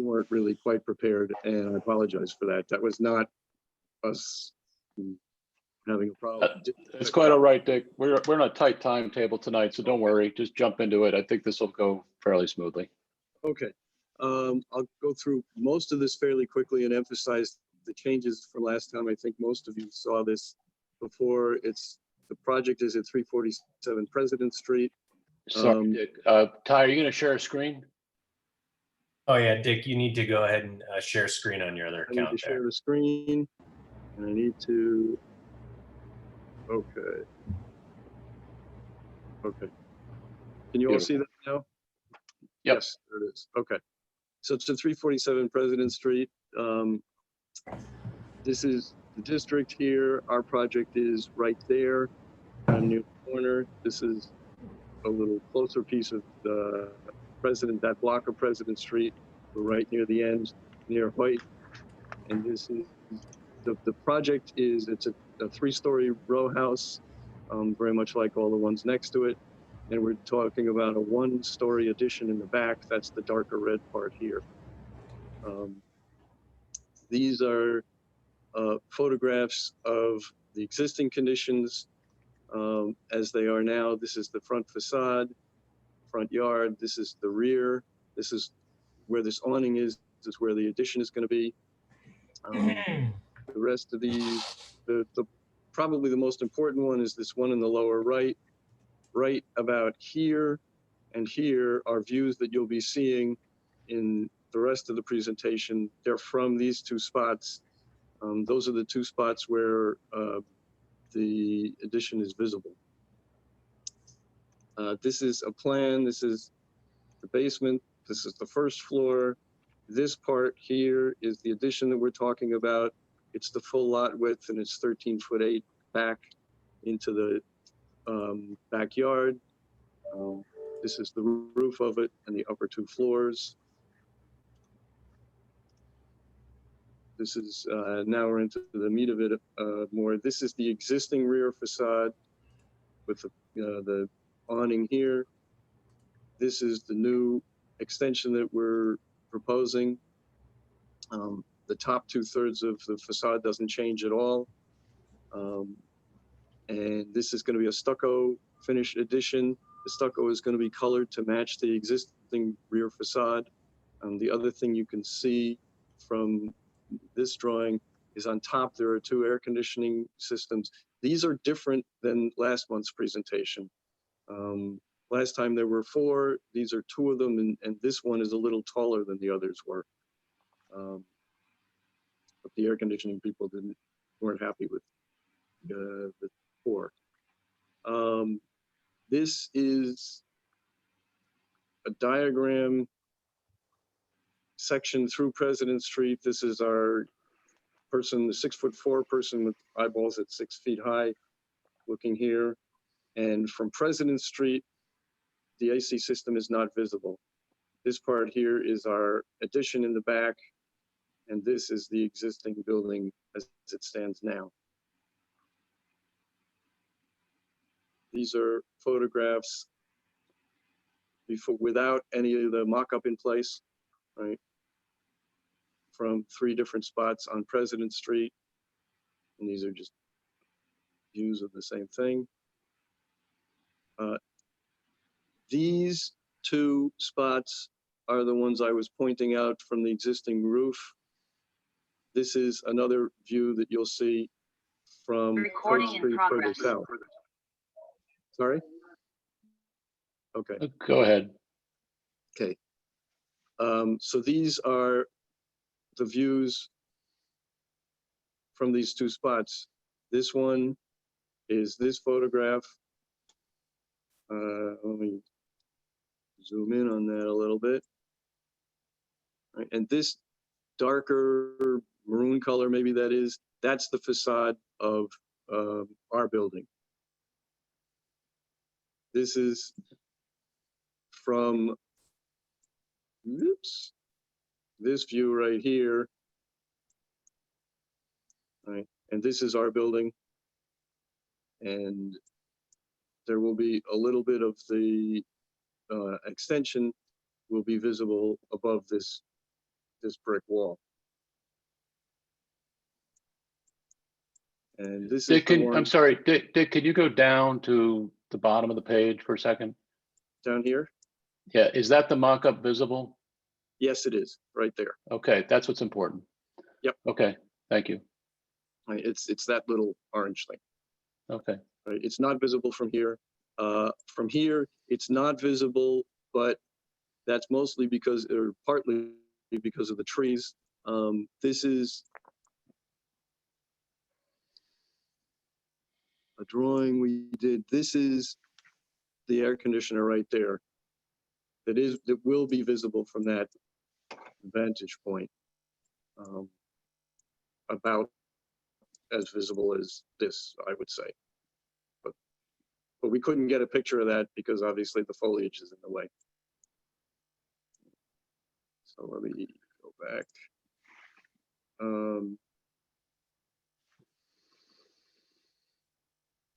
weren't really quite prepared, and I apologize for that. That was not us having a problem. It's quite all right, Dick. We're on a tight timetable tonight, so don't worry. Just jump into it. I think this will go fairly smoothly. Okay. I'll go through most of this fairly quickly and emphasize the changes from last time. I think most of you saw this before. The project is at 347 President Street. Sorry, Dick. Ty, are you going to share a screen? Oh yeah, Dick, you need to go ahead and share screen on your other account. I need to share a screen, and I need to. Okay. Okay. Can you all see that now? Yep. Yes, there it is. Okay. So it's at 347 President Street. This is the district here. Our project is right there, near the corner. This is a little closer piece of the that block of President Street. We're right near the end, near Hoyt. And this is the project it's a 3-story row house, very much like all the ones next to it. And we're talking about a 1-story addition in the back. That's the darker red part here. These are photographs of the existing conditions as they are now. This is the front facade, front yard. This is the rear. This is where this awning is. This is where the addition is going to be. The rest of these, probably the most important one is this one in the lower right. Right about here and here are views that you'll be seeing in the rest of the presentation. They're from these 2 spots. Those are the 2 spots where the addition is visible. This is a plan. This is the basement. This is the first floor. This part here is the addition that we're talking about. It's the full lot width, and it's 13'8" back into the backyard. This is the roof of it and the upper 2 floors. This is now we're into the meat of it more. This is the existing rear facade with the awning here. This is the new extension that we're proposing. The top 2/3 of the facade doesn't change at all. And this is going to be a stucco finished addition. The stucco is going to be colored to match the existing rear facade. The other thing you can see from this drawing is on top there are 2 air conditioning systems. These are different than last month's presentation. Last time there were 4. These are 2 of them, and this one is a little taller than the others were. But the air conditioning people weren't happy with the 4. This is a diagram section through President Street. This is our person, the 6'4" person with eyeballs at 6 feet high, looking here. And from President Street, the AC system is not visible. This part here is our addition in the back, and this is the existing building as it stands now. These are photographs without any of the mock-up in place, right? From 3 different spots on President Street. And these are just views of the same thing. These 2 spots are the ones I was pointing out from the existing roof. This is another view that you'll see from Recording Coast in Street further progress. south. Sorry? Okay. Go ahead. Okay. So these are the views from these 2 spots. This one is this photograph. Let me zoom in on that a little bit. Right, and this darker maroon color, maybe that's the facade of our building. This is from, oops, this view right here. Right, and this is our building. And there will be a little bit of the extension will be visible above this this brick wall. And this is Dick, the one I'm sorry, Dick, could you go down to the bottom of the page for a second? down here. Yeah, is that the mock-up visible? Yes, it is right there. Okay, that's what's important. Yep. Okay, thank you. Right, it's that little orange thing. Okay, Right, it's not visible from here. From here, it's not visible, but that's mostly because, or partly because of the trees. This is a drawing we did. This is the air conditioner right there. That will be visible from that vantage point. About as visible as this, I would say. But we couldn't get a picture of that because obviously the foliage is in the way. So let me go back.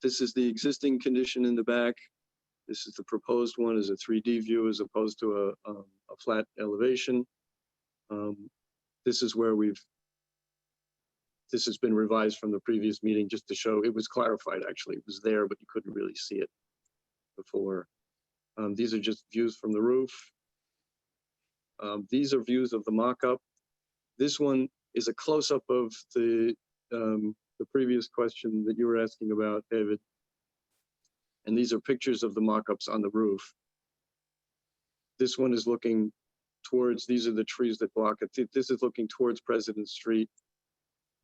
This is the existing condition in the back. This is the proposed one as a 3D view as opposed to a flat elevation. This is where this has been revised from the previous meeting just to show it was clarified. Actually, it was there, but you couldn't really see it before. These are just views from the roof. These are views of the mock-up. This one is a close-up of the previous question that you were asking about, David. And these are pictures of the mock-ups on the roof. This one is looking towards, these are the trees that block it. This is looking towards President Street.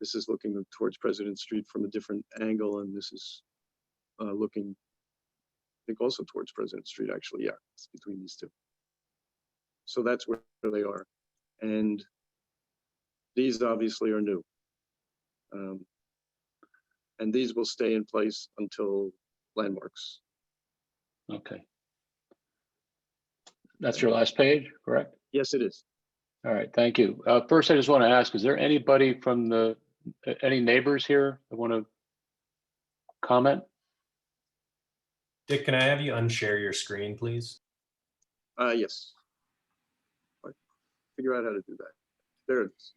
This is looking towards President Street from a different angle, and this is looking, I think, also towards President Street, actually. Yeah, it's between these two. So that's where they are. And these obviously are new. And these will stay in place until landmarks. okay. That's your last page, correct? Yes, it is. All right, thank you. First, I just want to ask, is there anybody from any neighbors here that want to comment? Dick, can I have you unshare your screen, please? Yes. I'll figure out how to do that. There it is.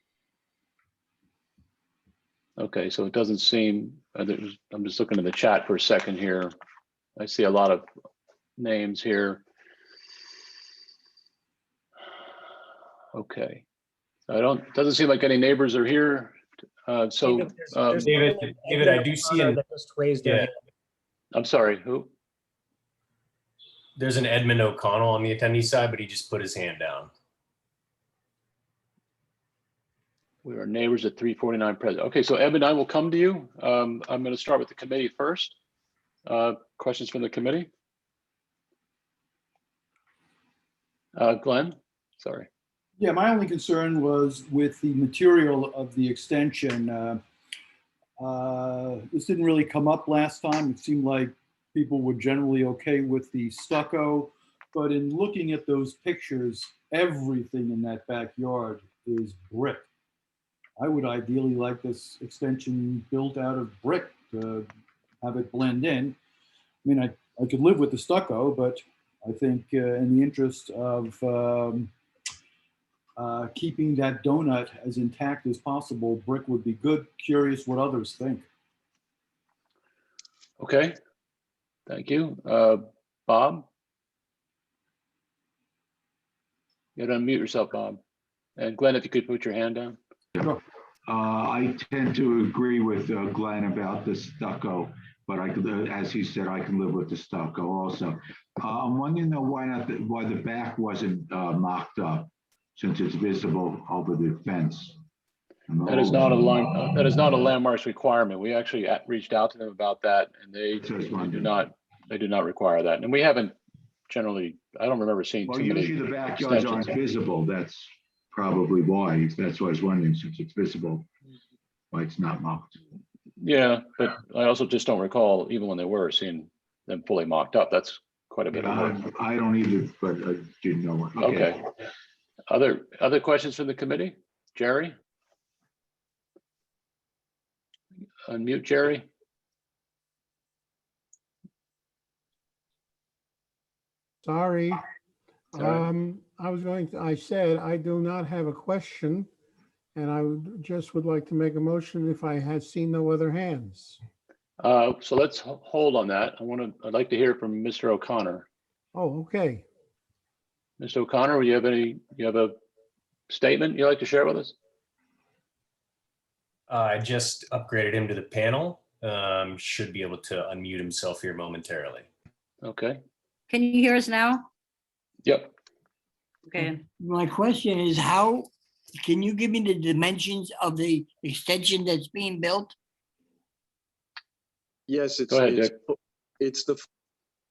Okay, so it doesn't seem, I'm just looking at the chat for a second here. I see a lot of names here. Okay, doesn't seem like any neighbors are here. David, David, I do see that just raised their hand. I'm sorry, who? there's an Edmund O'Connell on the attendee side, but he just put his hand down. We are neighbors at 349 President. Okay, so Edmund, I will come to you. I'm going to start with the committee first. Questions from the committee? Glenn, sorry. Yeah, my only concern was with the material of the extension. This didn't really come up last time. It seemed like people were generally okay with the stucco, but in looking at those pictures, everything in that backyard is brick. I would ideally like this extension built out of brick to have it blend in. I mean, I could live with the stucco, but I think in the interest of keeping that donut as intact as possible, brick would be good. Curious what others think. Okay, thank you. Bob? You gotta unmute yourself, Bob. And Glenn, if you could put your hand down. I tend to agree with Glenn about the stucco, but I could, as he said, I can live with the stucco also. I'm wondering though why the back wasn't mocked up, since it's visible over the fence. That is not a that is not a landmarks requirement. We actually reached out to them about that, and they do not require that. And we haven't generally. I don't remember seeing too many. Usually the backyards aren't visible. That's probably why. That's why I was wondering, since it's visible, why it's not mocked. Yeah, but I also just don't recall, even when they were, seeing them fully mocked up. That's quite a bit of work. I don't either, but I didn't know what. Okay. Other questions from the committee? Jerry? Unmute Jerry. Sorry. I said I do not have a question. And I would like to make a motion if I had seen no other hands. So let's hold on that. I'd like to hear from Mr. O'Connor. Oh, okay. Mr. O'Connor, you have a statement you'd like to share with us? I just upgraded him to the panel. Should be able to unmute himself here momentarily. Okay. Can you hear us now? Yep. Okay. My question is can you give me the dimensions of the extension that's being built? Yes, Go ahead, Dick. it's the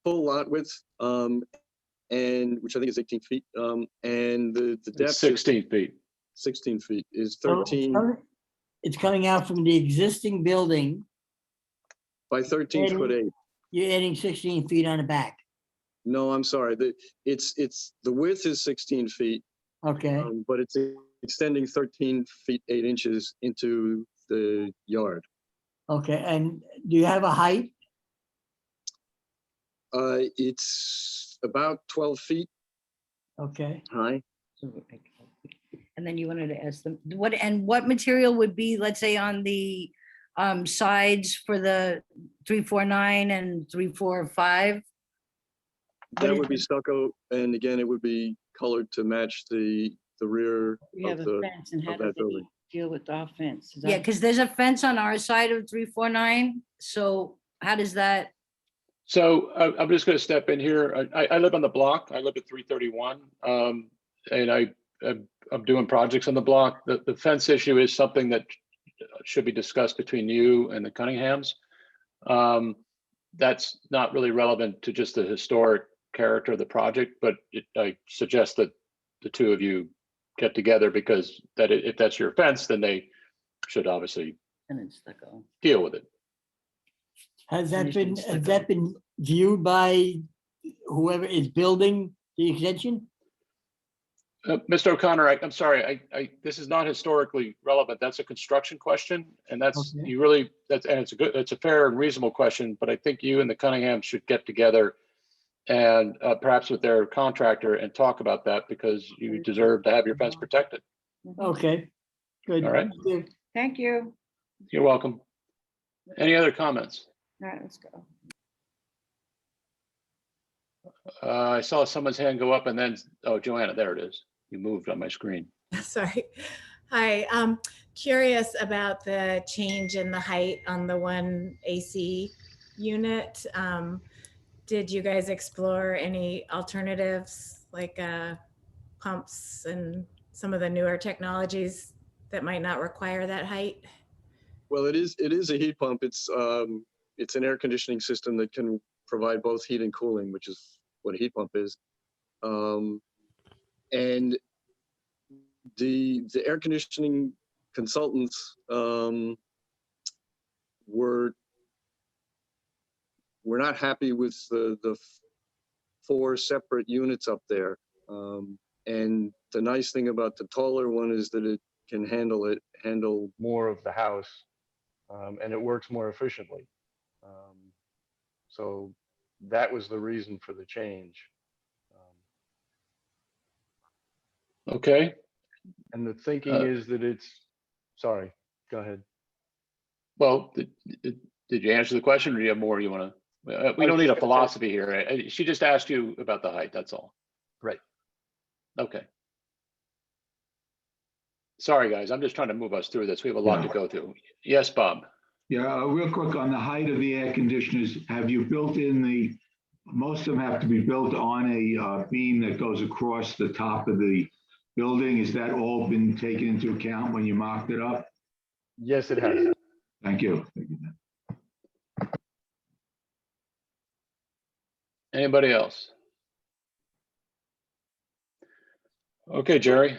full lot width, and which I think is 18 feet, and the depth It's 16 feet. 16 feet is So 13 It's coming out from the existing building. by 13 foot 8. You're adding 16 feet on the back. No, I'm sorry. The width is 16 feet, Okay, but it's extending 13 feet 8 inches into the yard. okay. And do you have a height? It's about 12 feet Okay. high. And then you wanted to ask them, what material would be, let's say, on the sides for the 349 and 345? That would be stucco, and again, it would be colored to match the rear We have of a fence, and how of does that building. it deal with our fence? Is Yeah, that- because there's a fence on our side of 349. So how does that? So I'm just going to step in here. I live on the block. I live at 331, and I'm doing projects on the block. The fence issue is something that should be discussed between you and the Cunninghams. That's not really relevant to just the historic character of the project, but I suggest that the two of you get together, because if that's your fence, then they should obviously And it's stucco. deal with it. Has that Initially been, stucco. has that been viewed by whoever is building the extension? Mr. O'Connor, I'm sorry, this is not historically relevant. That's a construction question, and that's, Okay. it's a fair and reasonable question, but I think you and the Cunningham should get together and perhaps with their contractor and talk about that, because you deserve to have your fence protected. Okay, good. All right. Thank you. Thank you. You're welcome. Any other comments? All right, let's go. I saw someone's hand go up and then, oh, Joanna, there it is. You moved on my screen. Sorry. Hi, curious about the change in the height on the one AC unit. Did you guys explore any alternatives like pumps and some of the newer technologies that might not require that height? Well, it is a heat pump. It's an air conditioning system that can provide both heat and cooling, which is what a heat pump is. And the air conditioning consultants we're not happy with the 4 separate units up there. And the nice thing about the taller one is that it can handle more of the house, and it works more efficiently. So that was the reason for the change. Okay. And the thinking is that sorry, go ahead. Well, did you answer the question, or do you have more you want to? We don't need a philosophy here. She just asked you about the height, that's all. Right. Okay. Sorry, guys, I'm just trying to move us through this. We have a lot to go through. Yes, Bob. Yeah, real quick on the height of the air conditioners, have you built in most of them have to be built on a beam that goes across the top of the building. Has that all been taken into account when you mocked it up? Yes, it has. Thank you. Anybody else? Okay, Jerry,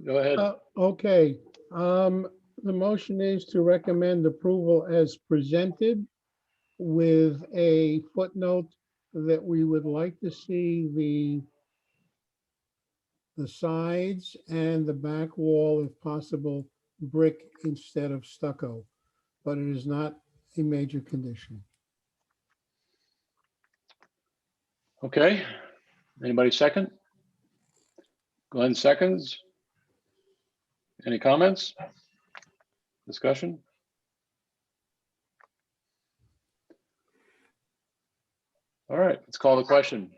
go ahead. Okay, the motion is to recommend approval as presented with a footnote that we would like to see the sides and the back wall, if possible, brick instead of stucco, but it is not a major condition. Okay, anybody second? Glenn seconds. Any comments? Discussion? All right, let's call the question.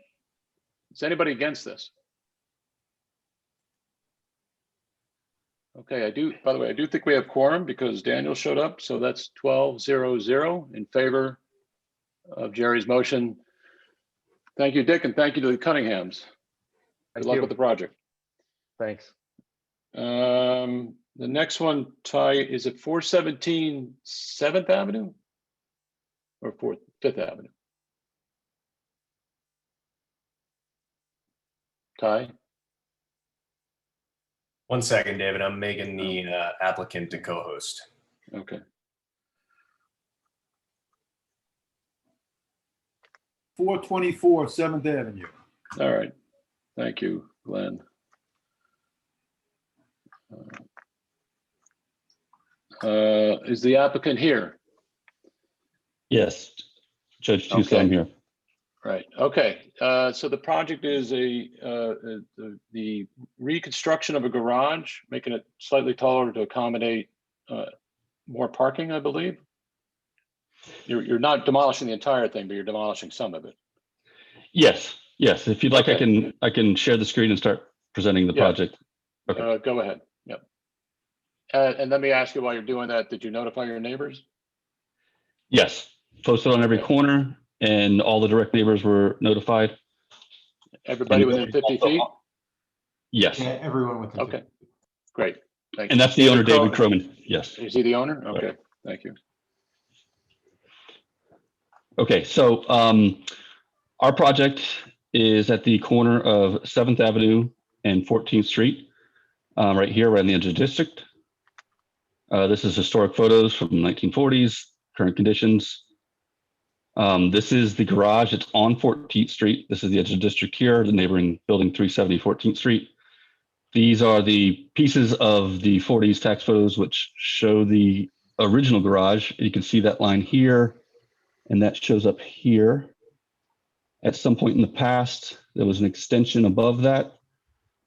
Is anybody against this? Okay, by the way, I do think we have quorum because Daniel showed up, so that's 12-0-0 in favor of Jerry's motion. Thank you, Dick, and thank you to the Cunninghams. Good luck with the project. Thanks. The next one, Ty, is it 417 7th Avenue or 5th Avenue? Ty? 1 second, David. I'm making the applicant to co-host. Okay. 424 7th Avenue. All right. Thank you, Glenn. Is the applicant here? Yes, Judge Tusa, Okay. I'm here. Right. Okay. So the project is the reconstruction of a garage, making it slightly taller to accommodate more parking, I believe. You're not demolishing the entire thing, but you're demolishing some of it. Yes, yes. If you'd like, Okay. I can share the screen and start presenting the Yeah. project. Okay. Go ahead. Yep. And let me ask you while you're doing that, did you notify your neighbors? Yes, posted on every Okay. corner, and all the direct neighbors were notified. Everybody And within 50 feet? Yes, Yeah, everyone with the. Okay. Great. Thank you. and that's the owner, David Crow- Croman. Yes. Is he the owner? Okay. Thank you. Okay, so our project is at the corner of 7th Avenue and 14th Street, right here, right on the edge of the district. This is historic photos from the 1940s, current conditions. This is the garage. It's on 14th Street. This is the edge of the district here, the neighboring building 370 14th Street. These are the pieces of the 40s tax photos which show the original garage. You can see that line here, and that shows up here. At some point in the past, there was an extension above that,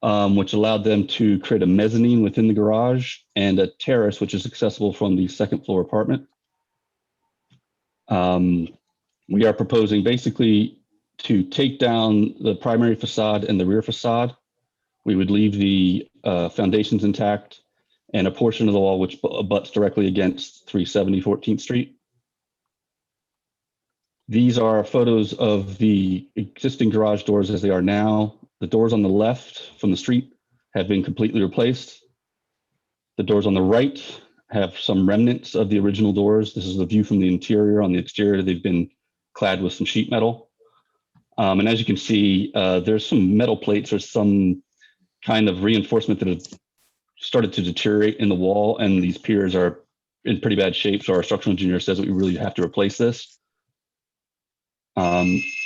which allowed them to create a mezzanine within the garage and a terrace, which is accessible from the second floor apartment. We are proposing basically to take down the primary facade and the rear facade. We would leave the foundations intact and a portion of the wall which abuts directly against 370 14th Street. These are photos of the existing garage doors as they are now. The doors on the left from the street have been completely replaced. The doors on the right have some remnants of the original doors. This is the view from the interior. On the exterior, they've been clad with some sheet metal. And as you can see, there's some metal plates or some kind of reinforcement that have started to deteriorate in the wall, and these piers are in pretty bad shape. So our structural engineer says that we really have to replace this.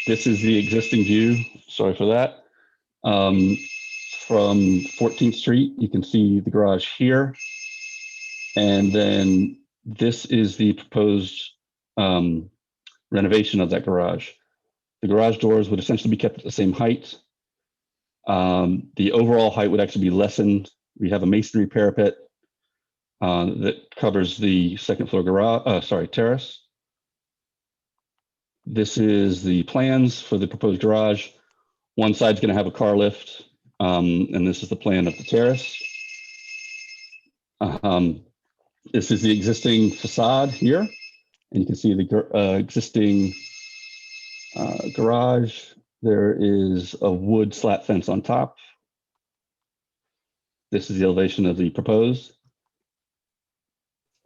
This is the existing view. Sorry for that. From 14th Street, you can see the garage here. And then this is the proposed renovation of that garage. The garage doors would essentially be kept at the same height. The overall height would actually be lessened. We have a masonry parapet that covers the second floor terrace. This is the plans for the proposed garage. One side's going to have a car lift, and this is the plan of the terrace. This is the existing facade here, and you can see the existing garage. There is a wood slat fence on top. This is the elevation of the proposed.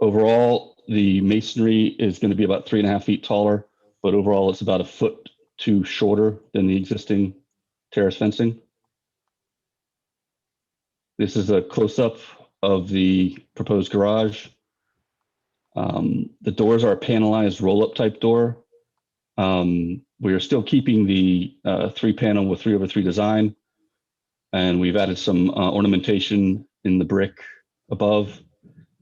Overall, the masonry is going to be about 3.5 feet taller, but overall it's about 1 foot too shorter than the existing terrace fencing. This is a close-up of the proposed garage. The doors are a panelized roll-up type door. We are still keeping the 3-panel with 3/3 design, and we've added some ornamentation in the brick above,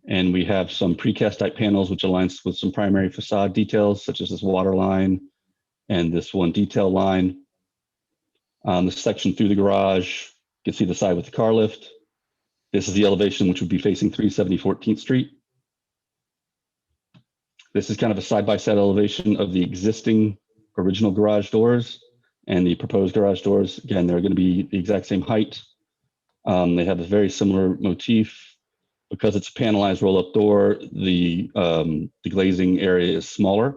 and we have some precast type panels which aligns with some primary facade details such as this water line and this one detail line. The section through the garage You can see the side with the car lift. This is the elevation which would be facing 370 14th Street. This is kind of a side-by-side elevation of the existing original garage doors and the proposed garage doors. Again, they're going to be the exact same height. They have a very similar motif. Because it's a panelized roll-up door, the glazing area is smaller.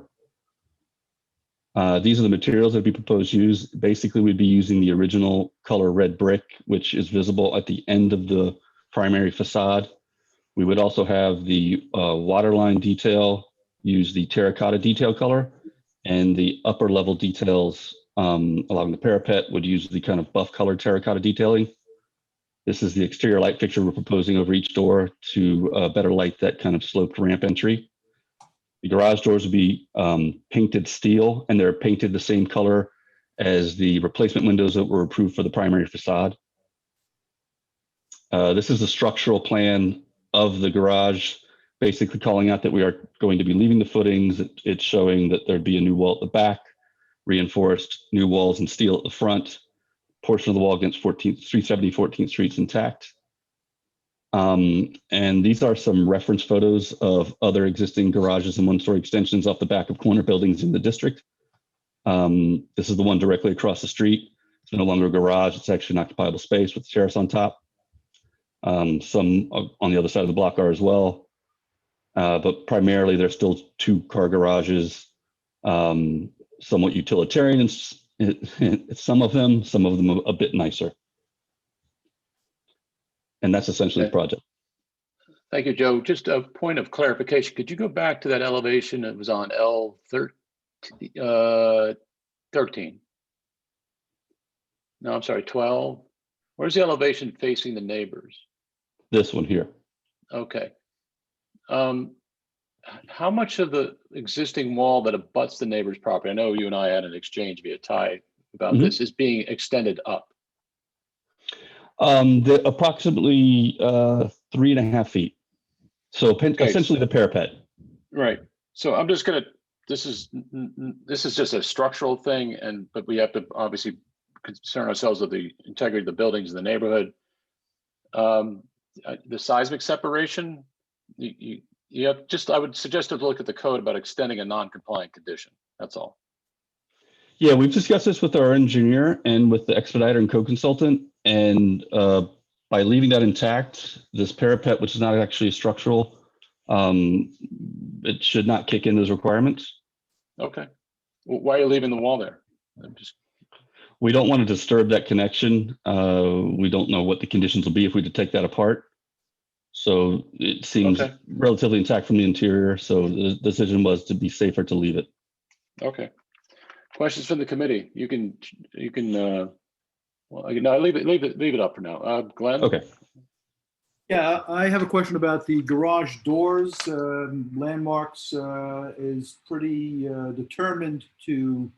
These are the materials that would be proposed use. Basically, we'd be using the original color red brick, which is visible at the end of the primary facade. We would also have the waterline detail, use the terracotta detail color, and the upper level details along the parapet would use the kind of buff colored terracotta detailing. This is the exterior light fixture we're proposing over each door to better light that kind of sloped ramp entry. The garage doors would be painted steel, and they're painted the same color as the replacement windows that were approved for the primary facade. This is the structural plan of the garage, basically calling out that we are going to be leaving the footings. It's showing that there'd be a new wall at the back, reinforced new walls and steel at the front. Portion of the wall against 370 14th Street's intact. And these are some reference photos of other existing garages and one-story extensions off the back of corner buildings in the district. This is the one directly across the street. It's no longer a garage. It's actually an occupiable space with the terrace on top. Some on the other side of the block are as well. But primarily, there's still two-car garages, somewhat utilitarian and some of them a bit nicer. And that's essentially the project. Thank you, Joe. Just a point of clarification. Could you go back to that elevation that was on L13? No, I'm sorry, 12. Where's the elevation facing the neighbors? This one here. Okay. How much of the existing wall that abuts the neighbor's property, I know you and I had an exchange via Ty about this, is being extended up? Approximately 3.5 feet. So essentially the parapet. Right. So I'm just gonna, this is just a structural thing, but we have to obviously concern ourselves with the integrity of the buildings in the neighborhood. The seismic separation, you have I would suggest to look at the code about extending a non-compliant condition. That's all. Yeah, we've discussed this with our engineer and with the expediter and co-consultant. And by leaving that intact, this parapet, which is not actually structural, it should not kick in those requirements. Okay. Well, why are you leaving the wall there? We don't want to disturb that connection. We don't know what the conditions will be if we take that apart. So it seems relatively intact from the interior. So the decision was to be safer to leave it. Okay. Questions from the committee? You can. Well, no, leave it up for now. Glenn. Okay. Yeah, I have a question about the garage doors. Landmarks is pretty determined to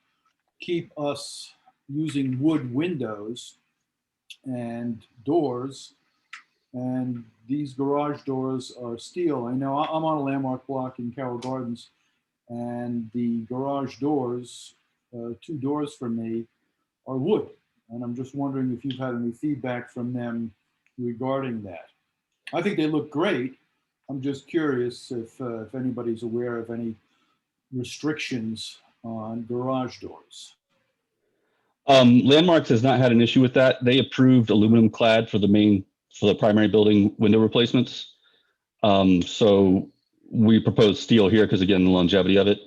keep us using wood windows and doors, and these garage doors are steel. I know I'm on a Landmark block in Carroll Gardens, and the garage doors, 2 doors from me, are wood. And I'm just wondering if you've had any feedback from them regarding that. I think they look great. I'm just curious if anybody's aware of any restrictions on garage doors. Landmarks has not had an issue with that. They approved aluminum clad for the primary building window replacements. So we proposed steel here because, again, the longevity of it,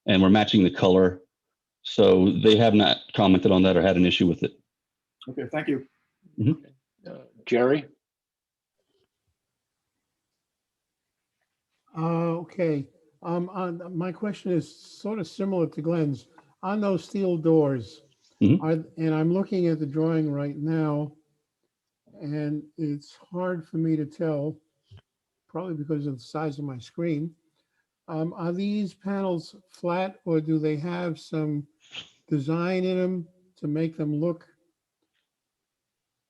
and we're matching the color. So they have not commented on that or had an issue with it. Okay, thank you. Mm-hmm. Jerry? Okay. My question is sort of similar to Glenn's. On those steel doors, and I'm looking at the drawing right now, and it's hard for me to tell, probably because of the size of my screen. Are these panels flat, or do they have some design in them to make them look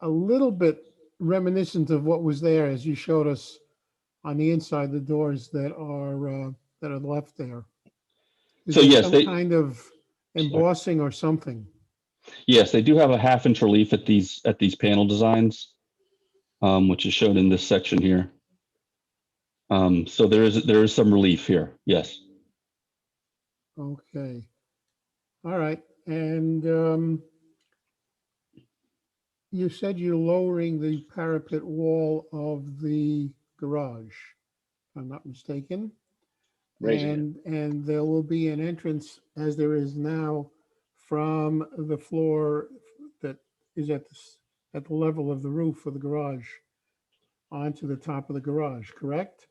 a little bit reminiscent of what was there as you showed us on the inside, the doors that are left there? Is So there yes, some kind of embossing or something? Yes, they do have a 1/2 inch relief at these panel designs, which is shown in this section here. So there is some relief here. Yes. Okay. All right. And you said you're lowering the parapet wall of the garage, if I'm not mistaken. Raising it. And there will be an entrance, as there is now, from the floor that is at the level of the roof of the garage onto the top of the garage, correct?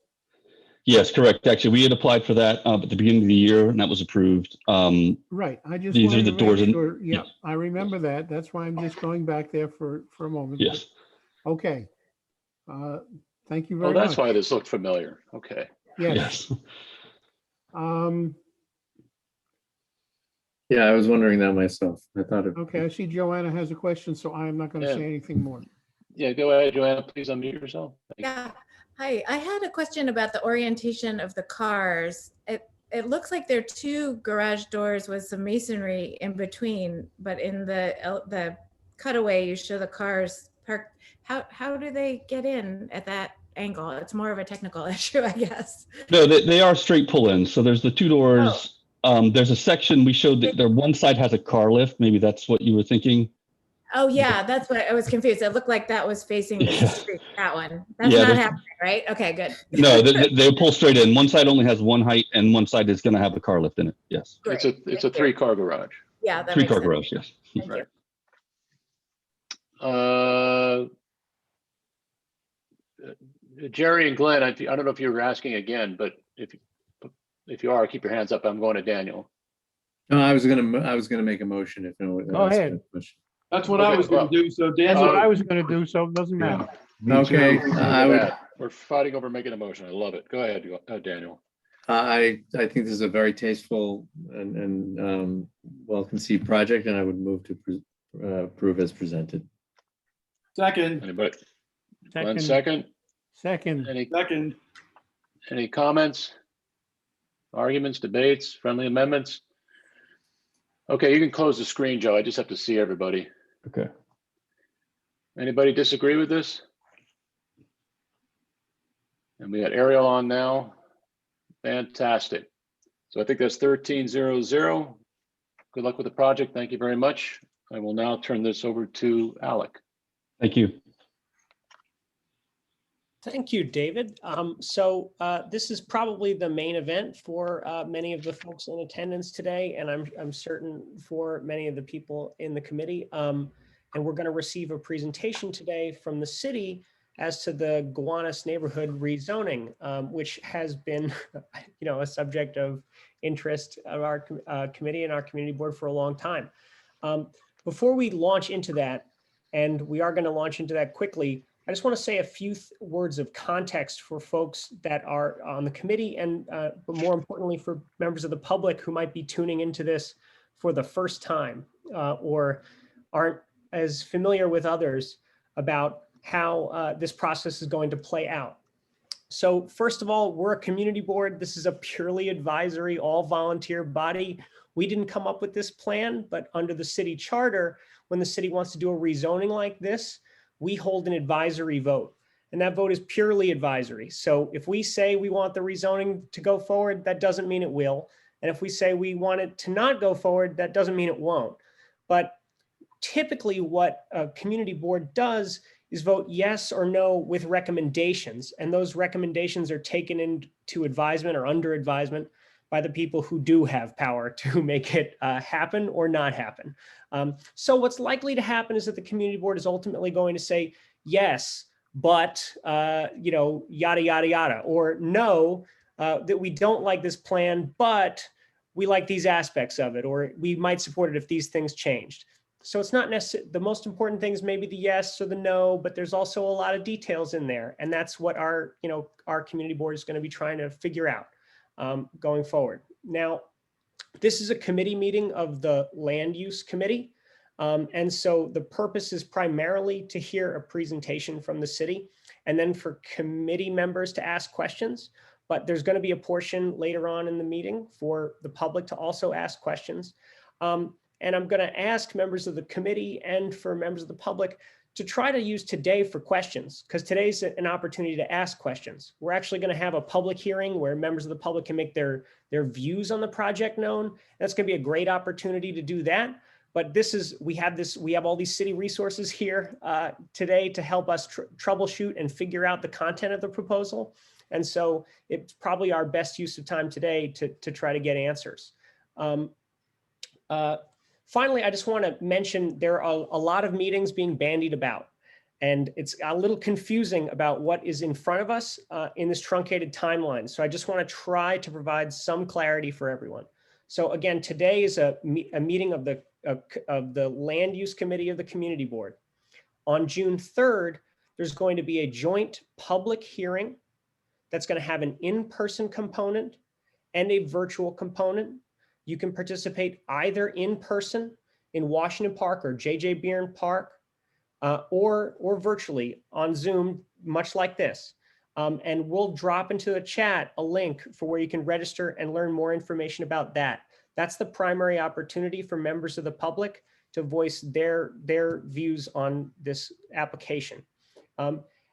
Yes, correct. Actually, we had applied for that at the beginning of the year, and that was approved. Right. I just These are wanted the to doors make in- sure. Yeah, I remember that. That's why I'm just going back there for a moment. Yes. Okay. Thank you Oh, very that's much. why this looked familiar. Okay. Yes. Yes. Yeah, I was wondering that myself. I thought it. Okay, I see Joanna has a question, so I'm not going to Yeah. say anything more. Yeah, go ahead, Joanna. Please unmute yourself. Thank you. Yeah. Hi, I had a question about the orientation of the cars. It looks like there are 2 garage doors with some masonry in between, but in the cutaway, you show the cars parked. How do they get in at that angle? It's more of a technical issue, I guess. No, they are straight pull-ins. So there's the 2 doors. There's a section we showed that there one side has a car lift. Maybe that's what you were thinking. Oh yeah, that's what I was confused. It looked like that was facing the Yeah. street, that one. That's Yeah, not there's- happening, right? Okay, good. No, they'll pull straight in. One side only has one height, and one side is going to have a car lift in it. Yes. Great. It's a 3-car garage. Yeah, that 3-car makes sense. garage. Yes. Thank you. Jerry and Glenn, I don't know if you were asking again, but if you are, keep your hands up. I'm going to Daniel. No, I was gonna make a motion if no one. Go ahead. That's what I was going to do. So That's Daniel, what I was going to do, so it doesn't matter. Okay, I would. We're fighting over making a motion. I love it. Go ahead, Daniel. I think this is a very tasteful and well-conceived project, and I would move to approve as presented. second, Anybody? Glenn, second. Second. Any comments, arguments, debates, friendly amendments? Okay, you can close the screen, Joe. I just have to see everybody. Okay. Anybody disagree with this? And we got Ariel on now. Fantastic. So I think that's 1300. Good luck with the project. Thank you very much. I will now turn this over to Alec. Thank you. Thank you, David. So this is probably the main event for many of the folks in attendance today, and I'm certain for many of the people in the committee. And we're going to receive a presentation today from the city as to the Gowanus Neighborhood Rezoning, which has been, a subject of interest of our committee and our community board for a long time. Before we launch into that, and we are going to launch into that quickly, I just want to say a few words of context for folks that are on the committee and, but more importantly, for members of the public who might be tuning into this for the first time or aren't as familiar with others about how this process is going to play out. So first of all, we're a community board. This is a purely advisory, all volunteer body. We didn't come up with this plan, but under the city charter, when the city wants to do a rezoning like this, we hold an advisory vote, and that vote is purely advisory. So if we say we want the rezoning to go forward, that doesn't mean it will. And if we say we want it to not go forward, that doesn't mean it won't. But typically what a community board does is vote yes or no with recommendations. And those recommendations are taken into advisement or under advisement by the people who do have power to make it happen or not happen. So what's likely to happen is that the community board is ultimately going to say, yes, but, yada, yada, yada, or no, that we don't like this plan, but we like these aspects of it, or we might support it if these things changed. So it's not necessarily, the most important things maybe the yes or the no, but there's also a lot of details in there. And that's what our community board is going to be trying to figure out going forward. Now, this is a committee meeting of the Land Use Committee. And so the purpose is primarily to hear a presentation from the city and then for committee members to ask questions. But there's going to be a portion later on in the meeting for the public to also ask questions. And I'm going to ask members of the committee and for members of the public to try to use today for questions, because today's an opportunity to ask questions. We're actually going to have a public hearing where members of the public can make their views on the project known. That's going to be a great opportunity to do that. But we have all these city resources here today to help us troubleshoot and figure out the content of the proposal. And so it's probably our best use of time today to try to get answers. Finally, I just want to mention there are a lot of meetings being bandied about, and it's a little confusing about what is in front of us in this truncated timeline. So I just want to try to provide some clarity for everyone. So again, today is a meeting of the Land Use Committee of the Community Board. On June 3rd, there's going to be a joint public hearing that's going to have an in-person component and a virtual component. You can participate either in person in Washington Park or J.J. Byrne Park, or virtually on Zoom, much like this. And we'll drop into the chat a link for where you can register and learn more information about that. That's the primary opportunity for members of the public to voice their views on this application.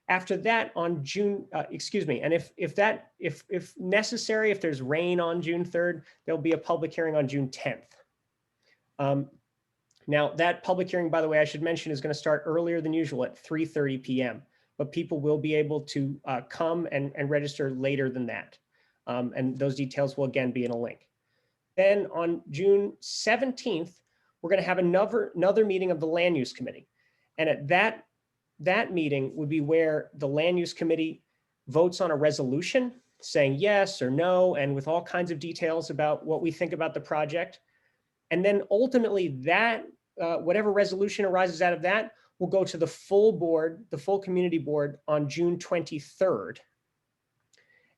After that, on June, and if necessary, if there's rain on June 3rd, there'll be a public hearing on June 10th. Now, that public hearing, by the way, I should mention, is going to start earlier than usual at 3:30 p.m. But people will be able to come and register later than that. And those details will again be in a link. Then on June 17th, we're going to have another meeting of the Land Use Committee. And at that meeting would be where the Land Use Committee votes on a resolution saying yes or no, and with all kinds of details about what we think about the project. And then ultimately that, whatever resolution arises out of that will go to the full board, the full community board on June 23rd.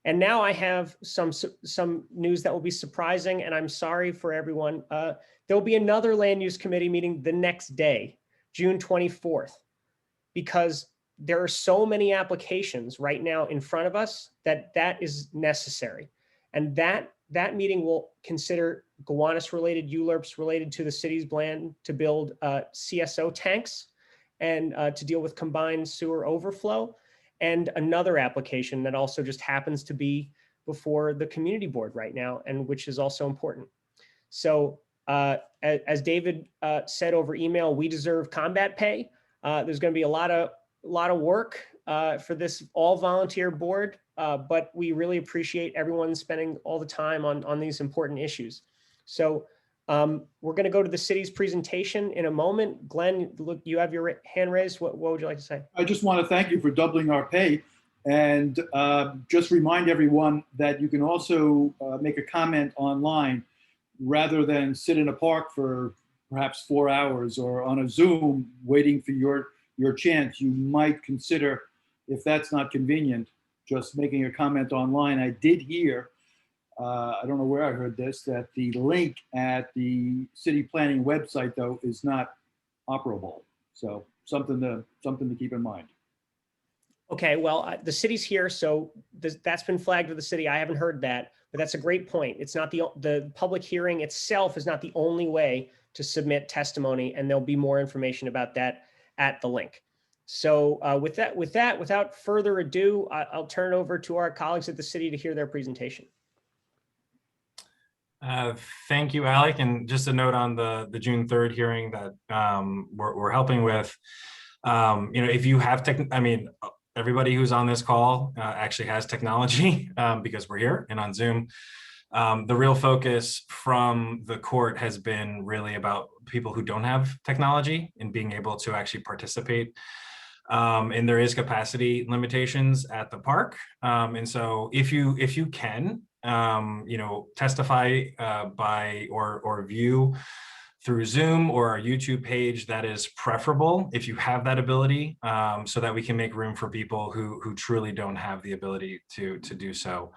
And now I have some news that will be surprising, and I'm sorry for everyone. There will be another Land Use Committee meeting the next day, June 24th. Because there are so many applications right now in front of us that is necessary. And that meeting will consider Gowanus related ULURPs related to the city's plan to build CSO tanks and to deal with combined sewer overflow, and another application that also just happens to be before the community board right now, and which is also important. So as David said over email, we deserve combat pay. There's going to be a lot of work for this all volunteer board, but we really appreciate everyone spending all the time on these important issues. So we're going to go to the city's presentation in a moment. Glenn, look, you have your hand raised. What would you like to say? I just want to thank you for doubling our pay, and just remind everyone that you can also make a comment online rather than sit in a park for perhaps 4 hours or on a Zoom waiting for your chance. You might consider, if that's not convenient, just making a comment online. I did hear, I don't know where I heard this, that the link at the city planning website, though, is not operable. So something to keep in mind. Okay, well, the city's here, so that's been flagged with the city. I haven't heard that, but that's a great point. It's not the public hearing itself is not the only way to submit testimony, and there'll be more information about that at the link. So without further ado, I'll turn it over to our colleagues at the city to hear their presentation. Thank you, Alec. And just a note on the June 3rd hearing that we're helping with, if you have everybody who's on this call actually has technology because we're here and on Zoom. The real focus from the court has been really about people who don't have technology and being able to actually participate. And there is capacity limitations at the park. And so if you can, testify by or view through Zoom or our YouTube page, that is preferable if you have that ability, so that we can make room for people who truly don't have the ability to do so,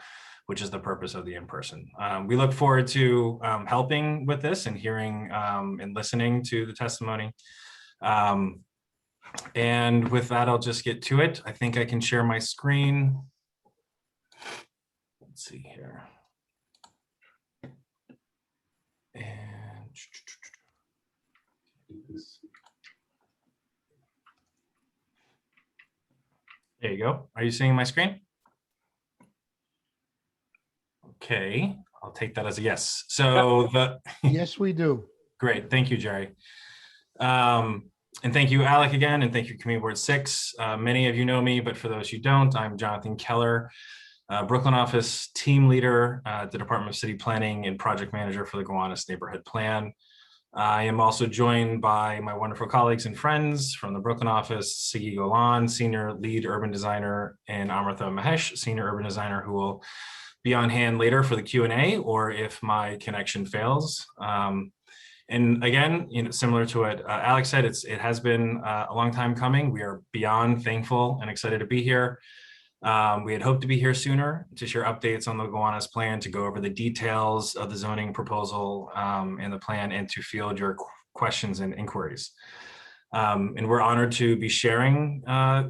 which is the purpose of the in-person. We look forward to helping with this and hearing and listening to the testimony. And with that, I'll just get to it. I think I can share my screen. Let's see here. And There you go. Are you seeing my screen? Okay, I'll take that as a yes. So Yes, we do. Great, thank you, Jerry. And thank you, Alec, again, and thank you, Community Board 6. Many of you know me, but for those who don't, I'm Jonathan Keller, Brooklyn office team leader at the Department of City Planning and project manager for the Gowanus Neighborhood Plan. I am also joined by my wonderful colleagues and friends from the Brooklyn office, Sigi Golan, senior lead urban designer, and Amrita Mahesh, senior urban designer, who will be on hand later for the Q&A, or if my connection fails. And again, similar to what Alex said, it has been a long time coming. We are beyond thankful and excited to be here. We had hoped to be here sooner to share updates on the Gowanus plan, to go over the details of the zoning proposal and the plan, and to field your questions and inquiries. And we're honored to be sharing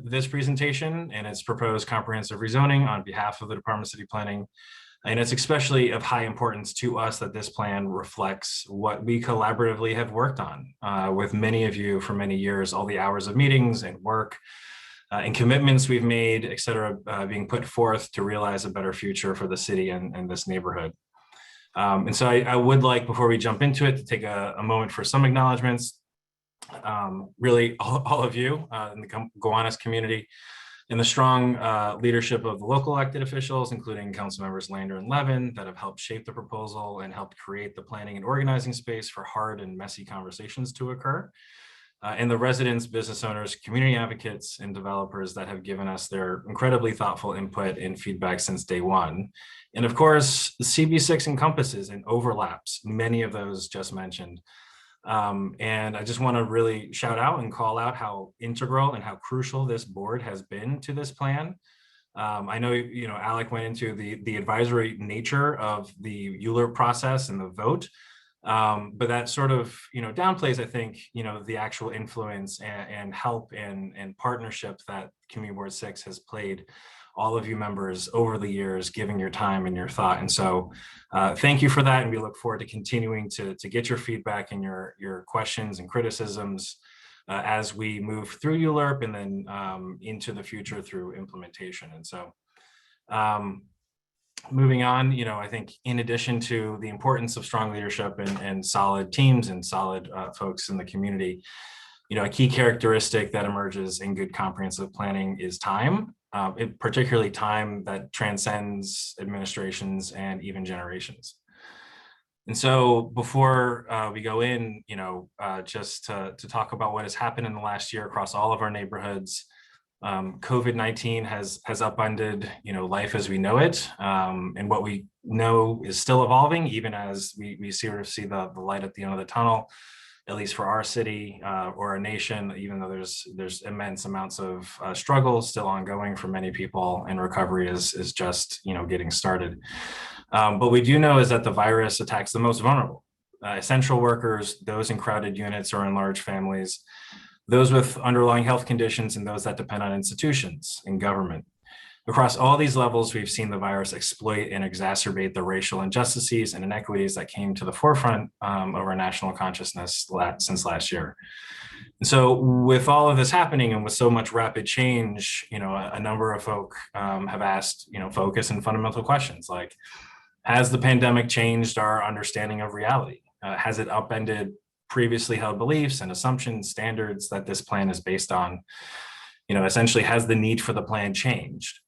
this presentation and its proposed comprehensive rezoning on behalf of the Department of City Planning. And it's especially of high importance to us that this plan reflects what we collaboratively have worked on with many of you for many years, all the hours of meetings and work and commitments we've made, et cetera, being put forth to realize a better future for the city and this neighborhood. And so I would like, before we jump into it, to take a moment for some acknowledgements. Really, all of you in the Gowanus community, and the strong leadership of the local elected officials, including council members Lander and Levin, that have helped shape the proposal and helped create the planning and organizing space for hard and messy conversations to occur. And the residents, business owners, community advocates, and developers that have given us their incredibly thoughtful input and feedback since day one. And of course, the CB6 encompasses and overlaps many of those just mentioned. And I just want to really shout out and call out how integral and how crucial this board has been to this plan. I know, Alec went into the advisory nature of the ULURP process and the vote, but that sort of, downplays, I think, the actual influence and help and partnership that Community Board 6 has played, all of you members over the years, giving your time and your thought. And so thank you for that. And we look forward to continuing to get your feedback and your questions and criticisms as we move through ULURP and then into the future through implementation. And so moving on, I think in addition to the importance of strong leadership and solid teams and solid folks in the community, a key characteristic that emerges in good comprehensive planning is time. Particularly time that transcends administrations and even generations. And so before we go in, just to talk about what has happened in the last year across all of our neighborhoods, COVID-19 has upended, life as we know it. And what we know is still evolving, even as we sort of see the light at the end of the tunnel, at least for our city or our nation, even though there's immense amounts of struggle still ongoing for many people, and recovery is just getting started. But we do know is that the virus attacks the most vulnerable, essential workers, those in crowded units or in large families, those with underlying health conditions, and those that depend on institutions and government. Across all these levels, we've seen the virus exploit and exacerbate the racial injustices and inequities that came to the forefront of our national consciousness since last year. And so with all of this happening and with so much rapid change, a number of folk have asked, focus and fundamental questions like, has the pandemic changed our understanding of reality? Has it upended previously held beliefs and assumptions, standards that this plan is based on? Essentially, has the need for the plan changed?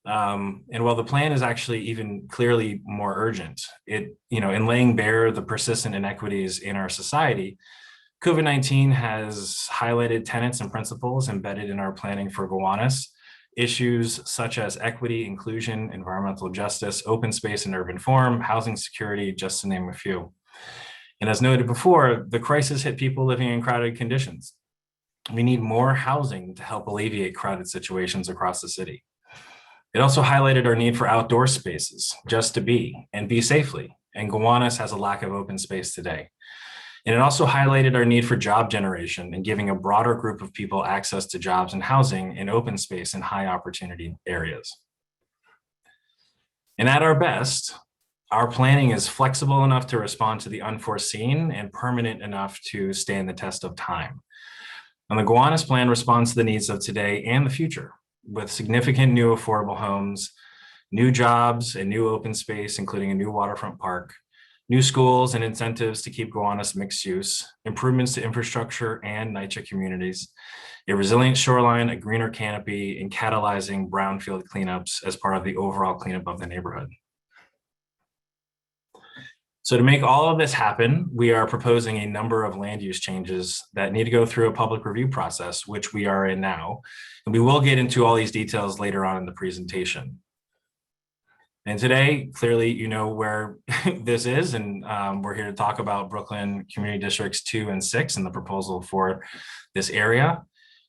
And while the plan is actually even clearly more urgent, in laying bare the persistent inequities in our society, COVID-19 has highlighted tenets and principles embedded in our planning for Gowanus, issues such as equity, inclusion, environmental justice, open space and urban form, housing security, just to name a few. And as noted before, the crisis hit people living in crowded conditions. We need more housing to help alleviate crowded situations across the city. It also highlighted our need for outdoor spaces, just to be and be safely. And Gowanus has a lack of open space today. And it also highlighted our need for job generation and giving a broader group of people access to jobs and housing in open space in high opportunity areas. And at our best, our planning is flexible enough to respond to the unforeseen and permanent enough to stand the test of time. And the Gowanus plan responds to the needs of today and the future. with significant new affordable homes, new jobs and new open space, including a new waterfront park, new schools and incentives to keep Gowanus mixed use, improvements to infrastructure and NYCHA communities, a resilient shoreline, a greener canopy, and catalyzing brownfield cleanups as part of the overall cleanup of the neighborhood. So to make all of this happen, we are proposing a number of land use changes that need to go through a public review process, which we are in now. And we will get into all these details later on in the presentation. And today, clearly, you know where this is, and we're here to talk about Brooklyn Community Districts 2 and 6 and the proposal for this area.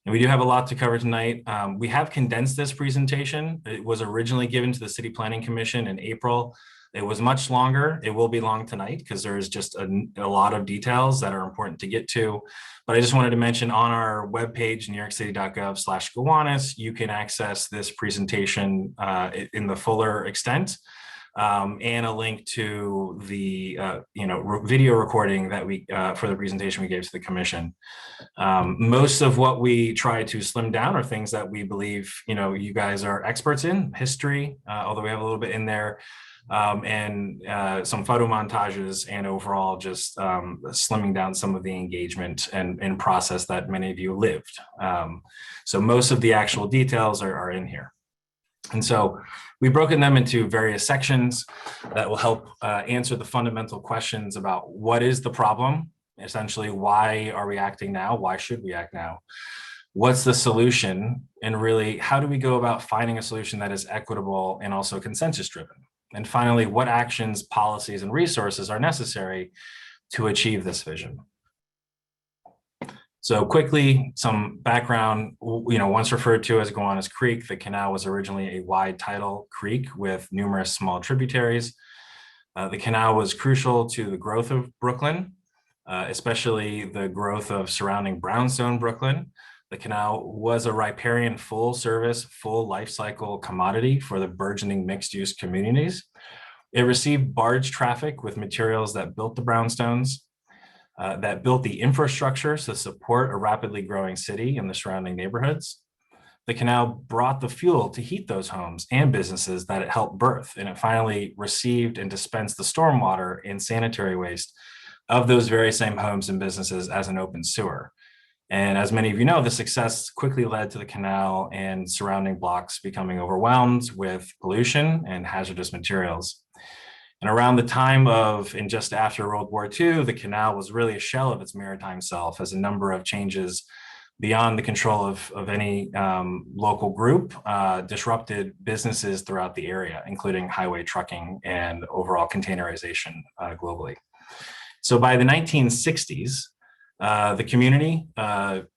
And we do have a lot to cover tonight. We have condensed this presentation. It was originally given to the City Planning Commission in April. It was much longer. It will be long tonight because there's just a lot of details that are important to get to. But I just wanted to mention on our webpage, newyorkcity.gov/Gowanus, you can access this presentation in the fuller extent, and a link to the video recording that we for the presentation we gave to the commission. Most of what we try to slim down are things that we believe you guys are experts in, history, although we have a little bit in there. And some photo montages, and overall just slimming down some of the engagement and process that many of you lived. So most of the actual details are in here. And so we've broken them into various sections that will help answer the fundamental questions about what is the problem, essentially why are we acting now, why should we act now, what's the solution, and really how do we go about finding a solution that is equitable and also consensus driven. And finally, what actions, policies, and resources are necessary to achieve this vision? So quickly, some background, once referred to as Gowanus Creek, the canal was originally a wide tidal creek with numerous small tributaries. The canal was crucial to the growth of Brooklyn, especially the growth of surrounding brownstone Brooklyn. The canal was a riparian full service, full life cycle commodity for the burgeoning mixed use communities. It received barge traffic with materials that built the brownstones, that built the infrastructure to support a rapidly growing city and the surrounding neighborhoods. The canal brought the fuel to heat those homes and businesses that it helped birth, and it finally received and dispensed the stormwater and sanitary waste of those very same homes and businesses as an open sewer. And as many of you know, the success quickly led to the canal and surrounding blocks becoming overwhelmed with pollution and hazardous materials. And around the time of, and just after World War II, the canal was really a shell of its maritime self, as a number of changes beyond the control of any local group disrupted businesses throughout the area, including highway trucking and overall containerization globally. So by the 1960s, the community,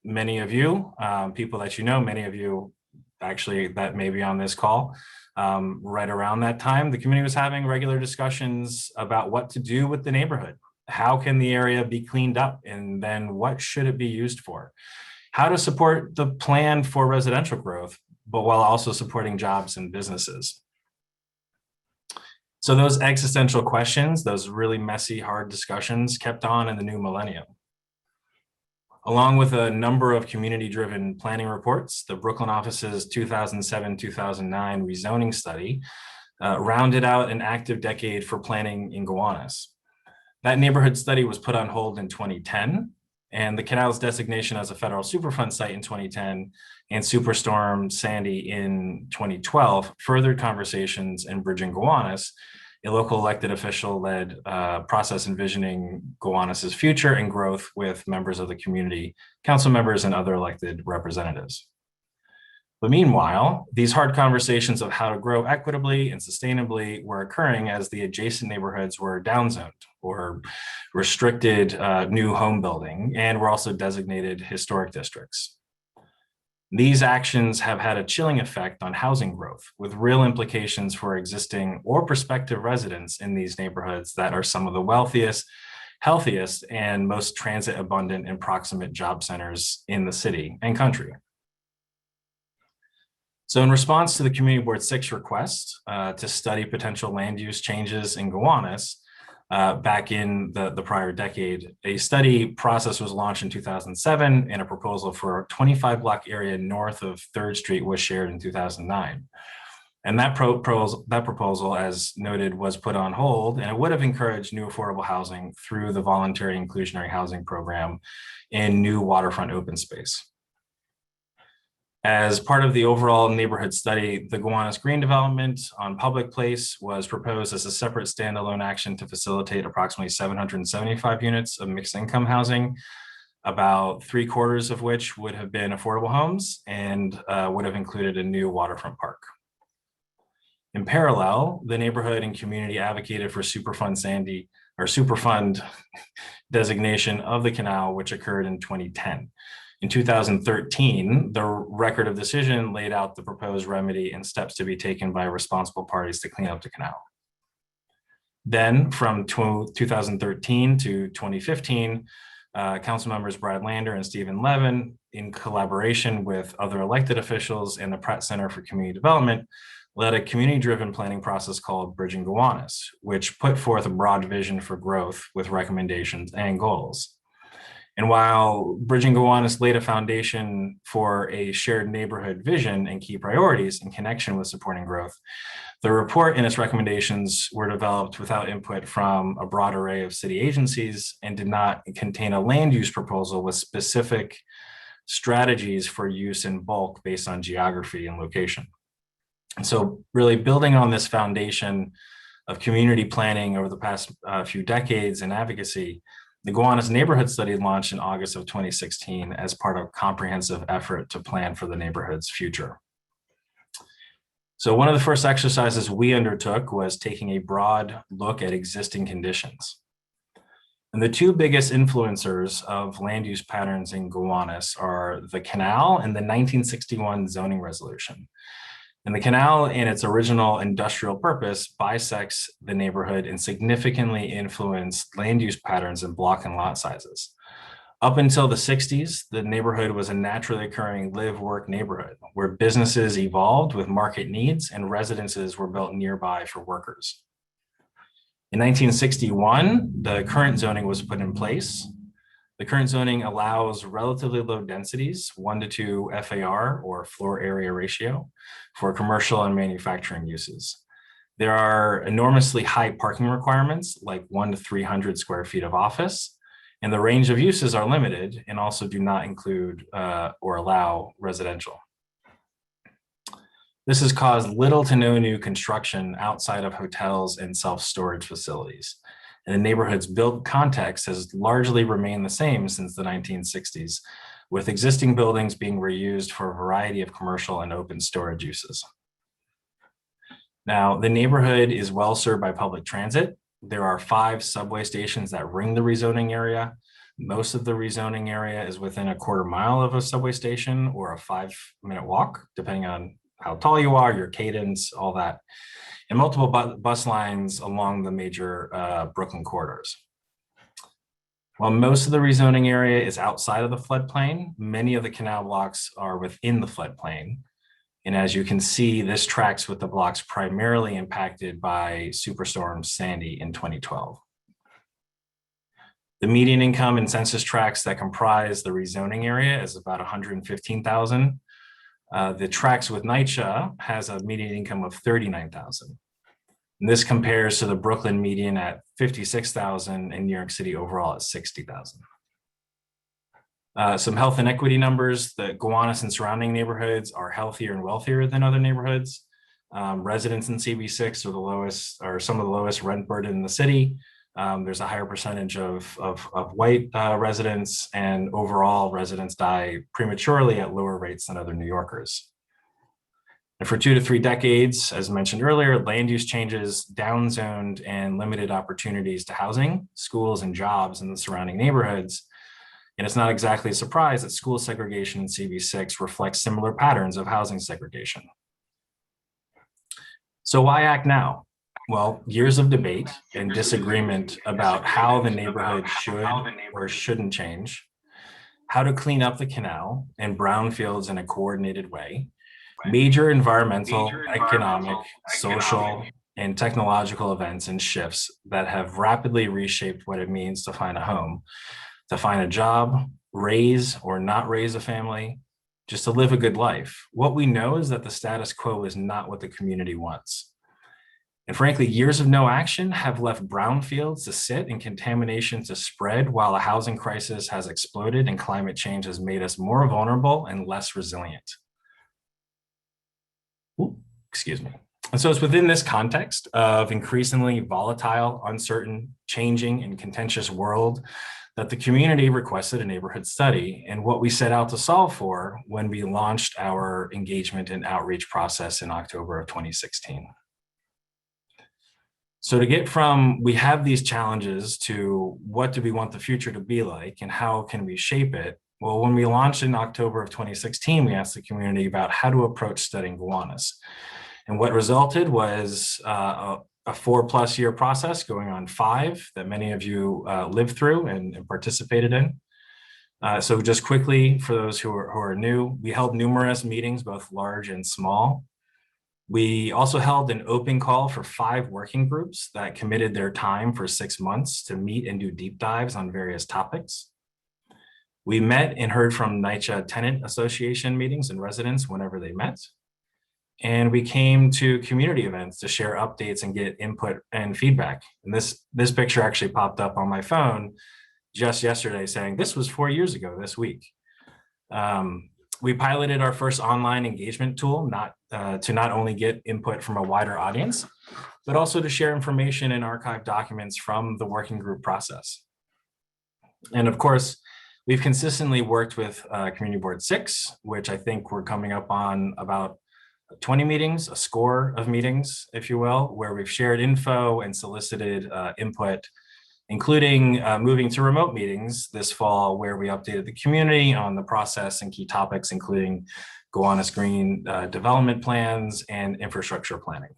many of you, people that you know, many of you actually that may be on this call, right around that time, the community was having regular discussions about what to do with the neighborhood. How can the area be cleaned up? And then what should it be used for? How to support the plan for residential growth, but while also supporting jobs and businesses. So those existential questions, those really messy, hard discussions kept on in the new millennium. Along with a number of community-driven planning reports, the Brooklyn office's 2007-2009 rezoning study rounded out an active decade for planning in Gowanus. That neighborhood study was put on hold in 2010, and the canal's designation as a federal Superfund site in 2010 and Superstorm Sandy in 2012 furthered conversations in bridging Gowanus, a local elected official-led process envisioning Gowanus's future and growth with members of the community, council members, and other elected representatives. But meanwhile, these hard conversations of how to grow equitably and sustainably were occurring as the adjacent neighborhoods were downzoned or restricted new home building, and were also designated historic districts. These actions have had a chilling effect on housing growth, with real implications for existing or prospective residents in these neighborhoods that are some of the wealthiest, healthiest, and most transit abundant and proximate job centers in the city and country. So in response to the Community Board 6 request to study potential land use changes in Gowanus, back in the prior decade. A study process was launched in 2007, and a proposal for a 25 block area north of 3rd Street was shared in 2009. And that proposal, as noted, was put on hold, and it would have encouraged new affordable housing through the voluntary inclusionary housing program in new waterfront open space. As part of the overall neighborhood study, the Gowanus Green development on Public Place was proposed as a separate standalone action to facilitate approximately 775 units of mixed income housing, about 3/4 of which would have been affordable homes and would have included a new waterfront park. In parallel, the neighborhood and community advocated for Superfund Sandy or Superfund designation of the canal, which occurred in 2010. In 2013, the record of decision laid out the proposed remedy and steps to be taken by responsible parties to clean up the canal. Then from 2013 to 2015, council members Brad Lander and Stephen Levin, in collaboration with other elected officials and the Pratt Center for Community Development, led a community-driven planning process called Bridging Gowanus, which put forth a broad vision for growth with recommendations and goals. And while Bridging Gowanus laid a foundation for a shared neighborhood vision and key priorities in connection with supporting growth, the report and its recommendations were developed without input from a broad array of city agencies and did not contain a land use proposal with specific strategies for use in bulk based on geography and location. And so really building on this foundation of community planning over the past few decades and advocacy, the Gowanus Neighborhood Study launched in August of 2016 as part of a comprehensive effort to plan for the neighborhood's future. So one of the first exercises we undertook was taking a broad look at existing conditions. And the two biggest influencers of land use patterns in Gowanus are the canal and the 1961 zoning resolution. And the canal, in its original industrial purpose, bisects the neighborhood and significantly influenced land use patterns in block and lot sizes. Up until the 60s, the neighborhood was a naturally occurring live-work neighborhood where businesses evolved with market needs and residences were built nearby for workers. In 1961, the current zoning was put in place. The current zoning allows relatively low densities, 1:2 FAR or floor area ratio, for commercial and manufacturing uses. There are enormously high parking requirements, like 1 to 300 square feet of office, and the range of uses are limited and also do not include or allow residential. This has caused little to no new construction outside of hotels and self-storage facilities. And the neighborhood's built context has largely remained the same since the 1960s, with existing buildings being reused for a variety of commercial and open storage uses. Now, the neighborhood is well served by public transit. There are 5 subway stations that ring the rezoning area. Most of the rezoning area is within a quarter mile of a subway station or a 5-minute walk, depending on how tall you are, your cadence, all that. And multiple bus lines along the major Brooklyn corridors. While most of the rezoning area is outside of the floodplain, many of the canal blocks are within the floodplain. And as you can see, this tracks with the blocks primarily impacted by Superstorm Sandy in 2012. The median income in census tracts that comprise the rezoning area is about 115,000. The tracts with NYCHA has a median income of 39,000. And this compares to the Brooklyn median at 56,000 and New York City overall at 60,000. Some health and equity numbers: the Gowanus and surrounding neighborhoods are healthier and wealthier than other neighborhoods. Residents in CB6 are the lowest, or some of the lowest rent burden in the city. There's a higher percentage of white residents, and overall residents die prematurely at lower rates than other New Yorkers. And for 2 to 3 decades, as mentioned earlier, land use changes downzoned and limited opportunities to housing, schools, and jobs in the surrounding neighborhoods. And it's not exactly a surprise that school segregation in CB6 reflects similar patterns of housing segregation. So why act now? Well, years of debate and disagreement about how the neighborhood should or shouldn't change, how to clean up the canal and brownfields in a coordinated way, major environmental, economic, social, and technological events and shifts that have rapidly reshaped what it means to find a home, to find a job, raise or not raise a family, just to live a good life. What we know is that the status quo is not what the community wants. And frankly, years of no action have left brownfields to sit and contamination to spread, while a housing crisis has exploded and climate change has made us more vulnerable and less resilient. Ooh, excuse me. And so it's within this context of increasingly volatile, uncertain, changing, and contentious world that the community requested a neighborhood study, and what we set out to solve for when we launched our engagement and outreach process in October of 2016. So to get from we have these challenges to what do we want the future to be like and how can we shape it? Well, when we launched in October of 2016, we asked the community about how to approach studying Gowanus. And what resulted was a 4+ year process going on 5 that many of you lived through and participated in. So just quickly, for those who are new, we held numerous meetings, both large and small. We also held an open call for 5 working groups that committed their time for 6 months to meet and do deep dives on various topics. We met and heard from NYCHA Tenant Association meetings and residents whenever they met. And we came to community events to share updates and get input and feedback. And this picture actually popped up on my phone just yesterday saying this was 4 years ago this week. We piloted our first online engagement tool, to not only get input from a wider audience, but also to share information and archive documents from the working group process. And of course, we've consistently worked with Community Board 6, which I think we're coming up on about 20 meetings, a score of meetings, if you will, where we've shared info and solicited input, including moving to remote meetings this fall, where we updated the community on the process and key topics, including Gowanus Green development plans and infrastructure planning.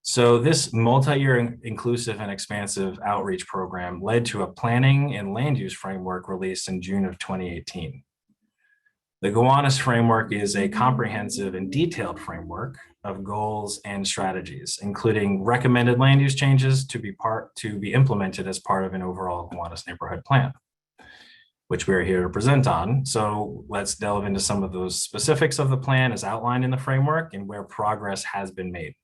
So this multi-year inclusive and expansive outreach program led to a planning and land use framework released in June of 2018. The Gowanus framework is a comprehensive and detailed framework of goals and strategies, including recommended land use changes to be implemented as part of an overall Gowanus neighborhood plan, which we're here to present on. So let's delve into some of those specifics of the plan as outlined in the framework and where progress has been made.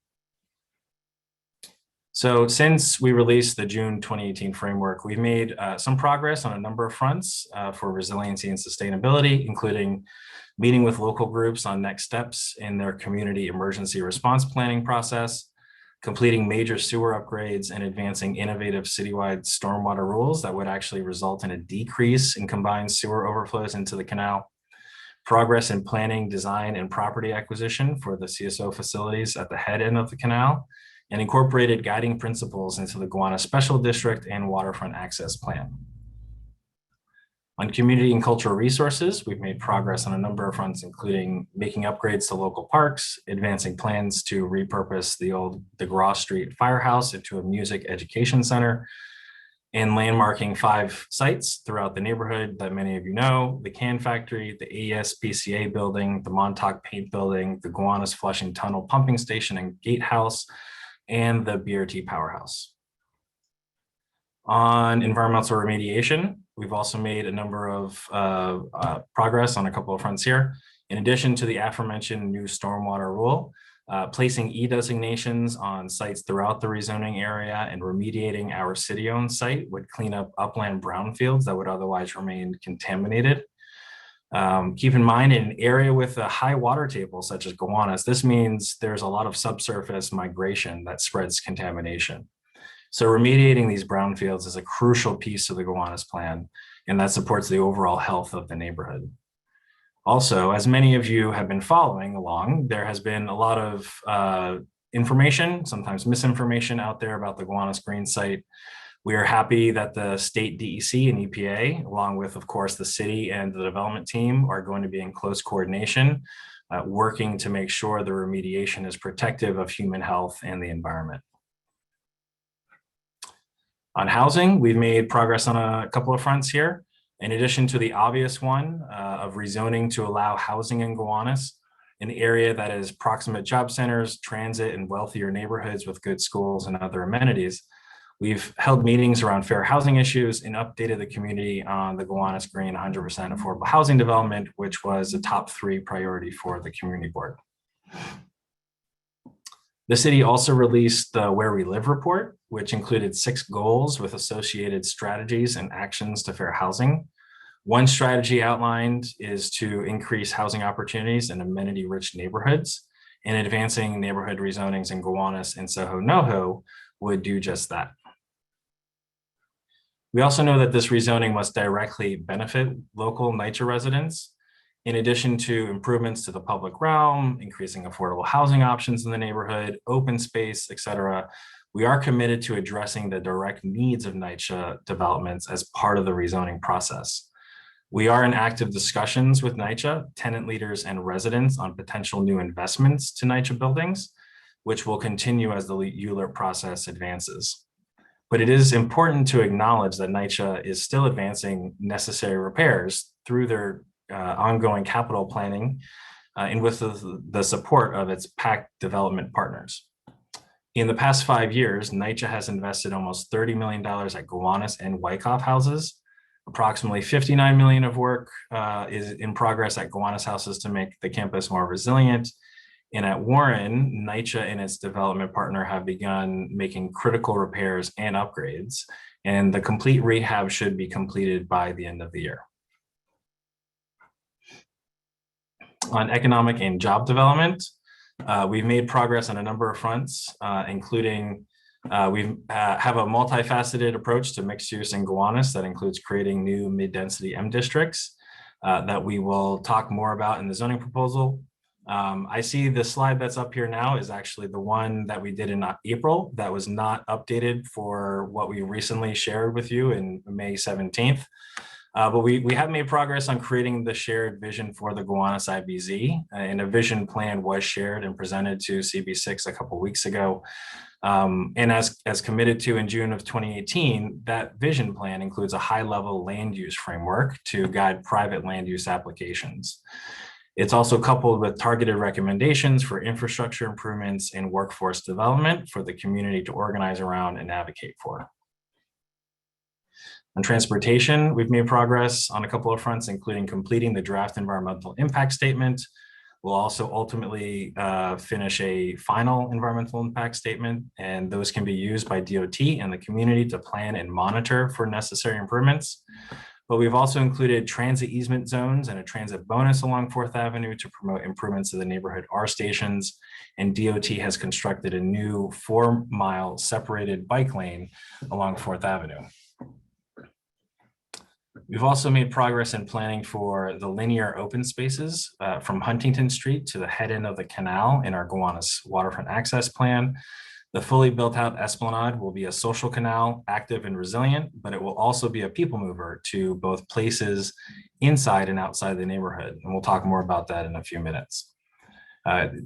So since we released the June 2018 framework, we've made some progress on a number of fronts for resiliency and sustainability, including meeting with local groups on next steps in their community emergency response planning process, completing major sewer upgrades, and advancing innovative citywide stormwater rules that would actually result in a decrease in combined sewer overflows into the canal, progress in planning, design, and property acquisition for the CSO facilities at the head end of the canal, and incorporated guiding principles into the Gowanus Special District and Waterfront Access Plan. On community and cultural resources, we've made progress on a number of fronts, including making upgrades to local parks, advancing plans to repurpose the old DeGraw Street Firehouse into a music education center, and landmarking 5 sites throughout the neighborhood that many of you know: the Can Factory, the ASPCA building, the Montauk Paint building, the Gowanus Flushing Tunnel Pumping Station and Gatehouse, and the BRT Powerhouse. On environmental remediation, we've also made a number of progress on a couple of fronts here. In addition to the aforementioned new stormwater rule, placing E-designations on sites throughout the rezoning area and remediating our city-owned site would clean up upland brownfields that would otherwise remain contaminated. Keep in mind, in an area with a high water table such as Gowanus, this means there's a lot of subsurface migration that spreads contamination. So remediating these brownfields is a crucial piece of the Gowanus plan, and that supports the overall health of the neighborhood. Also, as many of you have been following along, there has been a lot of information, sometimes misinformation out there about the Gowanus Green site. We are happy that the state DEC and EPA, along with, of course, the city and the development team, are going to be in close coordination, working to make sure the remediation is protective of human health and the environment. On housing, we've made progress on a couple of fronts here. In addition to the obvious one of rezoning to allow housing in Gowanus, an area that is proximate job centers, transit, and wealthier neighborhoods with good schools and other amenities. We've held meetings around fair housing issues and updated the community on the Gowanus Green 100% affordable housing development, which was a top 3 priority for the community board. The city also released the Where We Live report, which included 6 goals with associated strategies and actions to fair housing. One strategy outlined is to increase housing opportunities in amenity-rich neighborhoods, and advancing neighborhood rezonings in Gowanus and Soho NoHo would do just that. We also know that this rezoning must directly benefit local NYCHA residents. In addition to improvements to the public realm, increasing affordable housing options in the neighborhood, open space, etc., we are committed to addressing the direct needs of NYCHA developments as part of the rezoning process. We are in active discussions with NYCHA, tenant leaders, and residents on potential new investments to NYCHA buildings, which will continue as the ULURP process advances. But it is important to acknowledge that NYCHA is still advancing necessary repairs through their ongoing capital planning and with the support of its PAC development partners. In the past 5 years, NYCHA has invested almost $30 million at Gowanus and Wyckoff houses. Approximately $59 million of work is in progress at Gowanus houses to make the campus more resilient. And at Warren, NYCHA and its development partner have begun making critical repairs and upgrades, and the complete rehab should be completed by the end of the year. On economic and job development, we've made progress on a number of fronts, including we have a multifaceted approach to mixed use in Gowanus that includes creating new mid-density M districts that we will talk more about in the zoning proposal. I see the slide that's up here now is actually the one that we did in April that was not updated for what we recently shared with you in May 17th. But we have made progress on creating the shared vision for the Gowanus IBZ, and a vision plan was shared and presented to CB6 a couple weeks ago. And as committed to in June of 2018, that vision plan includes a high-level land use framework to guide private land use applications. It's also coupled with targeted recommendations for infrastructure improvements and workforce development for the community to organize around and advocate for. On transportation, we've made progress on a couple of fronts, including completing the draft environmental impact statement. We'll also ultimately finish a final environmental impact statement, and those can be used by DOT and the community to plan and monitor for necessary improvements. But we've also included transit easement zones and a transit bonus along 4th Avenue to promote improvements to the neighborhood R stations. And DOT has constructed a new 4-mile separated bike lane along 4th Avenue. We've also made progress in planning for the linear open spaces from Huntington Street to the head end of the canal in our Gowanus waterfront access plan. The fully built out Esplanade will be a social canal, active and resilient, but it will also be a people mover to both places inside and outside the neighborhood. And we'll talk more about that in a few minutes.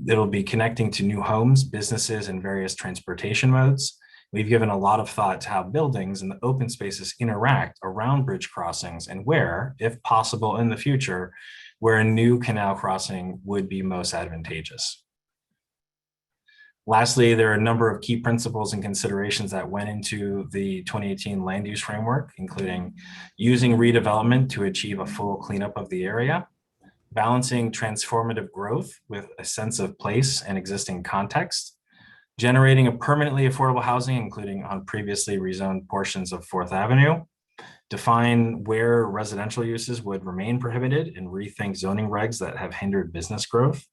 It'll be connecting to new homes, businesses, and various transportation modes. We've given a lot of thought to how buildings and the open spaces interact around bridge crossings and where, if possible in the future, where a new canal crossing would be most advantageous. Lastly, there are a number of key principles and considerations that went into the 2018 land use framework, including using redevelopment to achieve a full cleanup of the area, balancing transformative growth with a sense of place and existing context, generating a permanently affordable housing, including on previously rezoned portions of 4th Avenue, define where residential uses would remain prohibited and rethink zoning regs that have hindered business growth,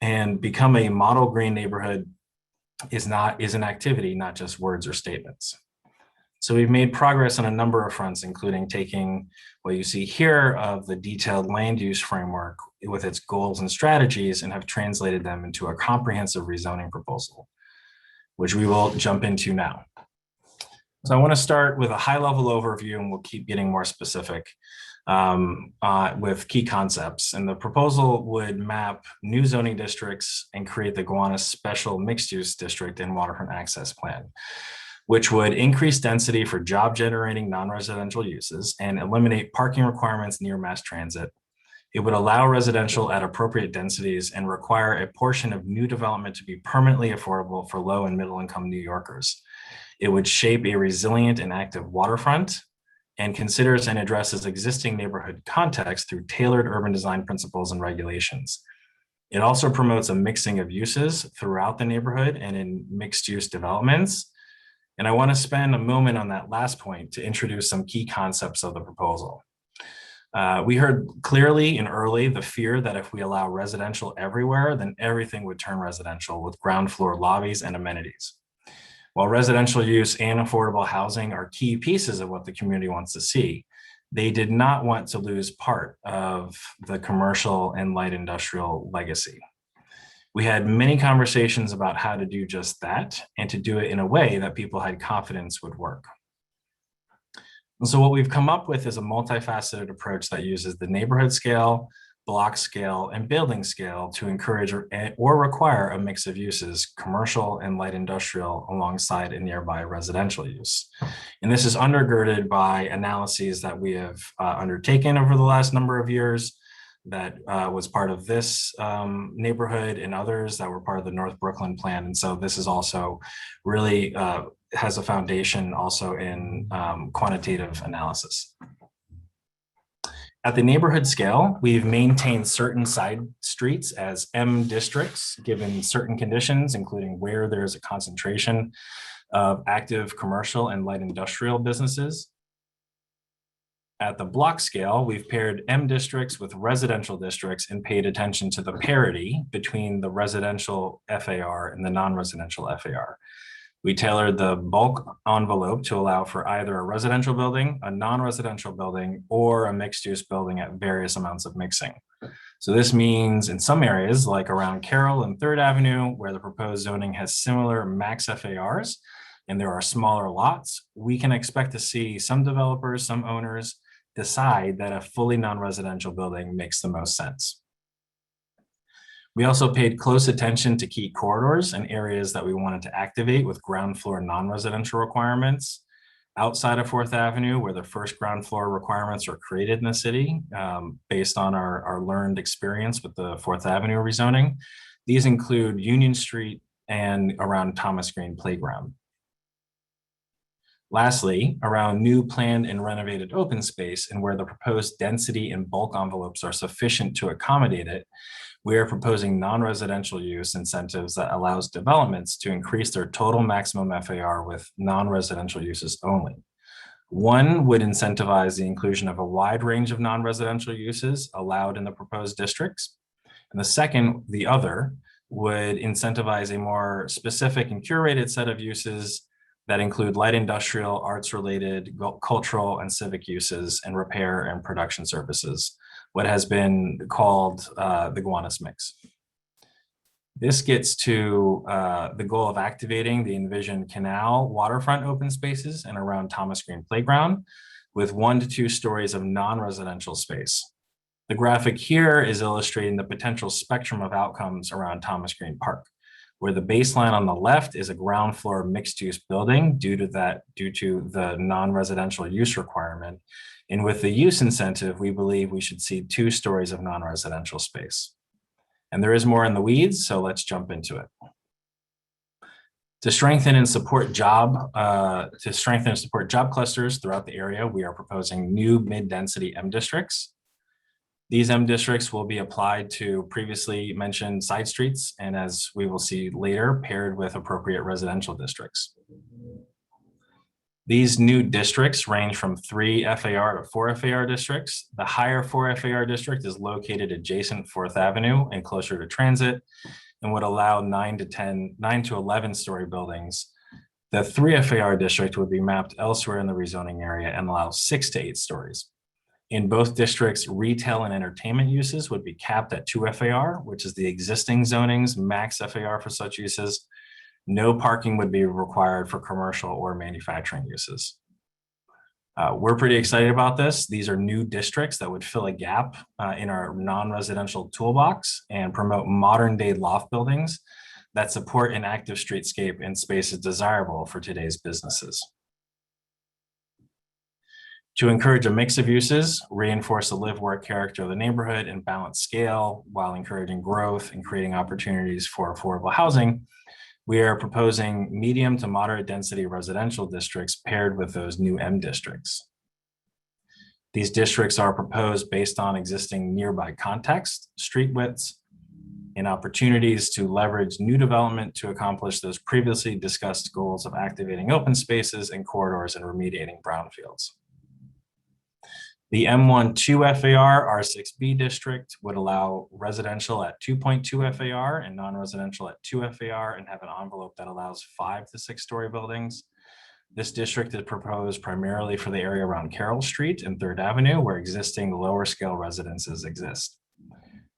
and become a model green neighborhood is an activity, not just words or statements. So we've made progress on a number of fronts, including taking what you see here of the detailed land use framework with its goals and strategies and have translated them into a comprehensive rezoning proposal, which we will jump into now. So I want to start with a high-level overview, and we'll keep getting more specific with key concepts. And the proposal would map new zoning districts and create the Gowanus Special Mixed-Use District and Waterfront Access Plan, which would increase density for job-generating non-residential uses and eliminate parking requirements near mass transit, It would allow residential at appropriate densities and require a portion of new development to be permanently affordable for low and middle income New Yorkers. It would shape a resilient and active waterfront and considers and addresses existing neighborhood context through tailored urban design principles and regulations. It also promotes a mixing of uses throughout the neighborhood and in mixed use developments. And I want to spend a moment on that last point to introduce some key concepts of the proposal. We heard clearly and early the fear that if we allow residential everywhere, then everything would turn residential with ground floor lobbies and amenities. While residential use and affordable housing are key pieces of what the community wants to see, they did not want to lose part of the commercial and light industrial legacy. We had many conversations about how to do just that and to do it in a way that people had confidence would work. And so what we've come up with is a multifaceted approach that uses the neighborhood scale, block scale, and building scale to encourage or require a mix of uses, commercial and light industrial, alongside a nearby residential use. And this is undergirded by analyses that we have undertaken over the last number of years that was part of this neighborhood and others that were part of the North Brooklyn plan. And so this is also really has a foundation also in quantitative analysis. At the neighborhood scale, we've maintained certain side streets as M districts, given certain conditions, including where there's a concentration of active commercial and light industrial businesses. At the block scale, we've paired M districts with residential districts and paid attention to the parity between the residential FAR and the non-residential FAR. We tailored the bulk envelope to allow for either a residential building, a non-residential building, or a mixed-use building at various amounts of mixing. So this means in some areas, like around Carroll and 3rd Avenue, where the proposed zoning has similar max FARs, and there are smaller lots, we can expect to see some developers, some owners decide that a fully non-residential building makes the most sense. We also paid close attention to key corridors and areas that we wanted to activate with ground floor non-residential requirements. Outside of 4th Avenue, where the first ground floor requirements are created in the city, based on our learned experience with the 4th Avenue rezoning. These include Union Street and around Thomas Green Playground. Lastly, around new planned and renovated open space and where the proposed density and bulk envelopes are sufficient to accommodate it, we are proposing non-residential use incentives that allows developments to increase their total maximum FAR with non-residential uses only. One would incentivize the inclusion of a wide range of non-residential uses allowed in the proposed districts. And the second, the other, would incentivize a more specific and curated set of uses that include light industrial, arts-related, cultural, and civic uses, and repair and production services, what has been called the Gowanus mix. This gets to the goal of activating the envisioned canal waterfront open spaces and around Thomas Green Playground with 1 to 2 stories of non-residential space. The graphic here is illustrating the potential spectrum of outcomes around Thomas Green Park, where the baseline on the left is a ground floor mixed use building due to the non-residential use requirement. And with the use incentive, we believe we should see 2 stories of non-residential space. And there is more in the weeds, so let's jump into it. To strengthen and support job clusters throughout the area, we are proposing new mid-density M districts. These M districts will be applied to previously mentioned side streets, and as we will see later, paired with appropriate residential districts. These new districts range from 3 FAR to 4 FAR districts. The higher 4 FAR district is located adjacent 4th Avenue and closer to transit and would allow 9 to 11 story buildings. The 3 FAR district would be mapped elsewhere in the rezoning area and allow 6 to 8 stories. In both districts, retail and entertainment uses would be capped at 2 FAR, which is the existing zoning's max FAR for such uses. No parking would be required for commercial or manufacturing uses. We're pretty excited about this. These are new districts that would fill a gap in our non-residential toolbox and promote modern day loft buildings that support an active streetscape and spaces desirable for today's businesses. To encourage a mix of uses, reinforce the live-work character of the neighborhood and balance scale while encouraging growth and creating opportunities for affordable housing, we are proposing medium to moderate density residential districts paired with those new M districts. These districts are proposed based on existing nearby context, street widths, and opportunities to leverage new development to accomplish those previously discussed goals of activating open spaces and corridors and remediating brownfields. The M12 FAR R6B district would allow residential at 2.2 FAR and non-residential at 2 FAR and have an envelope that allows 5 to 6 story buildings. This district is proposed primarily for the area around Carroll Street and 3rd Avenue, where existing lower scale residences exist.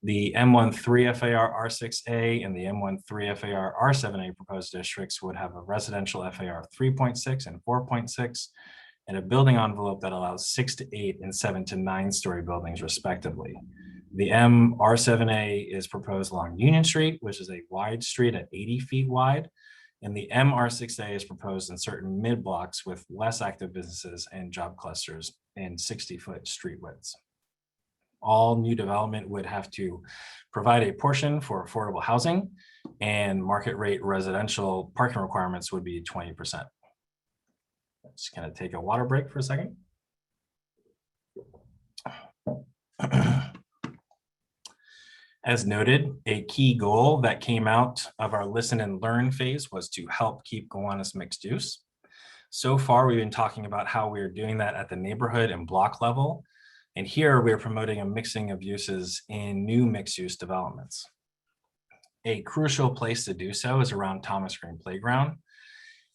The M13 FAR R6A and the M13 FAR R7A proposed districts would have a residential FAR 3.6 and 4.6 and a building envelope that allows 6 to 8 and 7 to 9 story buildings respectively. The MR7A is proposed along Union Street, which is a wide street at 80 feet wide. And the MR6A is proposed in certain mid blocks with less active businesses and job clusters and 60-foot street widths. All new development would have to provide a portion for affordable housing, and market rate residential parking requirements would be 20%. Just gonna take a water break for a second. As noted, a key goal that came out of our listen and learn phase was to help keep Gowanus mixed use. So far, we've been talking about how we are doing that at the neighborhood and block level. And here we are promoting a mixing of uses in new mixed use developments. A crucial place to do so is around Thomas Green Playground.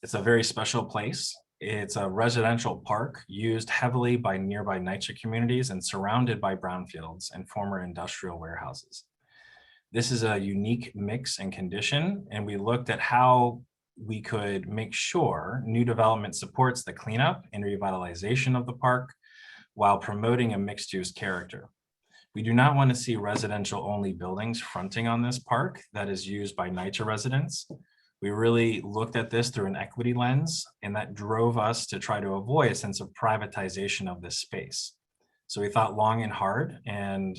It's a very special place. It's a residential park used heavily by nearby NYCHA communities and surrounded by brownfields and former industrial warehouses. This is a unique mix and condition, and we looked at how we could make sure new development supports the cleanup and revitalization of the park while promoting a mixed use character. We do not want to see residential only buildings fronting on this park that is used by NYCHA residents. We really looked at this through an equity lens, and that drove us to try to avoid a sense of privatization of this space. So we thought long and hard and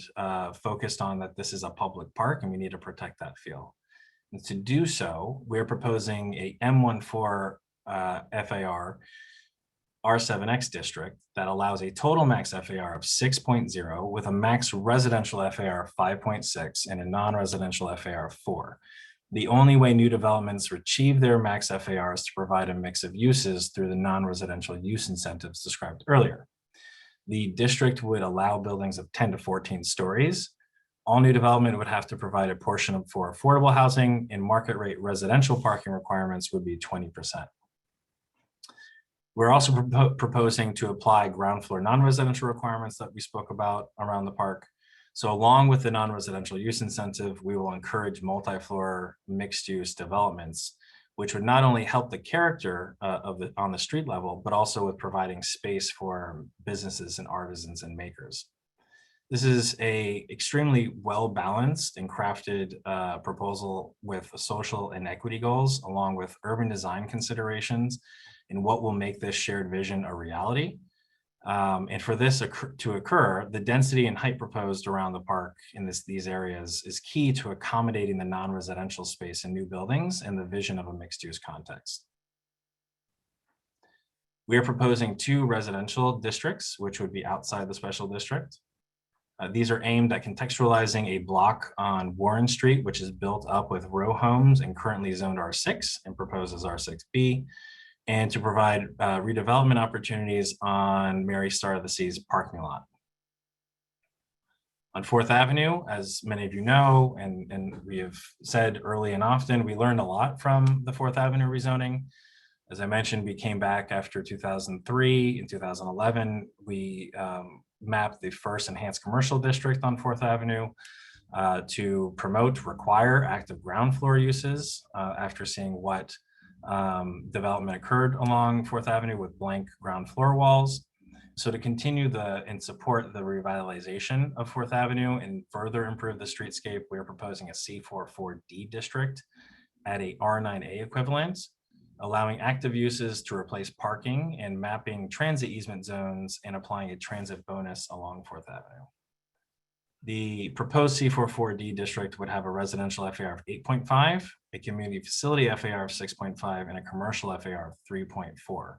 focused on that this is a public park and we need to protect that feel. And to do so, we're proposing a M14 FAR R7X district that allows a total max FAR of 6.0 with a max residential FAR of 5.6 and a non-residential FAR of 4. The only way new developments achieve their max FAR is to provide a mix of uses through the non-residential use incentives described earlier. The district would allow buildings of 10 to 14 stories. All new development would have to provide a portion for affordable housing, and market rate residential parking requirements would be 20%. We're also proposing to apply ground floor non-residential requirements that we spoke about around the park. So along with the non-residential use incentive, we will encourage multi-floor mixed-use developments, which would not only help the character on the street level, but also with providing space for businesses and artisans and makers. This is a extremely well-balanced and crafted proposal with social and equity goals, along with urban design considerations, and what will make this shared vision a reality. And for this to occur, the density and height proposed around the park in these areas is key to accommodating the non-residential space in new buildings and the vision of a mixed-use context. We are proposing 2 residential districts, which would be outside the special district. These are aimed at contextualizing a block on Warren Street, which is built up with row homes and currently zoned R6 and proposes R6B, and to provide redevelopment opportunities on Mary Star of the Sea's parking lot. On 4th Avenue, as many of you know, and we have said early and often, we learned a lot from the 4th Avenue rezoning. As I mentioned, we came back after 2003. In 2011, we mapped the first enhanced commercial district on 4th Avenue to require active ground floor uses after seeing what development occurred along 4th Avenue with blank ground floor walls. So to continue and support the revitalization of 4th Avenue and further improve the streetscape, we're proposing a C44D district at a R9A equivalent. allowing active uses to replace parking and mapping transit easement zones and applying a transit bonus along 4th Avenue. The proposed C44D district would have a residential FAR of 8.5, a community facility FAR of 6.5, and a commercial FAR of 3.4.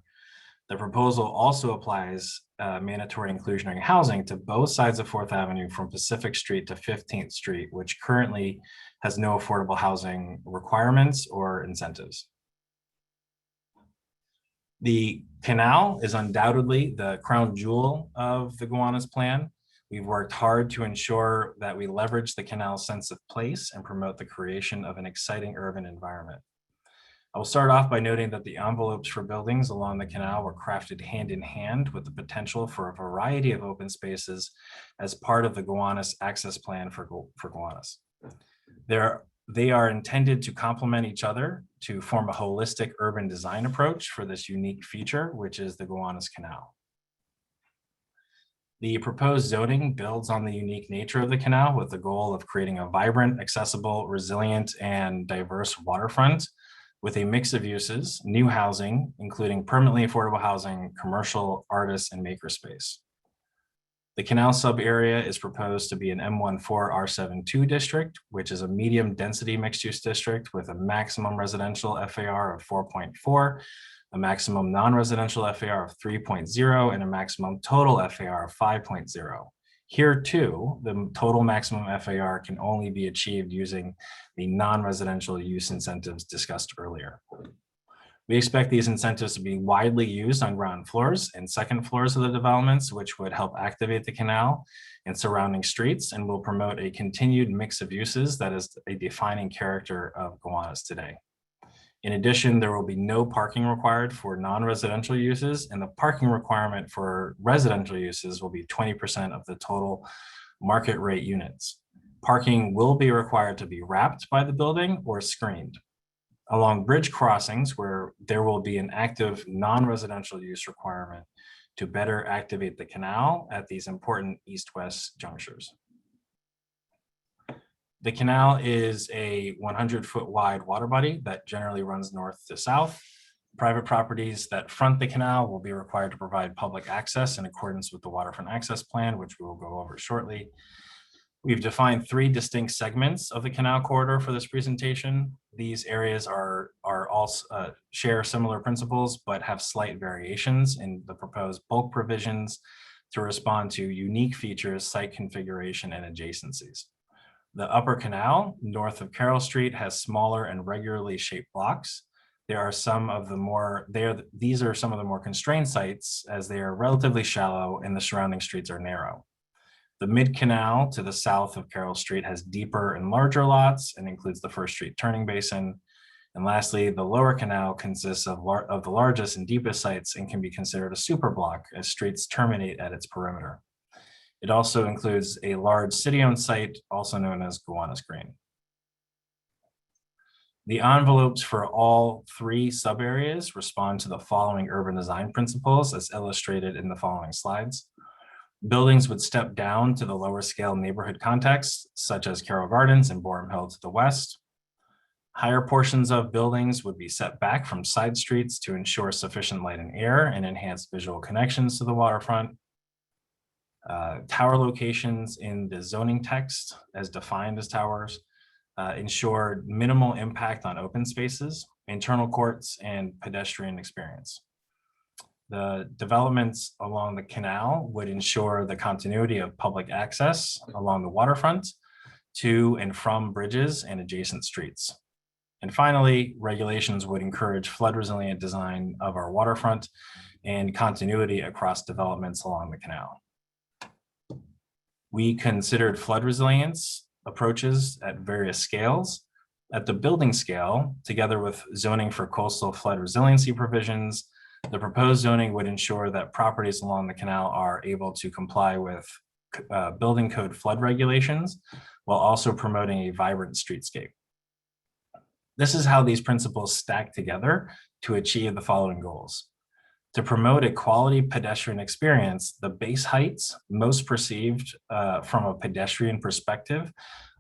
The proposal also applies mandatory inclusionary housing to both sides of 4th Avenue from Pacific Street to 15th Street, which currently has no affordable housing requirements or incentives. The canal is undoubtedly the crown jewel of the Gowanus plan. We've worked hard to ensure that we leverage the canal's sense of place and promote the creation of an exciting urban environment. I will start off by noting that the envelopes for buildings along the canal were crafted hand in hand with the potential for a variety of open spaces as part of the Gowanus access plan for Gowanus. They are intended to complement each other to form a holistic urban design approach for this unique feature, which is the Gowanus Canal. The proposed zoning builds on the unique nature of the canal with the goal of creating a vibrant, accessible, resilient, and diverse waterfront with a mix of uses, new housing, including permanently affordable housing, commercial, artists, and makerspace. The canal sub-area is proposed to be an M14 R72 district, which is a medium density mixed-use district with a maximum residential FAR of 4.4, a maximum non-residential FAR of 3.0, and a maximum total FAR of 5.0. Here too, the total maximum FAR can only be achieved using the non-residential use incentives discussed earlier. We expect these incentives to be widely used on ground floors and second floors of the developments, which would help activate the canal and surrounding streets and will promote a continued mix of uses that is a defining character of Gowanus today. In addition, there will be no parking required for non-residential uses, and the parking requirement for residential uses will be 20% of the total market rate units. Parking will be required to be wrapped by the building or screened. Along bridge crossings, where there will be an active non-residential use requirement to better activate the canal at these important east-west junctures. The canal is a 100-foot wide water body that generally runs north to south. Private properties that front the canal will be required to provide public access in accordance with the waterfront access plan, which we will go over shortly. We've defined 3 distinct segments of the canal corridor for this presentation. These areas are also share similar principles, but have slight variations in the proposed bulk provisions to respond to unique features, site configuration, and adjacencies. The upper canal, north of Carroll Street, has smaller and regularly shaped blocks. These are some of the more constrained sites as they are relatively shallow and the surrounding streets are narrow. The mid-canal to the south of Carroll Street has deeper and larger lots and includes the First Street turning basin. And lastly, the lower canal consists of the largest and deepest sites and can be considered a super block as streets terminate at its perimeter. It also includes a large city-owned site, also known as Gowanus Green. The envelopes for all 3 sub-areas respond to the following urban design principles as illustrated in the following slides. Buildings would step down to the lower scale neighborhood context, such as Carroll Gardens and Borum Hill to the west. Higher portions of buildings would be set back from side streets to ensure sufficient light and air and enhance visual connections to the waterfront. Tower locations in the zoning text, as defined as towers, ensure minimal impact on open spaces, internal courts, and pedestrian experience. The developments along the canal would ensure the continuity of public access along the waterfront to and from bridges and adjacent streets. And finally, regulations would encourage flood resilient design of our waterfront and continuity across developments along the canal. We considered flood resilience approaches at various scales. At the building scale, together with zoning for coastal flood resiliency provisions, the proposed zoning would ensure that properties along the canal are able to comply with building code flood regulations while also promoting a vibrant streetscape. This is how these principles stack together to achieve the following goals. To promote a quality pedestrian experience, the base heights most perceived from a pedestrian perspective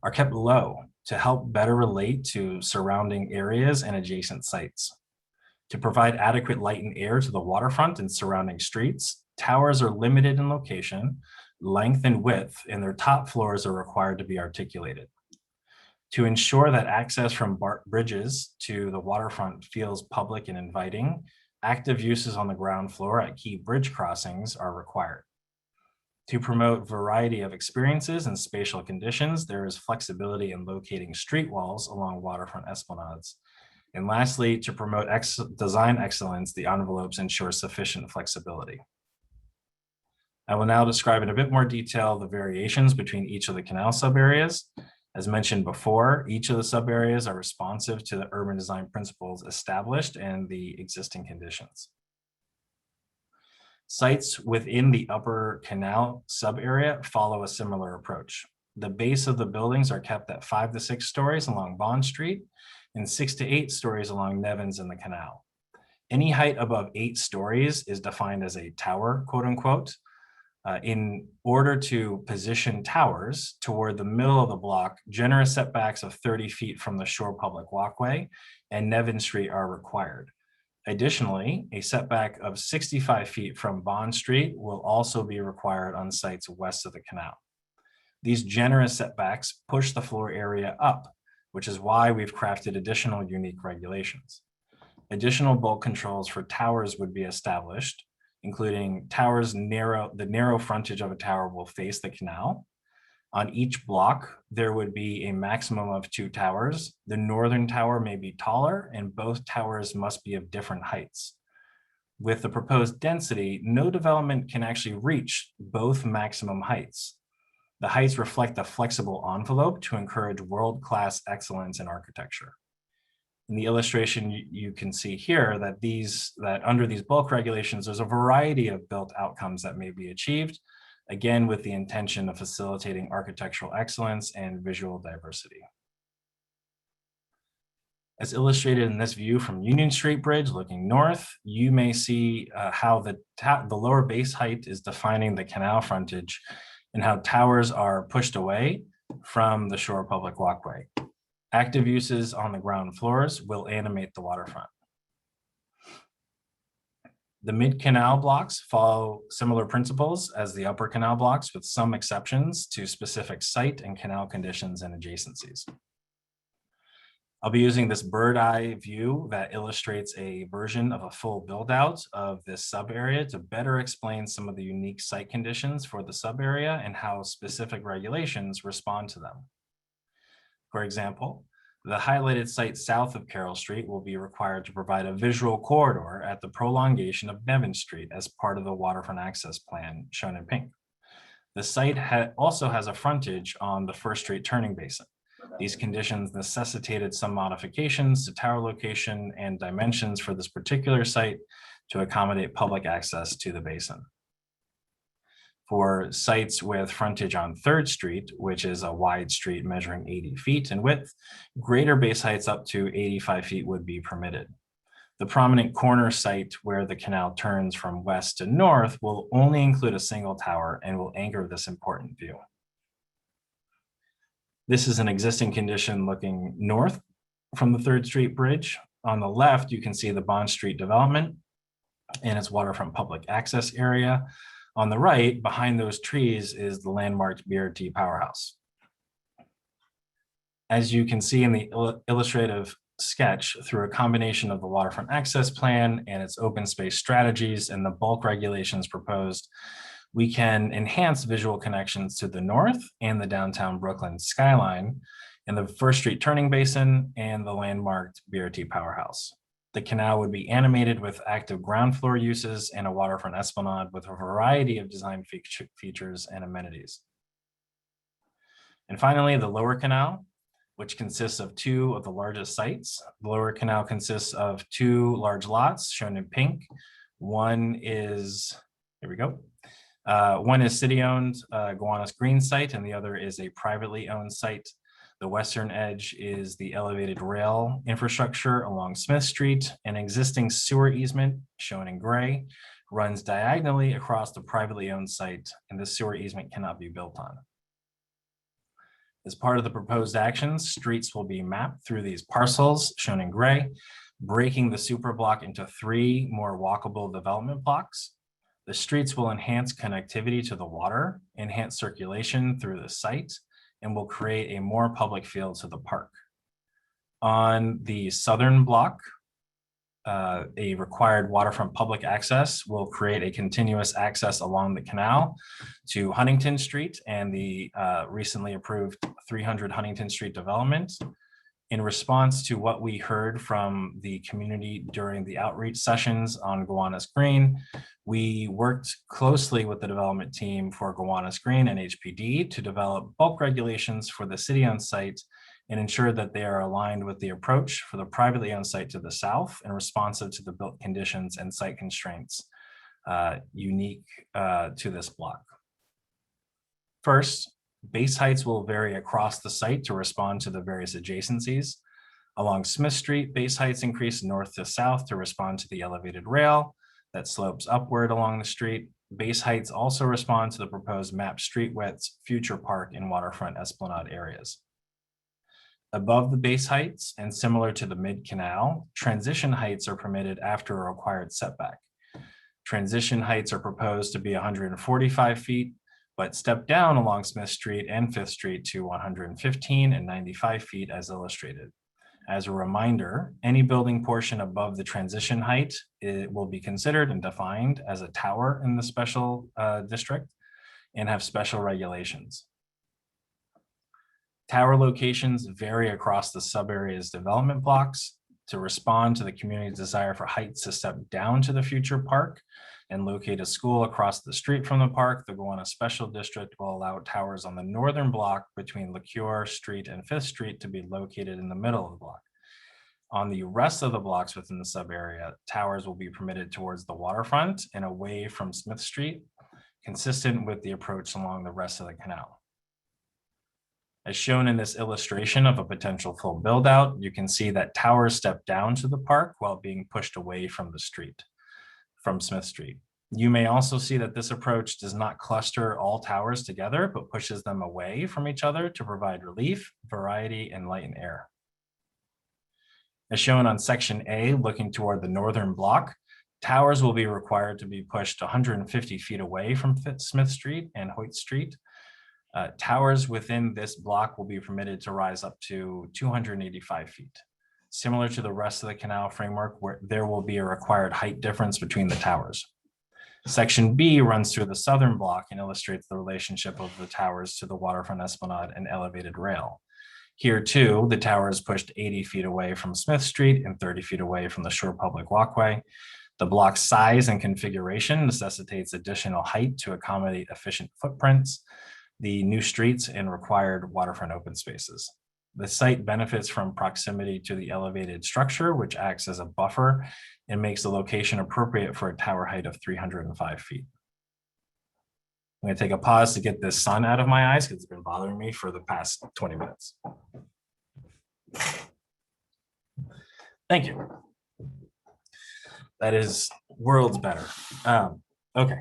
are kept low to help better relate to surrounding areas and adjacent sites. To provide adequate light and air to the waterfront and surrounding streets, towers are limited in location, length, and width, and their top floors are required to be articulated. To ensure that access from bridges to the waterfront feels public and inviting, active uses on the ground floor at key bridge crossings are required. To promote variety of experiences and spatial conditions, there is flexibility in locating street walls along waterfront esplanades. And lastly, to promote design excellence, the envelopes ensure sufficient flexibility. I will now describe in a bit more detail the variations between each of the canal subareas. As mentioned before, each of the subareas are responsive to the urban design principles established and the existing conditions. Sites within the upper canal subarea follow a similar approach. The base of the buildings are kept at 5 to 6 stories along Bond Street and 6 to 8 stories along Nevins and the canal. Any height above 8 stories is defined as a tower, quote unquote. In order to position towers toward the middle of the block, generous setbacks of 30 feet from the shore public walkway and Nevin Street are required. Additionally, a setback of 65 feet from Bond Street will also be required on sites west of the canal. These generous setbacks push the floor area up, which is why we've crafted additional unique regulations. Additional bulk controls for towers would be established, including the narrow frontage of a tower will face the canal. On each block, there would be a maximum of 2 towers. The northern tower may be taller, and both towers must be of different heights. With the proposed density, no development can actually reach both maximum heights. The heights reflect a flexible envelope to encourage world-class excellence in architecture. In the illustration, you can see here that under these bulk regulations, there's a variety of built outcomes that may be achieved, again, with the intention of facilitating architectural excellence and visual diversity. As illustrated in this view from Union Street Bridge looking north, you may see how the lower base height is defining the canal frontage and how towers are pushed away from the shore public walkway. Active uses on the ground floors will animate the waterfront. The mid-canal blocks follow similar principles as the upper canal blocks, with some exceptions to specific site and canal conditions and adjacencies. I'll be using this bird eye view that illustrates a version of a full build out of this sub area to better explain some of the unique site conditions for the sub area and how specific regulations respond to them. For example, the highlighted site south of Carroll Street will be required to provide a visual corridor at the prolongation of Nevin Street as part of the waterfront access plan shown in pink. The site also has a frontage on the First Street turning basin. These conditions necessitated some modifications to tower location and dimensions for this particular site to accommodate public access to the basin. For sites with frontage on 3rd Street, which is a wide street measuring 80 feet in width, greater base heights up to 85 feet would be permitted. The prominent corner site where the canal turns from west to north will only include a single tower and will anchor this important view. This is an existing condition looking north from the 3rd Street Bridge. On the left, you can see the Bond Street development and its waterfront public access area. On the right, behind those trees, is the landmarked BRT powerhouse. As you can see in the illustrative sketch, through a combination of the waterfront access plan and its open space strategies and the bulk regulations proposed, we can enhance visual connections to the north and the downtown Brooklyn skyline in the First Street turning basin and the landmarked BRT powerhouse. The canal would be animated with active ground floor uses and a waterfront esplanade with a variety of design features and amenities. And finally, the lower canal, which consists of 2 of the largest sites. The lower canal consists of 2 large lots shown in pink. One is, here we go. One is city-owned Gowanus Green site, and the other is a privately owned site. The western edge is the elevated rail infrastructure along Smith Street. An existing sewer easement, shown in gray, runs diagonally across the privately owned site, and the sewer easement cannot be built on. As part of the proposed actions, streets will be mapped through these parcels, shown in gray. breaking the super block into 3 more walkable development blocks. The streets will enhance connectivity to the water, enhance circulation through the site, and will create a more public feel to the park. On the southern block, a required waterfront public access will create a continuous access along the canal to Huntington Street and the recently approved 300 Huntington Street development. In response to what we heard from the community during the outreach sessions on Gowanus Green, we worked closely with the development team for Gowanus Green and HPD to develop bulk regulations for the city on site and ensure that they are aligned with the approach for the privately owned site to the south and responsive to the built conditions and site constraints unique to this block. First, base heights will vary across the site to respond to the various adjacencies. Along Smith Street, base heights increase north to south to respond to the elevated rail that slopes upward along the street. Base heights also respond to the proposed map street widths, future park and waterfront esplanade areas. Above the base heights and similar to the mid-canal, transition heights are permitted after a required setback. Transition heights are proposed to be 145 feet, but step down along Smith Street and 5th Street to 115 and 95 feet as illustrated. As a reminder, any building portion above the transition height will be considered and defined as a tower in the special district and have special regulations. Tower locations vary across the subarea's development blocks to respond to the community's desire for heights to step down to the future park and locate a school across the street from the park. The Gowanus Special District will allow towers on the northern block between LeCure Street and 5th Street to be located in the middle of the block. On the rest of the blocks within the sub-area, towers will be permitted towards the waterfront and away from Smith Street, consistent with the approach along the rest of the canal. As shown in this illustration of a potential full build out, you can see that towers step down to the park while being pushed away from the street, from Smith Street. You may also see that this approach does not cluster all towers together, but pushes them away from each other to provide relief, variety, and light and air. As shown on section A, looking toward the northern block, towers will be required to be pushed 150 feet away from Smith Street and Hoyt Street. Towers within this block will be permitted to rise up to 285 feet. Similar to the rest of the canal framework, where there will be a required height difference between the towers. Section B runs through the southern block and illustrates the relationship of the towers to the waterfront esplanade and elevated rail. Here too, the tower is pushed 80 feet away from Smith Street and 30 feet away from the Shore Public Walkway. The block's size and configuration necessitates additional height to accommodate efficient footprints, the new streets, and required waterfront open spaces. The site benefits from proximity to the elevated structure, which acts as a buffer and makes the location appropriate for a tower height of 305 feet. I'm going to take a pause to get this sun out of my eyes because it's been bothering me for the past 20 minutes. Thank you. That is worlds better. Okay.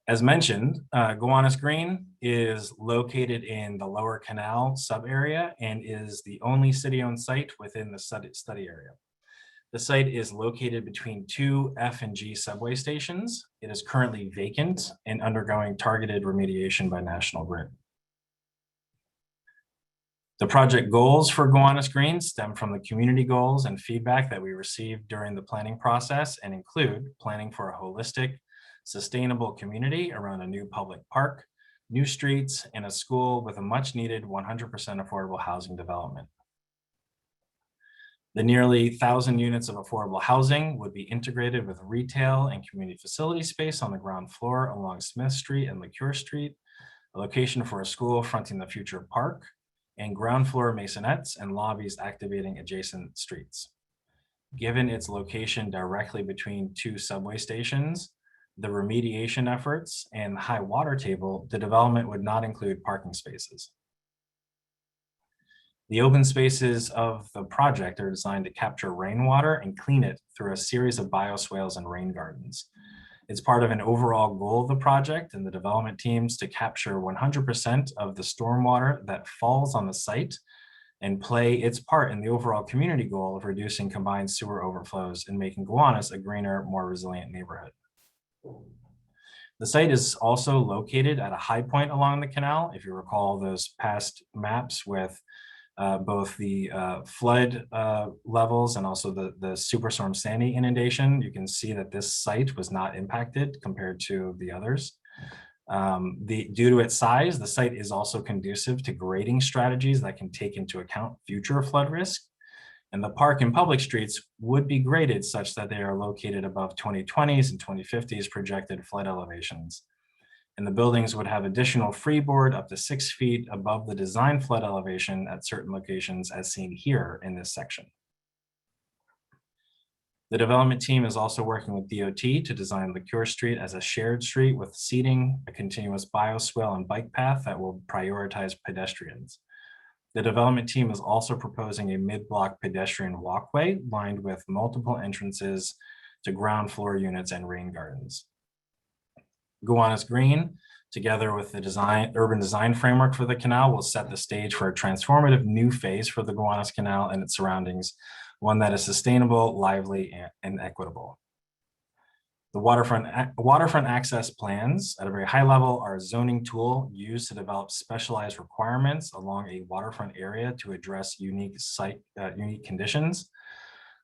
As mentioned, Gowanus Green is located in the Lower Canal sub-area and is the only city-owned site within the study area. The site is located between 2 F and G subway stations. It is currently vacant and undergoing targeted remediation by National Grid. The project goals for Gowanus Green stem from the community goals and feedback that we received during the planning process and include planning for a holistic, sustainable community around a new public park, new streets, and a school with a much needed 100% affordable housing development. The nearly 1,000 units of affordable housing would be integrated with retail and community facility space on the ground floor along Smith Street and LeCure Street, a location for a school fronting the future park, and ground floor masonettes and lobbies activating adjacent streets. Given its location directly between 2 subway stations, the remediation efforts, and the high water table, the development would not include parking spaces. The open spaces of the project are designed to capture rainwater and clean it through a series of bioswales and rain gardens. It's part of an overall goal of the project and the development teams to capture 100% of the stormwater that falls on the site and play its part in the overall community goal of reducing combined sewer overflows and making Gowanus a greener, more resilient neighborhood. The site is also located at a high point along the canal. If you recall those past maps with both the flood levels and also the Superstorm Sandy inundation, you can see that this site was not impacted compared to the others. Due to its size, the site is also conducive to grading strategies that can take into account future flood risk. And the park and public streets would be graded such that they are located above 2020s and 2050s projected flood elevations. And the buildings would have additional freeboard up to 6 feet above the design flood elevation at certain locations as seen here in this section. The development team is also working with DOT to design LeCure Street as a shared street with seating, a continuous bioswale and bike path that will prioritize pedestrians. The development team is also proposing a mid-block pedestrian walkway lined with multiple entrances to ground floor units and rain gardens. Gowanus Green, together with the urban design framework for the canal, will set the stage for a transformative new phase for the Gowanus Canal and its surroundings, one that is sustainable, lively, and equitable. The waterfront access plans at a very high level are a zoning tool used to develop specialized requirements along a waterfront area to address unique conditions.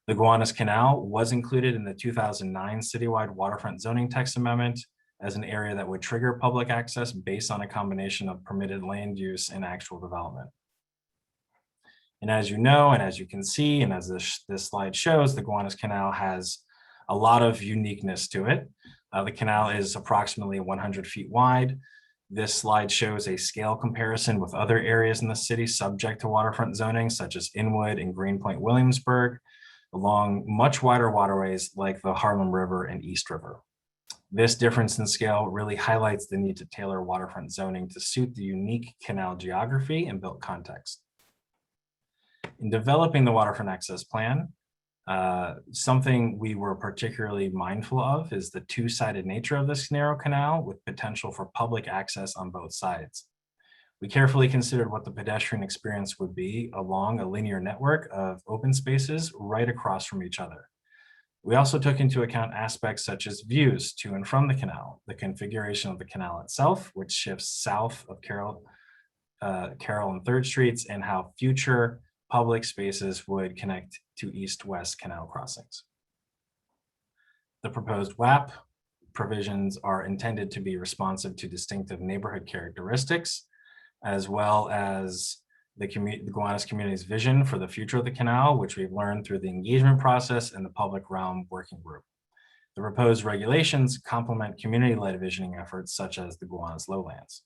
The Gowanus Canal was included in the 2009 citywide waterfront zoning text amendment as an area that would trigger public access based on a combination of permitted land use and actual development. And as you know, and as you can see, and as this slide shows, the Gowanus Canal has a lot of uniqueness to it. The canal is approximately 100 feet wide. This slide shows a scale comparison with other areas in the city subject to waterfront zoning, such as Inwood and Greenpoint Williamsburg, along much wider waterways like the Harlem River and East River. This difference in scale really highlights the need to tailor waterfront zoning to suit the unique canal geography and built context. In developing the waterfront access plan, something we were particularly mindful of is the two-sided nature of this narrow canal with potential for public access on both sides. We carefully considered what the pedestrian experience would be along a linear network of open spaces right across from each other. We also took into account aspects such as views to and from the canal, the configuration of the canal itself, which shifts south of Carroll and 3rd Streets, and how future public spaces would connect to east-west canal crossings. The proposed WAP provisions are intended to be responsive to distinctive neighborhood characteristics, as well as the Gowanus community's vision for the future of the canal, which we've learned through the engagement process and the public realm working group. The proposed regulations complement community-led visioning efforts such as the Gowanus Lowlands.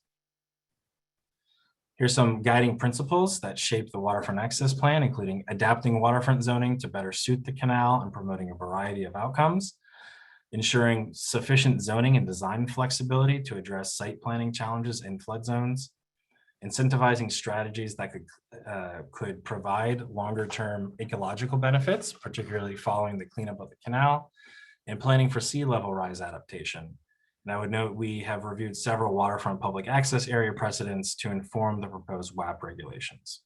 Here's some guiding principles that shape the waterfront access plan, including adapting waterfront zoning to better suit the canal and promoting a variety of outcomes, ensuring sufficient zoning and design flexibility to address site planning challenges in flood zones, incentivizing strategies that could provide longer-term ecological benefits, particularly following the cleanup of the canal, and planning for sea level rise adaptation. And I would note we have reviewed several waterfront public access area precedents to inform the proposed WAP regulations.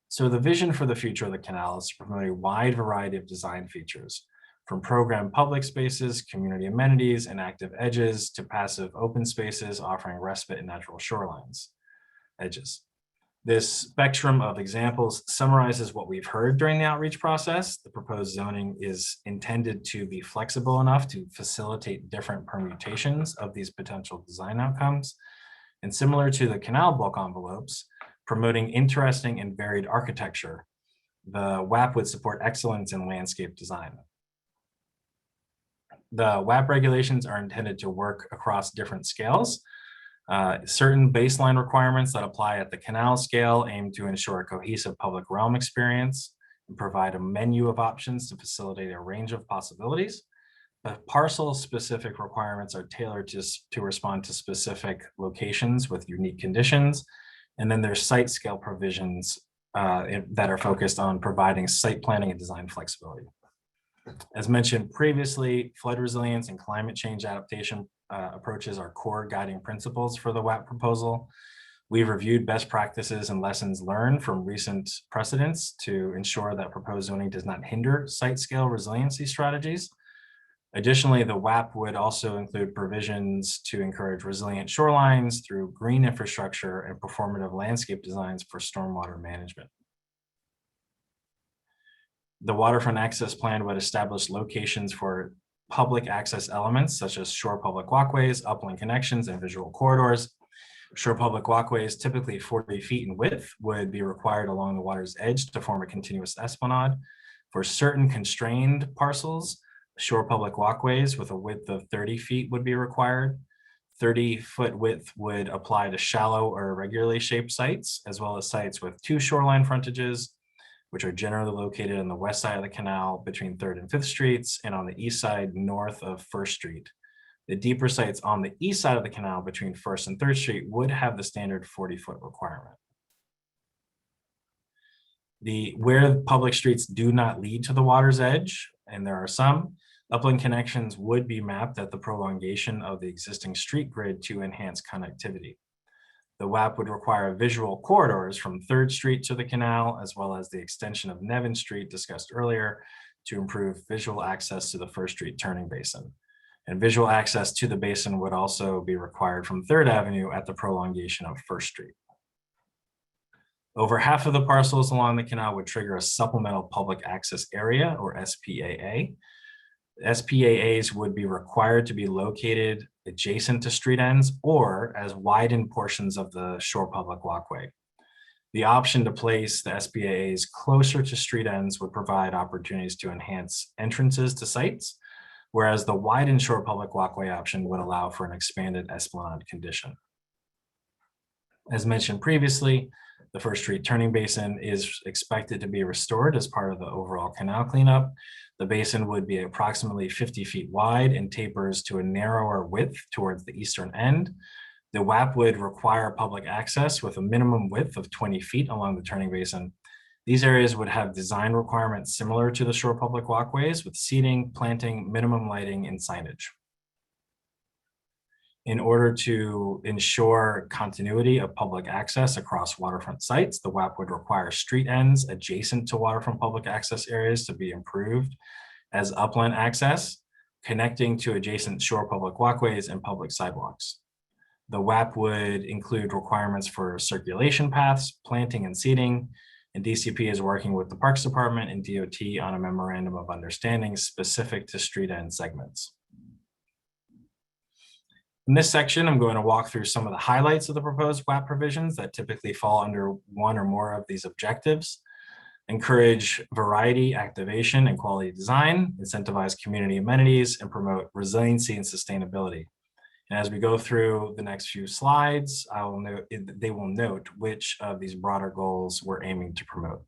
So the vision for the future of the canal is to promote a wide variety of design features, from programmed public spaces, community amenities, and active edges to passive open spaces offering respite and natural shorelines edges. This spectrum of examples summarizes what we've heard during the outreach process. The proposed zoning is intended to be flexible enough to facilitate different permutations of these potential design outcomes. And similar to the canal bulk envelopes, promoting interesting and varied architecture, the WAP would support excellence in landscape design. The WAP regulations are intended to work across different scales. Certain baseline requirements that apply at the canal scale aim to ensure a cohesive public realm experience and provide a menu of options to facilitate a range of possibilities. The parcel-specific requirements are tailored to respond to specific locations with unique conditions. And then there's site scale provisions that are focused on providing site planning and design flexibility. As mentioned previously, flood resilience and climate change adaptation approaches are core guiding principles for the WAP proposal. We've reviewed best practices and lessons learned from recent precedents to ensure that proposed zoning does not hinder site scale resiliency strategies. Additionally, the WAP would also include provisions to encourage resilient shorelines through green infrastructure and performative landscape designs for stormwater management. The waterfront access plan would establish locations for public access elements such as shore public walkways, upland connections, and visual corridors. Shore public walkways, typically 40 feet in width, would be required along the water's edge to form a continuous esplanade. For certain constrained parcels, shore public walkways with a width of 30 feet would be required. 30-foot width would apply to shallow or irregularly shaped sites, as well as sites with 2 shoreline frontages, which are generally located on the west side of the canal between 3rd and 5th Streets and on the east side north of 1st Street. The deeper sites on the east side of the canal between 1st and 3rd Street would have the standard 40-foot requirement. Where public streets do not lead to the water's edge, and there are some, upland connections would be mapped at the prolongation of the existing street grid to enhance connectivity. The WAP would require visual corridors from 3rd Street to the canal, as well as the extension of Nevin Street discussed earlier to improve visual access to the 1st Street turning basin. And visual access to the basin would also be required from 3rd Avenue at the prolongation of 1st Street. Over half of the parcels along the canal would trigger a supplemental public access area, or SPAA. SPAAs would be required to be located adjacent to street ends or as widened portions of the shore public walkway. The option to place the SPAAs closer to street ends would provide opportunities to enhance entrances to sites, whereas the widened shore public walkway option would allow for an expanded esplanade condition. As mentioned previously, the 1st Street turning basin is expected to be restored as part of the overall canal cleanup. The basin would be approximately 50 feet wide and tapers to a narrower width towards the eastern end. The WAP would require public access with a minimum width of 20 feet along the turning basin. These areas would have design requirements similar to the shore public walkways with seating, planting, minimum lighting, and signage. In order to ensure continuity of public access across waterfront sites, the WAP would require street ends adjacent to waterfront public access areas to be improved as upland access, connecting to adjacent shore public walkways and public sidewalks. The WAP would include requirements for circulation paths, planting and seating, and DCP is working with the Parks Department and DOT on a memorandum of understanding specific to street end segments. In this section, I'm going to walk through some of the highlights of the proposed WAP provisions that typically fall under one or more of these objectives. Encourage variety, activation, and quality design, incentivize community amenities, and promote resiliency and sustainability. And as we go through the next few slides, they will note which of these broader goals we're aiming to promote.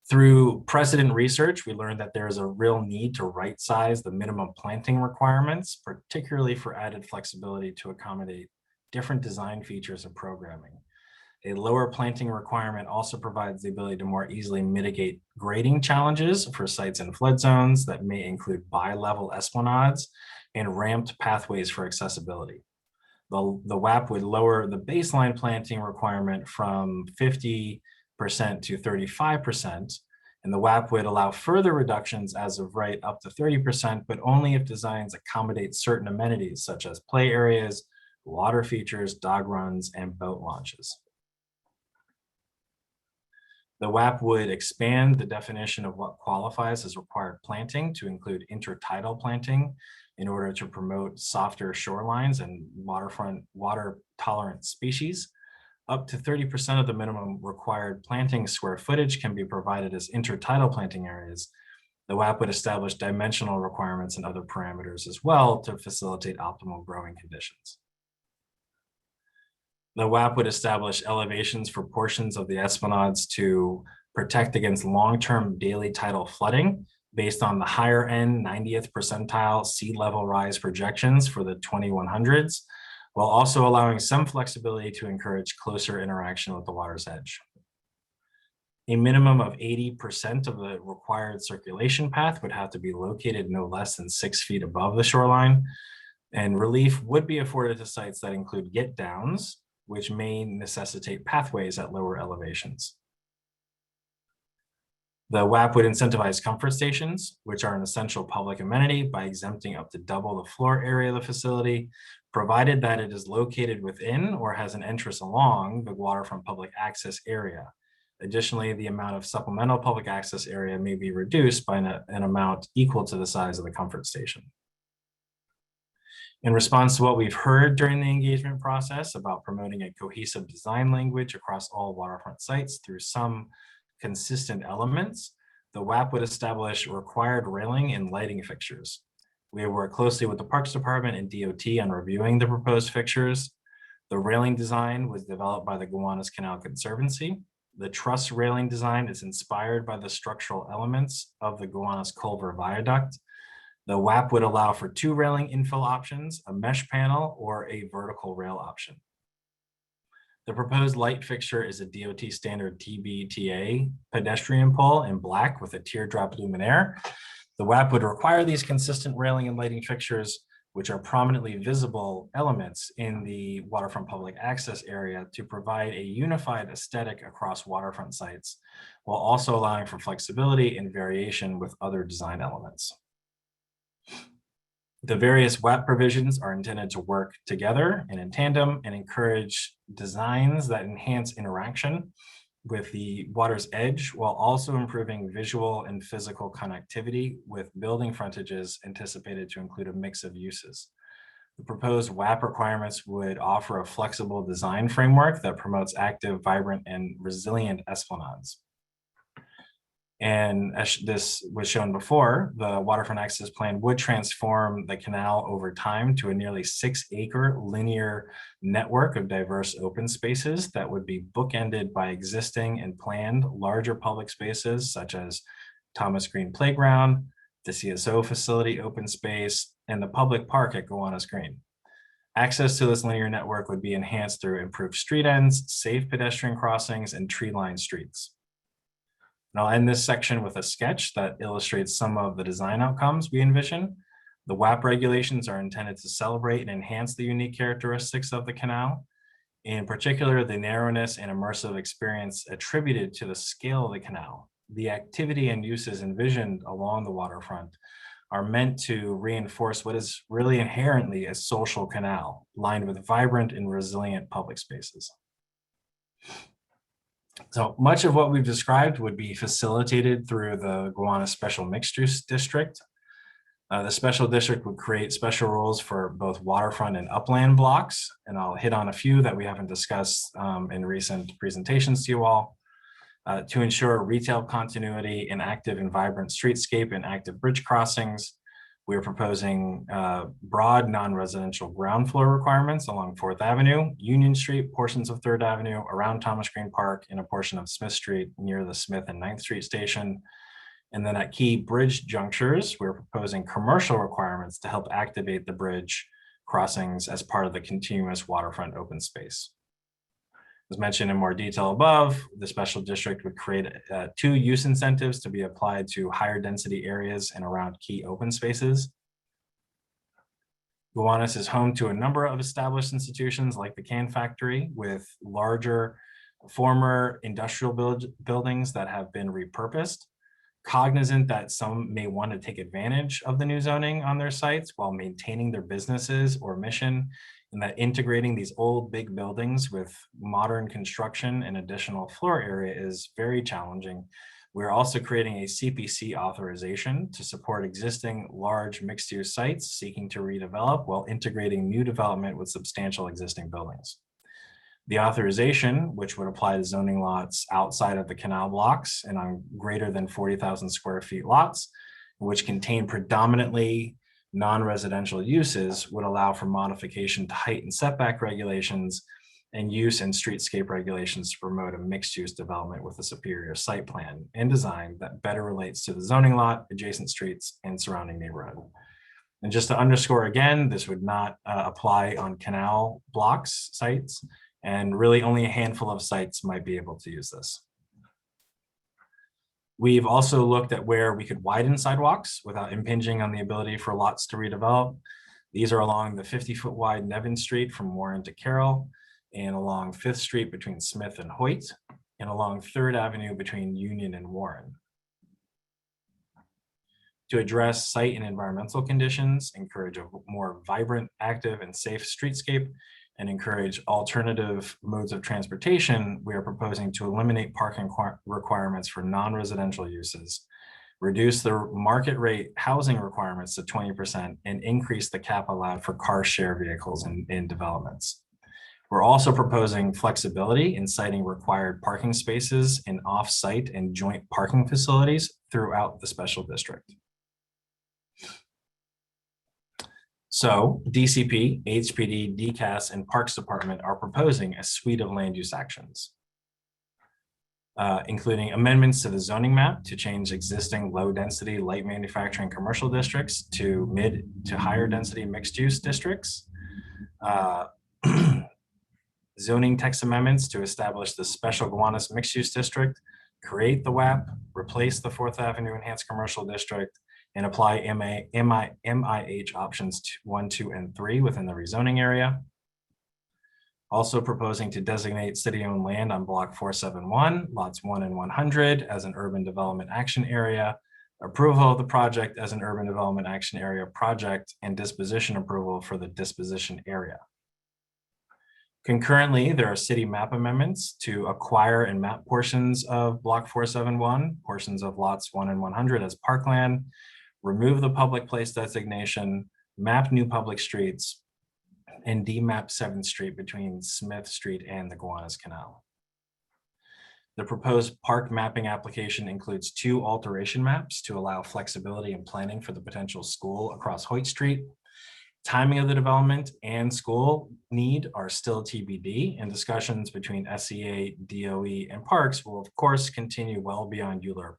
Through precedent research, we learned that there is a real need to right-size the minimum planting requirements, particularly for added flexibility to accommodate different design features and programming. A lower planting requirement also provides the ability to more easily mitigate grading challenges for sites in flood zones that may include bi-level esplanades and ramped pathways for accessibility. The WAP would lower the baseline planting requirement from 50% to 35%, and the WAP would allow further reductions as of right up to 30%, but only if designs accommodate certain amenities such as play areas, water features, dog runs, and boat launches. The WAP would expand the definition of what qualifies as required planting to include intertidal planting in order to promote softer shorelines and waterfront water tolerant species. Up to 30% of the minimum required planting square footage can be provided as intertidal planting areas. The WAP would establish dimensional requirements and other parameters as well to facilitate optimal growing conditions. The WAP would establish elevations for portions of the esplanades to protect against long-term daily tidal flooding based on the higher end 90th percentile sea level rise projections for the 2100s, while also allowing some flexibility to encourage closer interaction with the water's edge. A minimum of 80% of the required circulation path would have to be located no less than 6 feet above the shoreline, and relief would be afforded to sites that include get downs which may necessitate pathways at lower elevations. The WAP would incentivize comfort stations, which are an essential public amenity, by exempting up to double the floor area of the facility, provided that it is located within or has an entrance along the waterfront public access area. Additionally, the amount of supplemental public access area may be reduced by an amount equal to the size of the comfort station. In response to what we've heard during the engagement process about promoting a cohesive design language across all waterfront sites through some consistent elements, the WAP would establish required railing and lighting fixtures. We have worked closely with the Parks Department and DOT on reviewing the proposed fixtures. The railing design was developed by the Gowanus Canal Conservancy. The truss railing design is inspired by the structural elements of the Gowanus Culver Viaduct. The WAP would allow for 2 railing infill options, a mesh panel, or a vertical rail option. The proposed light fixture is a DOT standard TBTA pedestrian pole in black with a teardrop luminaire. The WAP would require these consistent railing and lighting fixtures, which are prominently visible elements in the waterfront public access area, to provide a unified aesthetic across waterfront sites, while also allowing for flexibility and variation with other design elements. The various WAP provisions are intended to work together and in tandem and encourage designs that enhance interaction with the water's edge, while also improving visual and physical connectivity with building frontages anticipated to include a mix of uses. The proposed WAP requirements would offer a flexible design framework that promotes active, vibrant, and resilient esplanades. And as this was shown before, the waterfront access plan would transform the canal over time to a nearly 6-acre linear network of diverse open spaces that would be bookended by existing and planned larger public spaces such as Thomas Green Playground, the CSO facility open space, and the public park at Gowanus Green. Access to this linear network would be enhanced through improved street ends, safe pedestrian crossings, and tree-lined streets. And I'll end this section with a sketch that illustrates some of the design outcomes we envision. The WAP regulations are intended to celebrate and enhance the unique characteristics of the canal. In particular, the narrowness and immersive experience attributed to the scale of the canal. The activity and uses envisioned along the waterfront are meant to reinforce what is really inherently a social canal, lined with vibrant and resilient public spaces. So much of what we've described would be facilitated through the Gowanus Special Mixed Use District. The special district would create special rules for both waterfront and upland blocks, and I'll hit on a few that we haven't discussed in recent presentations to you all. To ensure retail continuity and active and vibrant streetscape and active bridge crossings, we are proposing broad non-residential ground floor requirements along 4th Avenue, Union Street, portions of 3rd Avenue, around Thomas Green Park, and a portion of Smith Street near the Smith and 9th Street station. And then at key bridge junctures, we're proposing commercial requirements to help activate the bridge crossings as part of the continuous waterfront open space. As mentioned in more detail above, the special district would create 2 use incentives to be applied to higher density areas and around key open spaces. Gowanus is home to a number of established institutions like the Can Factory, with larger former industrial buildings that have been repurposed. Cognizant that some may want to take advantage of the new zoning on their sites while maintaining their businesses or mission, and that integrating these old big buildings with modern construction and additional floor area is very challenging. We're also creating a CPC authorization to support existing large mixed-use sites seeking to redevelop while integrating new development with substantial existing buildings. The authorization, which would apply to zoning lots outside of the canal blocks and on greater than 40,000 square feet lots, which contain predominantly non-residential uses, would allow for modification to height and setback regulations and use and streetscape regulations to promote a mixed-use development with a superior site plan and design that better relates to the zoning lot, adjacent streets, and surrounding neighborhood. And just to underscore again, this would not apply on canal blocks sites, and really only a handful of sites might be able to use this. We've also looked at where we could widen sidewalks without impinging on the ability for lots to redevelop. These are along the 50-foot wide Nevin Street from Warren to Carroll, and along 5th Street between Smith and Hoyt, and along 3rd Avenue between Union and Warren. To address site and environmental conditions, encourage a more vibrant, active, and safe streetscape, and encourage alternative modes of transportation, we are proposing to eliminate parking requirements for non-residential uses, reduce the market rate housing requirements to 20%, and increase the cap allowed for car share vehicles in developments. We're also proposing flexibility in citing required parking spaces in off-site and joint parking facilities throughout the special district. So DCP, HPD, DCAS, and Parks Department are proposing a suite of land use actions, including amendments to the zoning map to change existing low density light manufacturing commercial districts to mid to higher density mixed use districts, zoning text amendments to establish the special Gowanus mixed use district, create the WAP, replace the 4th Avenue enhanced commercial district, and apply MIH options 1, 2, and 3 within the rezoning area. Also proposing to designate city-owned land on block 471, lots 1 and 100 as an urban development action area, approval of the project as an urban development action area project, and disposition approval for the disposition area. Concurrently, there are city map amendments to acquire and map portions of block 471, portions of lots 1 and 100 as parkland, remove the public place designation, map new public streets, and demap 7th Street between Smith Street and the Gowanus Canal. The proposed park mapping application includes 2 alteration maps to allow flexibility in planning for the potential school across Hoyt Street. Timing of the development and school need are still TBD, and discussions between SEA, DOE, and Parks will of course continue well beyond ULURP.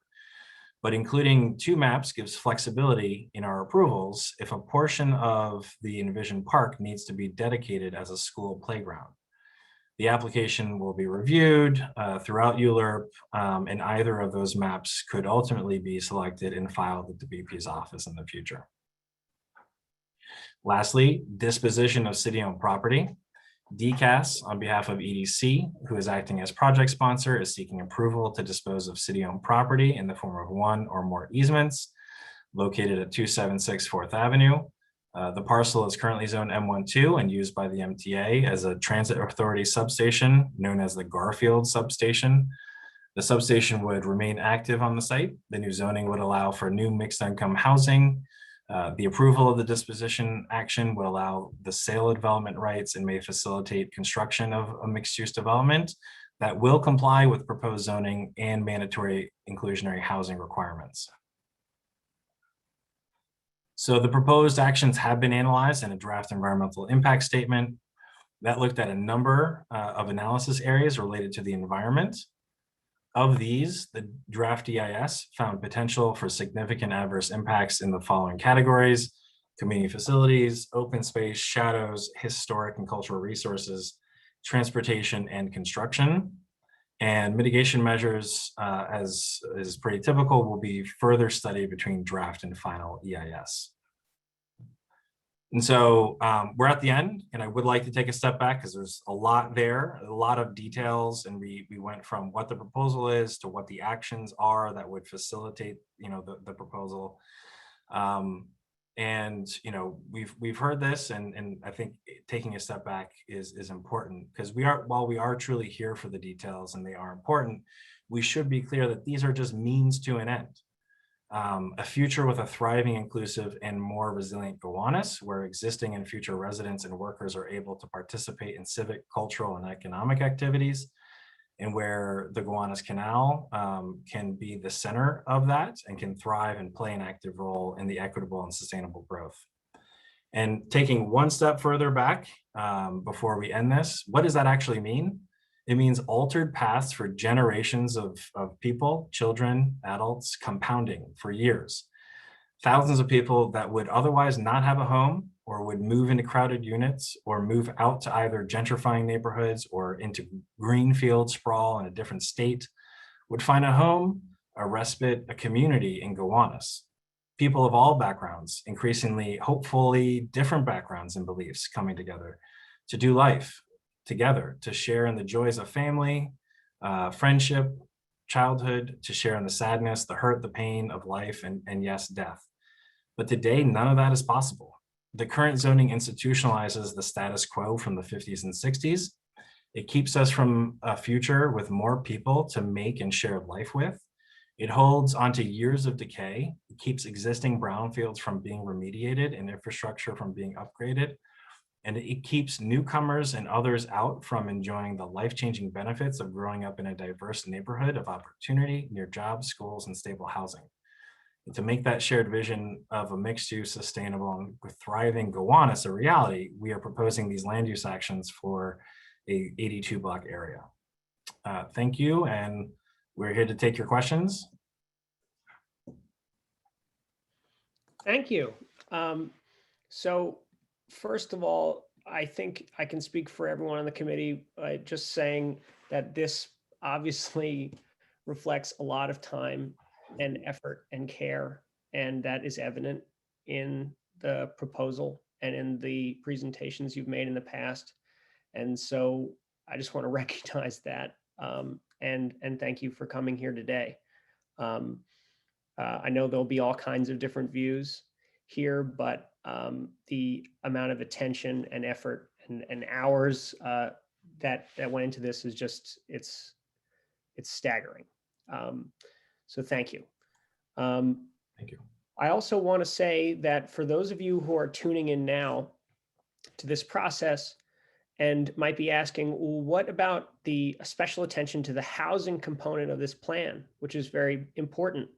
But including 2 maps gives flexibility in our approvals if a portion of the envisioned park needs to be dedicated as a school playground. The application will be reviewed throughout ULURP, and either of those maps could ultimately be selected and filed with the BP's office in the future. Lastly, disposition of city-owned property. DCAS, on behalf of EDC, who is acting as project sponsor, is seeking approval to dispose of city-owned property in the form of 1 or more easements located at 276 4th Avenue. The parcel is currently zoned M12 and used by the MTA as a transit authority substation known as the Garfield substation. The substation would remain active on the site. The new zoning would allow for new mixed income housing. The approval of the disposition action will allow the sale of development rights and may facilitate construction of a mixed-use development that will comply with proposed zoning and mandatory inclusionary housing requirements. So the proposed actions have been analyzed in a draft environmental impact statement that looked at a number of analysis areas related to the environment. Of these, the draft EIS found potential for significant adverse impacts in the following categories: community facilities, open space, shadows, historic and cultural resources, transportation, and construction. And mitigation measures, as is pretty typical, will be further studied between draft and final EIS. And so we're at the end, and I would like to take a step back because there's a lot there, a lot of details, and we went from what the proposal is to what the actions are that would facilitate, the proposal. And we've heard this, and I think taking a step back is important because while we are truly here for the details and they are important, we should be clear that these are just means to an end. A future with a thriving, inclusive, and more resilient Gowanus, where existing and future residents and workers are able to participate in civic, cultural, and economic activities, and where the Gowanus Canal can be the center of that and can thrive and play an active role in the equitable and sustainable growth. And taking one step further back before we end this, what does that actually mean? It means altered paths for generations of people, children, adults, compounding for years. Thousands of people that would otherwise not have a home or would move into crowded units or move out to either gentrifying neighborhoods or into greenfield sprawl in a different state would find a home, a respite, a community in Gowanus. People of all backgrounds, increasingly, hopefully different backgrounds and beliefs coming together to do life, together, to share in the joys of family, friendship, childhood, to share in the sadness, the hurt, the pain of life, and yes, death. But today, none of that is possible. The current zoning institutionalizes the status quo from the 50s and 60s. It keeps us from a future with more people to make and share life with. It holds onto years of decay. It keeps existing brownfields from being remediated and infrastructure from being upgraded. And it keeps newcomers and others out from enjoying the life-changing benefits of growing up in a diverse neighborhood of opportunity near jobs, schools, and stable housing. And to make that shared vision of a mixed-use, sustainable, and with thriving Gowanus a reality, we are proposing these land use actions for a 82 block area. Thank you, and we're here to take your questions. Thank you. So first of all, I think I can speak for everyone on the committee by just saying that this obviously reflects a lot of time and effort and care, and that is evident in the proposal and in the presentations you've made in the past. And so I just want to recognize that and thank you for coming here today. I know there'll be all kinds of different views here, but the amount of attention and effort and hours that went into this is just, it's staggering. So thank you. Thank you. I also want to say that for those of you who are tuning in now to this process and might be asking, well, what about the special attention to the housing component of this plan, which is very important?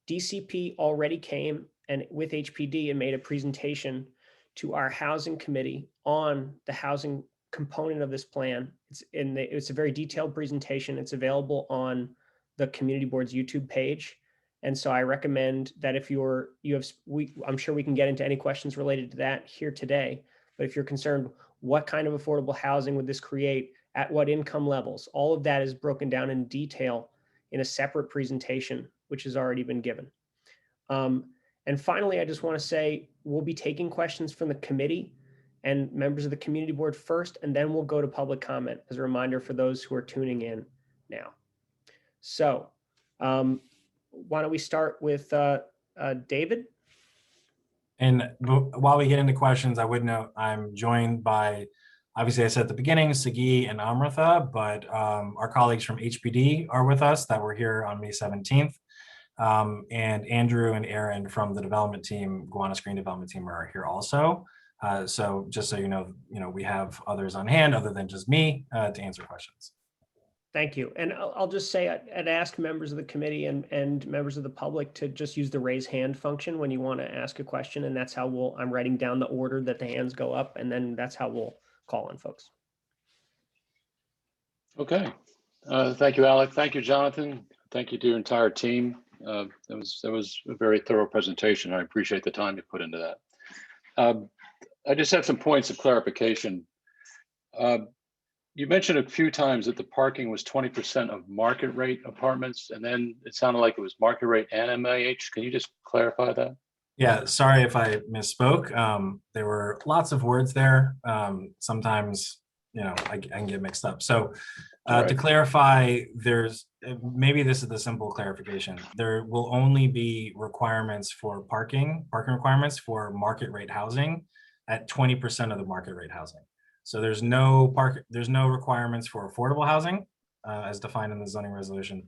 DCP already came and with HPD and made a presentation to our housing committee on the housing component of this plan. It's a very detailed presentation. It's available on the community board's YouTube page. And so I recommend that if I'm sure we can get into any questions related to that here today, but if you're concerned, what kind of affordable housing would this create, at what income levels, all of that is broken down in detail in a separate presentation, which has already been given. And finally, I just want to say, we'll be taking questions from the committee and members of the community board first, and then we'll go to public comment as a reminder for those who are tuning in now. So why don't we start with David? And while we get into questions, I would note I'm joined by, obviously I said at the beginning, Sagi and Amrita, but our colleagues from HPD are with us that were here on May 17th. And Andrew and Aaron from the development team, Gowanus Green development team, are here also. So just so you know, we have others on hand other than just me to answer questions. Thank you. And I'll just say I'd ask members of the committee and members of the public to just use the raise hand function when you want to ask a question. And that's how I'm writing down the order that the hands go up, and then that's how we'll call on folks. Okay. Thank you, Alec. Thank you, Jonathan. Thank you to your entire team. That was a very thorough presentation. I appreciate the time you put into that. I just have some points of clarification. You mentioned a few times that the parking was 20% of market rate apartments, and then it sounded like it was market rate and MAH. Can you just clarify that? Yeah, sorry if I misspoke. There were lots of words there. Sometimes, I can get mixed up. So to clarify, maybe this is the simple clarification. There will only be requirements for parking requirements for market rate housing at 20% of the market rate housing. So there's no requirements for affordable housing as defined in the zoning resolution,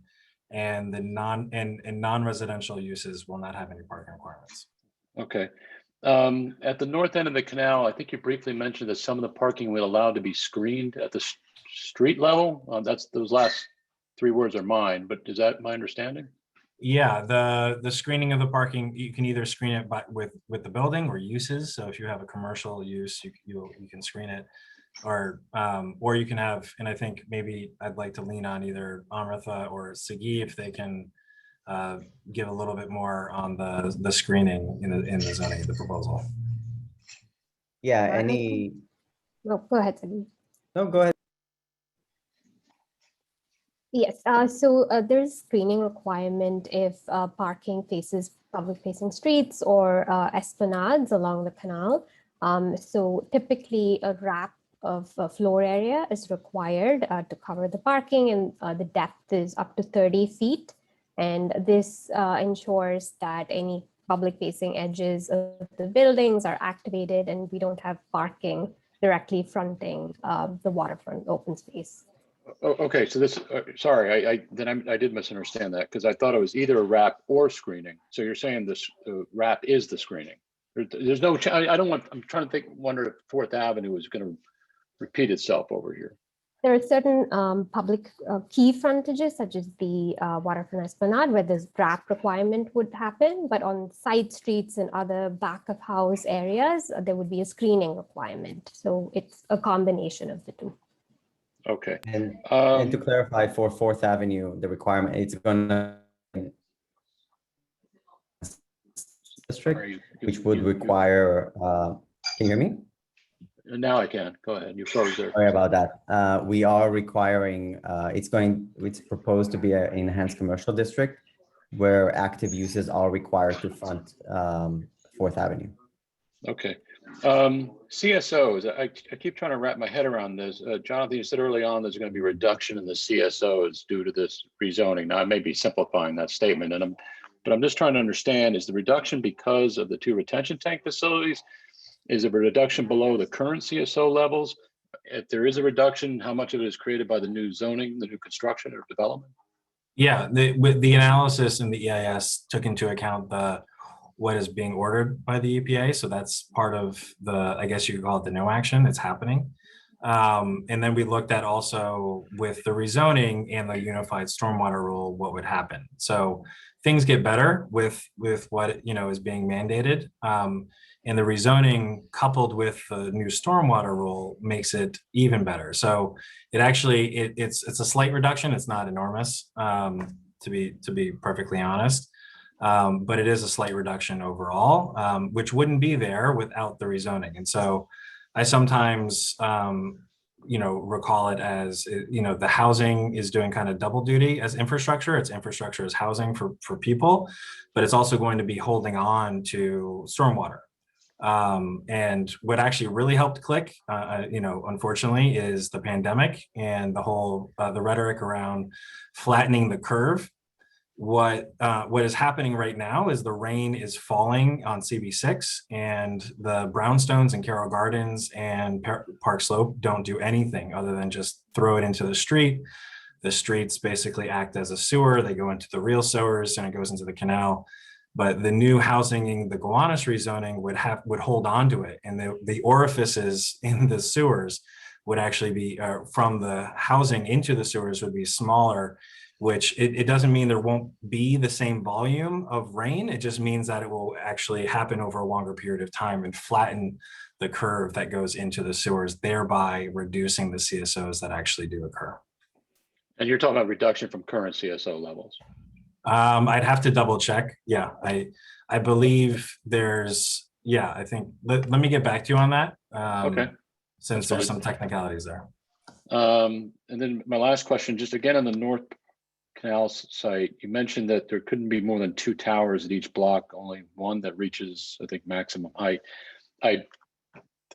and the non-residential uses will not have any parking requirements. Okay. At the north end of the canal, I think you briefly mentioned that some of the parking will allow to be screened at the street level. Those last three words are mine, but is that my understanding? Yeah, the screening of the parking, you can either screen it with the building or uses. So if you have a commercial use, you can screen it, or you can have, and I think maybe I'd like to lean on either Amrita or Sagi if they can give a little bit more on the screening in the zoning, the proposal. Yeah, No, go ahead, Sagi. No, go ahead. Yes, so there's screening requirement if parking faces public facing streets or esplanades along the canal. So typically a wrap floor area is required to cover the parking, and the depth is up to 30 feet. And this ensures that any public-facing edges of the buildings are activated, and we don't have parking directly fronting the waterfront open space. Okay, so this, sorry, I did misunderstand that because I thought it was either a wrap or screening. So you're saying this wrap is the screening. There's no, I don't want, I'm trying to wonder if Fourth Avenue is going to repeat itself over here. There are certain public key frontages, such as the waterfront esplanade, where this wrap requirement would happen. But on side streets and other back of house areas, there would be a screening requirement. So it's a combination of the two. Okay. And to clarify, for Fourth Avenue, the requirement, it's gonna district, which would require, can you hear me? Now I can, go ahead, you froze there. Sorry about that. We are requiring, it's proposed to be an enhanced commercial district where active uses are required to front Fourth Avenue. Okay. CSOs, I keep trying to wrap my head around this. Jonathan, you said early on there's going to be a reduction in the CSOs due to this rezoning. Now I may be simplifying that statement, but I'm just trying to understand, is the reduction because of the 2 retention tank facilities? Is it a reduction below the current CSO levels? If there is a reduction, how much of it is created by the new zoning, the new construction or development? Yeah, the analysis in the EIS took into account what is being ordered by the EPA. So that's part of the, I guess you could call it the no action, it's happening. And then we looked at also with the rezoning and the unified stormwater rule, what would happen. So things get better with what is being mandated. And the rezoning coupled with the new stormwater rule makes it even better. So it actually, it's a slight reduction. It's not enormous, to be perfectly honest. But it is a slight reduction overall, which wouldn't be there without the rezoning. And so I sometimes, recall it as, the housing is doing kind of double duty as infrastructure. It's infrastructure as housing for people, but it's also going to be holding on to stormwater. And what actually really helped click, unfortunately, is the pandemic and the whole, the rhetoric around flattening the curve. What is happening right now is the rain is falling on CB6, and the brownstones and Carroll Gardens and Park Slope don't do anything other than just throw it into the street. The streets basically act as a sewer. They go into the real sewers and it goes into the canal. But the new housing, the Gowanus rezoning would hold on to it, and the orifices in the sewers would actually be from the housing into the sewers would be smaller, which it doesn't mean there won't be the same volume of rain. It just means that it will actually happen over a longer period of time and flatten the curve that goes into the sewers, thereby reducing the CSOs that actually do occur. And you're talking about reduction from current CSO levels. I'd have to double check. Yeah, I believe there's, I think, let me get back to you on that. Okay. Since there's some technicalities there. And then my last question, just again on the North Canal site, you mentioned that there couldn't be more than 2 towers at each block, only one that reaches, I think, maximum height. I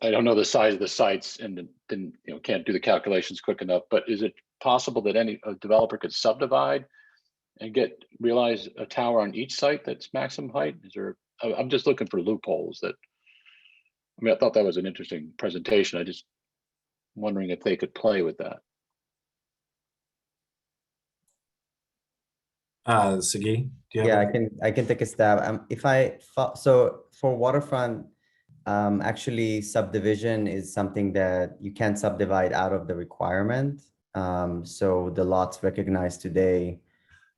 don't know the size of the sites and didn't, can't do the calculations quick enough, but is it possible that any developer could subdivide and realize a tower on each site that's maximum height? Is there, I'm just looking for loopholes that, I thought that was an interesting presentation. I just wondering if they could play with that. Sagi, do you have I can take a stab. So for waterfront, actually subdivision is something that you can't subdivide out of the requirement. So the lots recognized today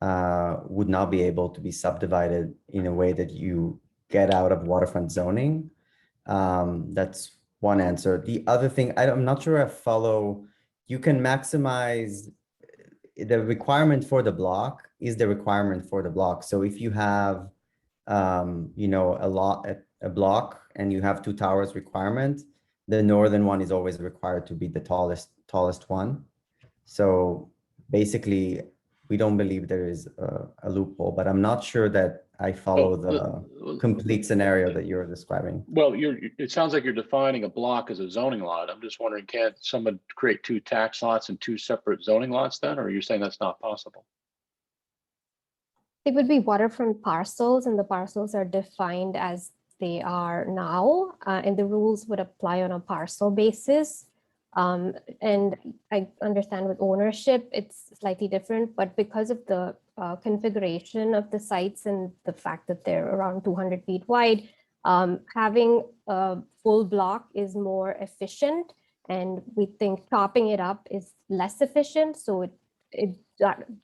would not be able to be subdivided in a way that you get out of waterfront zoning. That's one answer. The other thing, I'm not sure I follow, you can maximize the requirement for the block is the requirement for the block. So if you have, a block and you have 2 towers requirement, the northern one is always required to be the tallest one. So basically, we don't believe there is a loophole, but I'm not sure that I follow the complete scenario that you're describing. Well, it sounds like you're defining a block as a zoning lot. I'm just wondering, can't someone create 2 tax lots and 2 separate zoning lots then, or are you saying that's not possible? It would be waterfront parcels, and the parcels are defined as they are now, and the rules would apply on a parcel basis. And I understand with ownership, it's slightly different, but because of the configuration of the sites and the fact that they're around 200 feet wide, having a full block is more efficient, and we think chopping it up is less efficient. So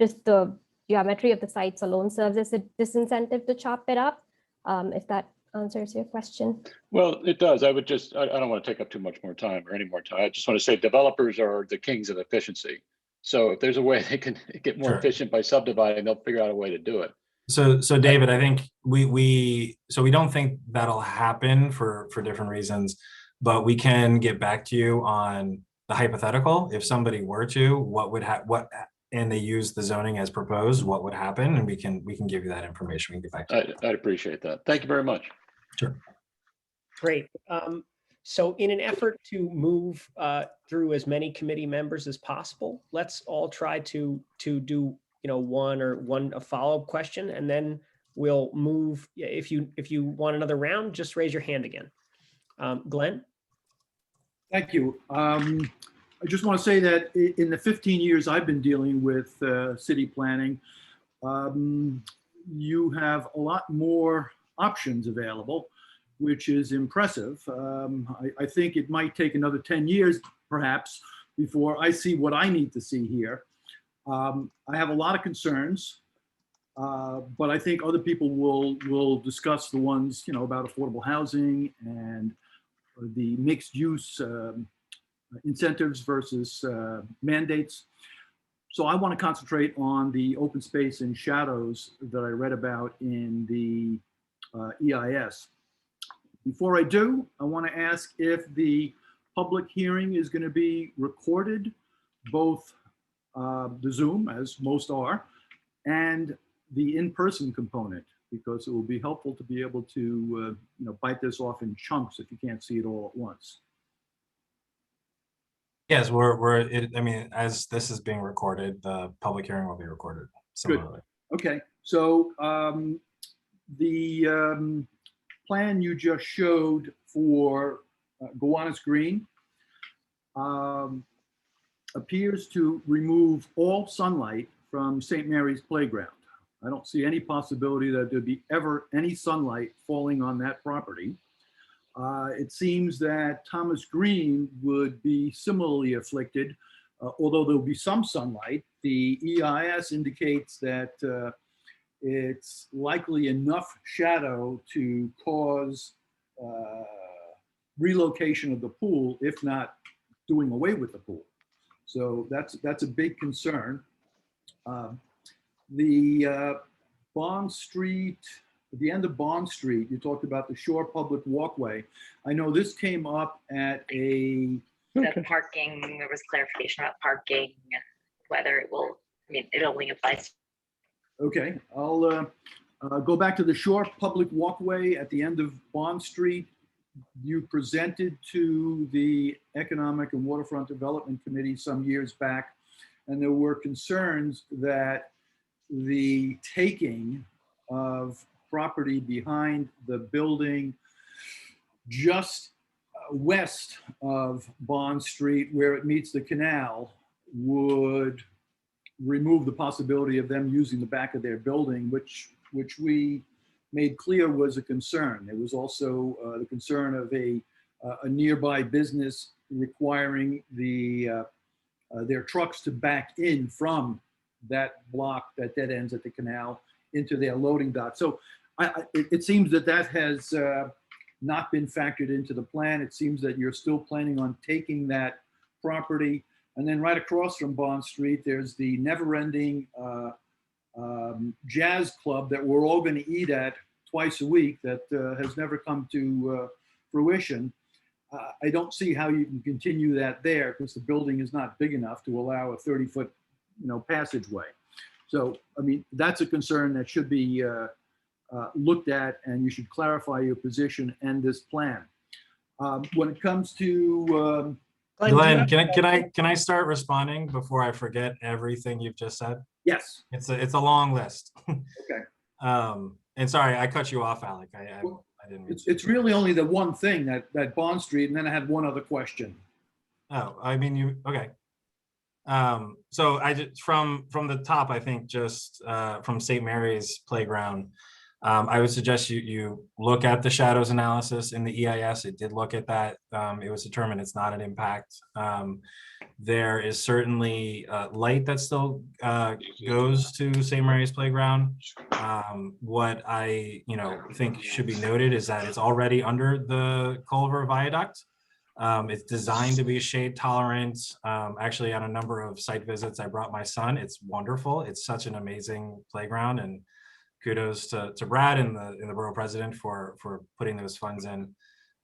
just the geometry of the sites alone serves as a disincentive to chop it up, if that answers your question. Well, it does. I don't want to take up too much more time or any more time. I just want to say developers are the kings of efficiency. So if there's a way they can get more efficient by subdividing, they'll figure out a way to do it. So David, I think we don't think that'll happen for different reasons, but we can get back to you on the hypothetical. If somebody were to, and they use the zoning as proposed, what would happen? And we can give you that information. We can get back to you. I'd appreciate that. Thank you very much. Sure. Great. So in an effort to move through as many committee members as possible, let's all try to do a follow-up question, and then we'll move. If you want another round, just raise your hand again. Glenn? Thank you. I just want to say that in the 15 years I've been dealing with city planning, you have a lot more options available, which is impressive. I think it might take another 10 years, perhaps, before I see what I need to see here. I have a lot of concerns, but I think other people will discuss the ones, about affordable housing and the mixed use incentives versus mandates. So I want to concentrate on the open space and shadows that I read about in the EIS. Before I do, I want to ask if the public hearing is going to be recorded, both the Zoom, as most are, and the in-person component, because it will be helpful to be able to bite this off in chunks if you can't see it all at once. Yes, as this is being recorded, the public hearing will be recorded similarly. Good. Okay, so the plan you just showed for Gowanus Green appears to remove all sunlight from St. Mary's Playground. I don't see any possibility that there'd be ever any sunlight falling on that property. It seems that Thomas Green would be similarly afflicted, although there'll be some sunlight. The EIS indicates that it's likely enough shadow to cause relocation of the pool, if not doing away with the pool. So that's a big concern. The Bond Street, at the end of Bond Street, you talked about the Shore Public Walkway. I know this came up at the parking, there was clarification about parking and whether it will, it only applies. Okay, I'll go back to the Shore Public Walkway at the end of Bond Street. You presented to the Economic and Waterfront Development Committee some years back, and there were concerns that the taking of property behind the building just west of Bond Street, where it meets the canal, would remove the possibility of them using the back of their building, which we made clear was a concern. There was also the concern of a nearby business requiring their trucks to back in from that block that dead ends at the canal into their loading dock. So it seems that has not been factored into the plan. It seems that you're still planning on taking that property. And then right across from Bond Street, there's the never-ending jazz club that we're all going to eat at twice a week that has never come to fruition. I don't see how you can continue that there because the building is not big enough to allow a 30-foot passageway. So, that's a concern that should be looked at, and you should clarify your position and this plan. When it comes to Glenn, can I start responding before I forget everything you've just said? yes, It's a long list. okay. And sorry, I cut you off, Alec. I didn't mean to. It's really only the one thing, that Bond Street, and then I had one other question. Oh, I mean, okay. So I just from the top, I think just from St. Mary's Playground, I would suggest you look at the shadows analysis in the EIS. It did look at that. It was determined it's not an impact. There is certainly light that still goes to St. Mary's Playground. What I think should be noted is that it's already under the Culver Viaduct. It's designed to be shade tolerant. Actually, on a number of site visits, I brought my son. It's wonderful. It's such an amazing playground, and kudos to Brad and the borough president for putting those funds in.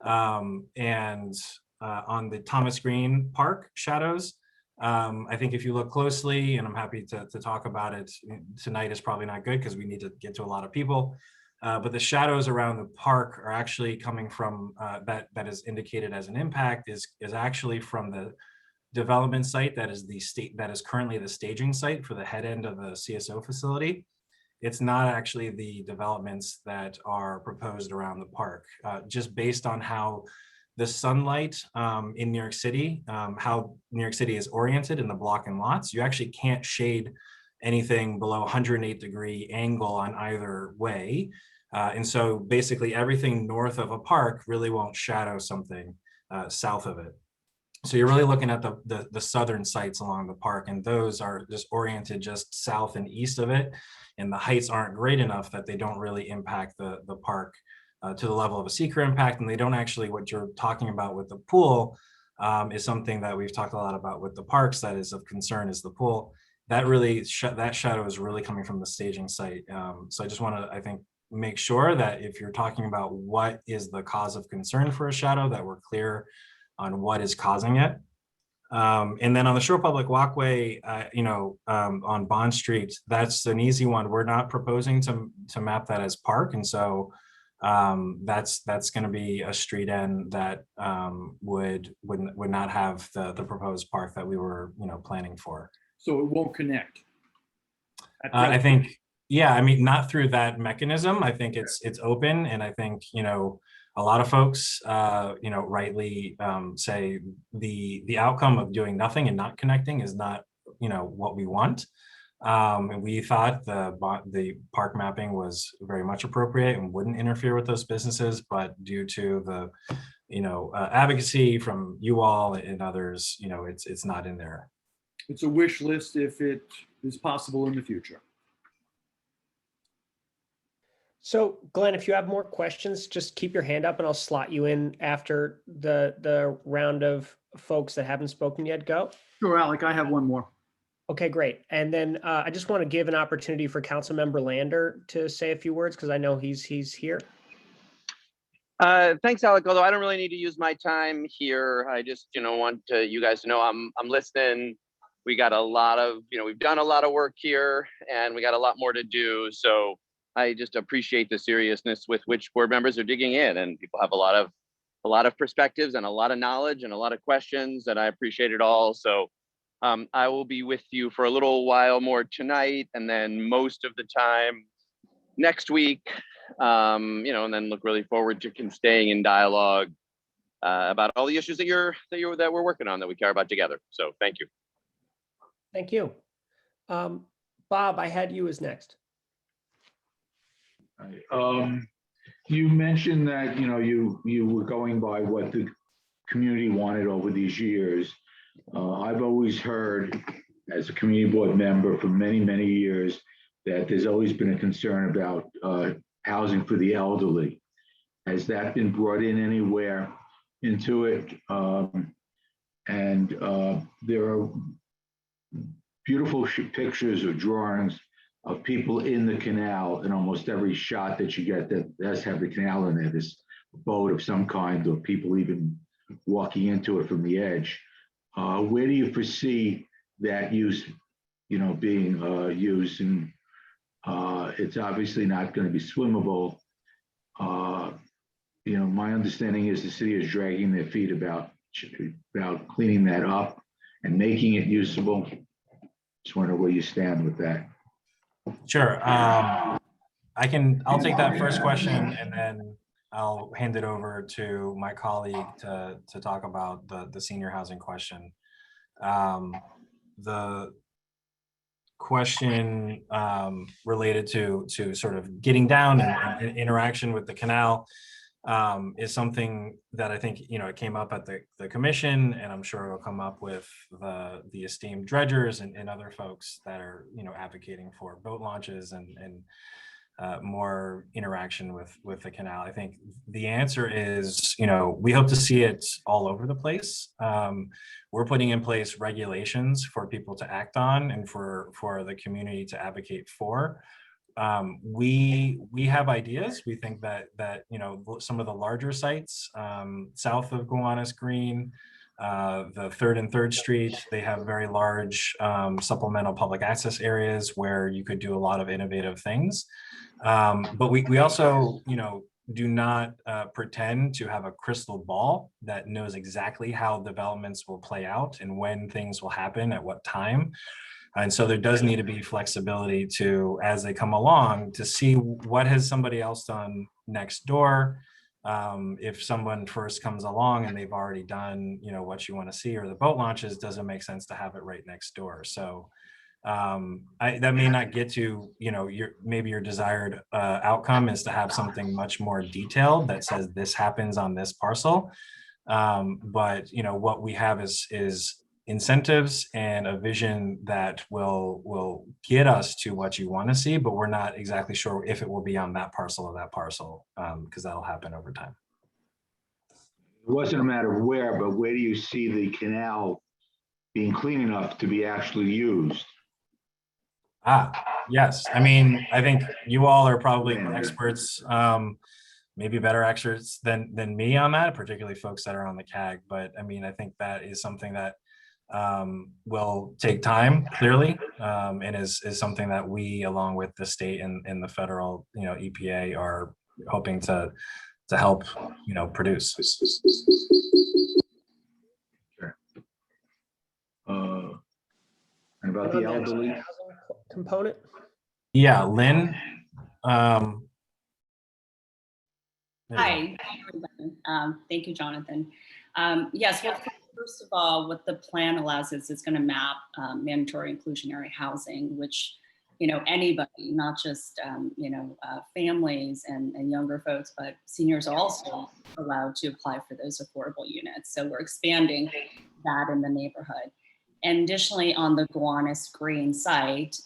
And on the Thomas Green Park shadows, I think if you look closely, and I'm happy to talk about it tonight, is probably not good because we need to get to a lot of people. But the shadows around the park are actually coming from that is indicated as an impact is actually from the development site that is currently the staging site for the head end of the CSO facility. It's not actually the developments that are proposed around the park, just based on how the sunlight in New York City, how New York City is oriented in the block and lots. You actually can't shade anything below 108-degree angle on either way. And so basically everything north of a park really won't shadow something south of it. So you're really looking at the southern sites along the park, and those are just oriented just south and east of it. And the heights aren't great enough that they don't really impact the park to the level of a seeker impact. And they don't actually, what you're talking about with the pool is something that we've talked a lot about with the parks that is of concern, is the pool. That really, that shadow is really coming from the staging site. So I just want to, I think, make sure that if you're talking about what is the cause of concern for a shadow, that we're clear on what is causing it. And then on the Shore Public Walkway, on Bond Street, that's an easy one. We're not proposing to map that as park. And so that's going to be a street end that would not have the proposed park that we were planning for. So it won't connect. I think, yeah, I mean, not through that mechanism. I think it's open, and I think a lot of folks rightly say the outcome of doing nothing and not connecting is not what we want. And we thought the park mapping was very much appropriate and wouldn't interfere with those businesses, but due to the advocacy from you all and others, it's not in there. It's a wish list if it is possible in the future. So Glenn, if you have more questions, just keep your hand up and I'll slot you in after the round of folks that haven't spoken yet go. Sure, Alec, I have one more. Okay, great. And then I just want to give an opportunity for Councilmember Lander to say a few words because I know he's here. Thanks, Alec. Although I don't really need to use my time here, I just want you guys to know I'm listening. We got a lot of we've done a lot of work here, and we got a lot more to do. So I just appreciate the seriousness with which board members are digging in, and people have a lot of perspectives and a lot of knowledge and a lot of questions, and I appreciate it all. So I will be with you for a little while more tonight, and then most of the time next week, and then look really forward to staying in dialogue about all the issues that we're working on that we care about together. So thank you. Thank you. Bob, I had you as next. You mentioned that you were going by what the community wanted over these years. I've always heard, as a community board member for many, many years, that there's always been a concern about housing for the elderly. Has that been brought in anywhere into it? There are beautiful pictures or drawings of people in the canal in almost every shot that you get that does have the canal in there. This boat of some kind, or people even walking into it from the edge. Where do you foresee that use, being used? And It's obviously not going to be swimmable. My understanding is the city is dragging their feet about cleaning that up and making it usable. Just wonder where you stand with that. Sure. I'll take that first question and then I'll hand it over to my colleague to talk about the senior housing question. The question related to sort of getting down and interaction with the canal is something that I think, it came up at the commission, and I'm sure it'll come up with the esteemed dredgers and other folks that are, advocating for boat launches and more interaction with the canal. I think the answer is, we hope to see it all over the place. We're putting in place regulations for people to act on and for the community to advocate for. We have ideas. We think that some of the larger sites south of Gowanus Green, the 3rd and 3rd Street, they have very large supplemental public access areas where you could do a lot of innovative things. But we also, do not pretend to have a crystal ball that knows exactly how developments will play out and when things will happen at what time. And so there does need to be flexibility to, as they come along, to see what has somebody else done next door. If someone first comes along and they've already done, what you want to see, or the boat launches, doesn't make sense to have it right next door. So that may not get to, maybe your desired outcome is to have something much more detailed that says this happens on this parcel. But what we have is incentives and a vision that will get us to what you want to see, but we're not exactly sure if it will be on that parcel, because that'll happen over time. It wasn't a matter of where, but where do you see the canal being clean enough to be actually used? Yes. I mean, I think you all are probably experts, maybe better experts than me on that, particularly folks that are on the CAG. But I mean, I think that is something that will take time, clearly, and is something that we, along with the state and the federal, EPA, are hoping to help, produce. Sure. And about the elderly component? Yeah, Lynn. Hi, everybody. Thank you, Jonathan. Yes, well, first of all, what the plan allows is it's going to map mandatory inclusionary housing, which, anybody, not just, families and younger folks, but seniors also allowed to apply for those affordable units. So we're expanding that in the neighborhood. And additionally, on the Gowanus Green site,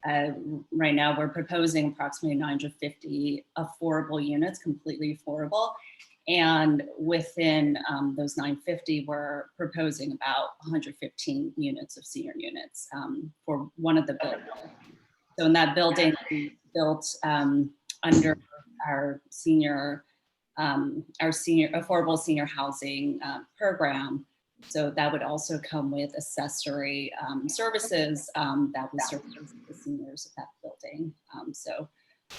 right now we're proposing approximately 950 affordable units, completely affordable. And within those 950, we're proposing about 115 units of senior units for one of the buildings. So in that building, we built under our affordable senior housing program. So that would also come with accessory services that would serve the seniors of that building.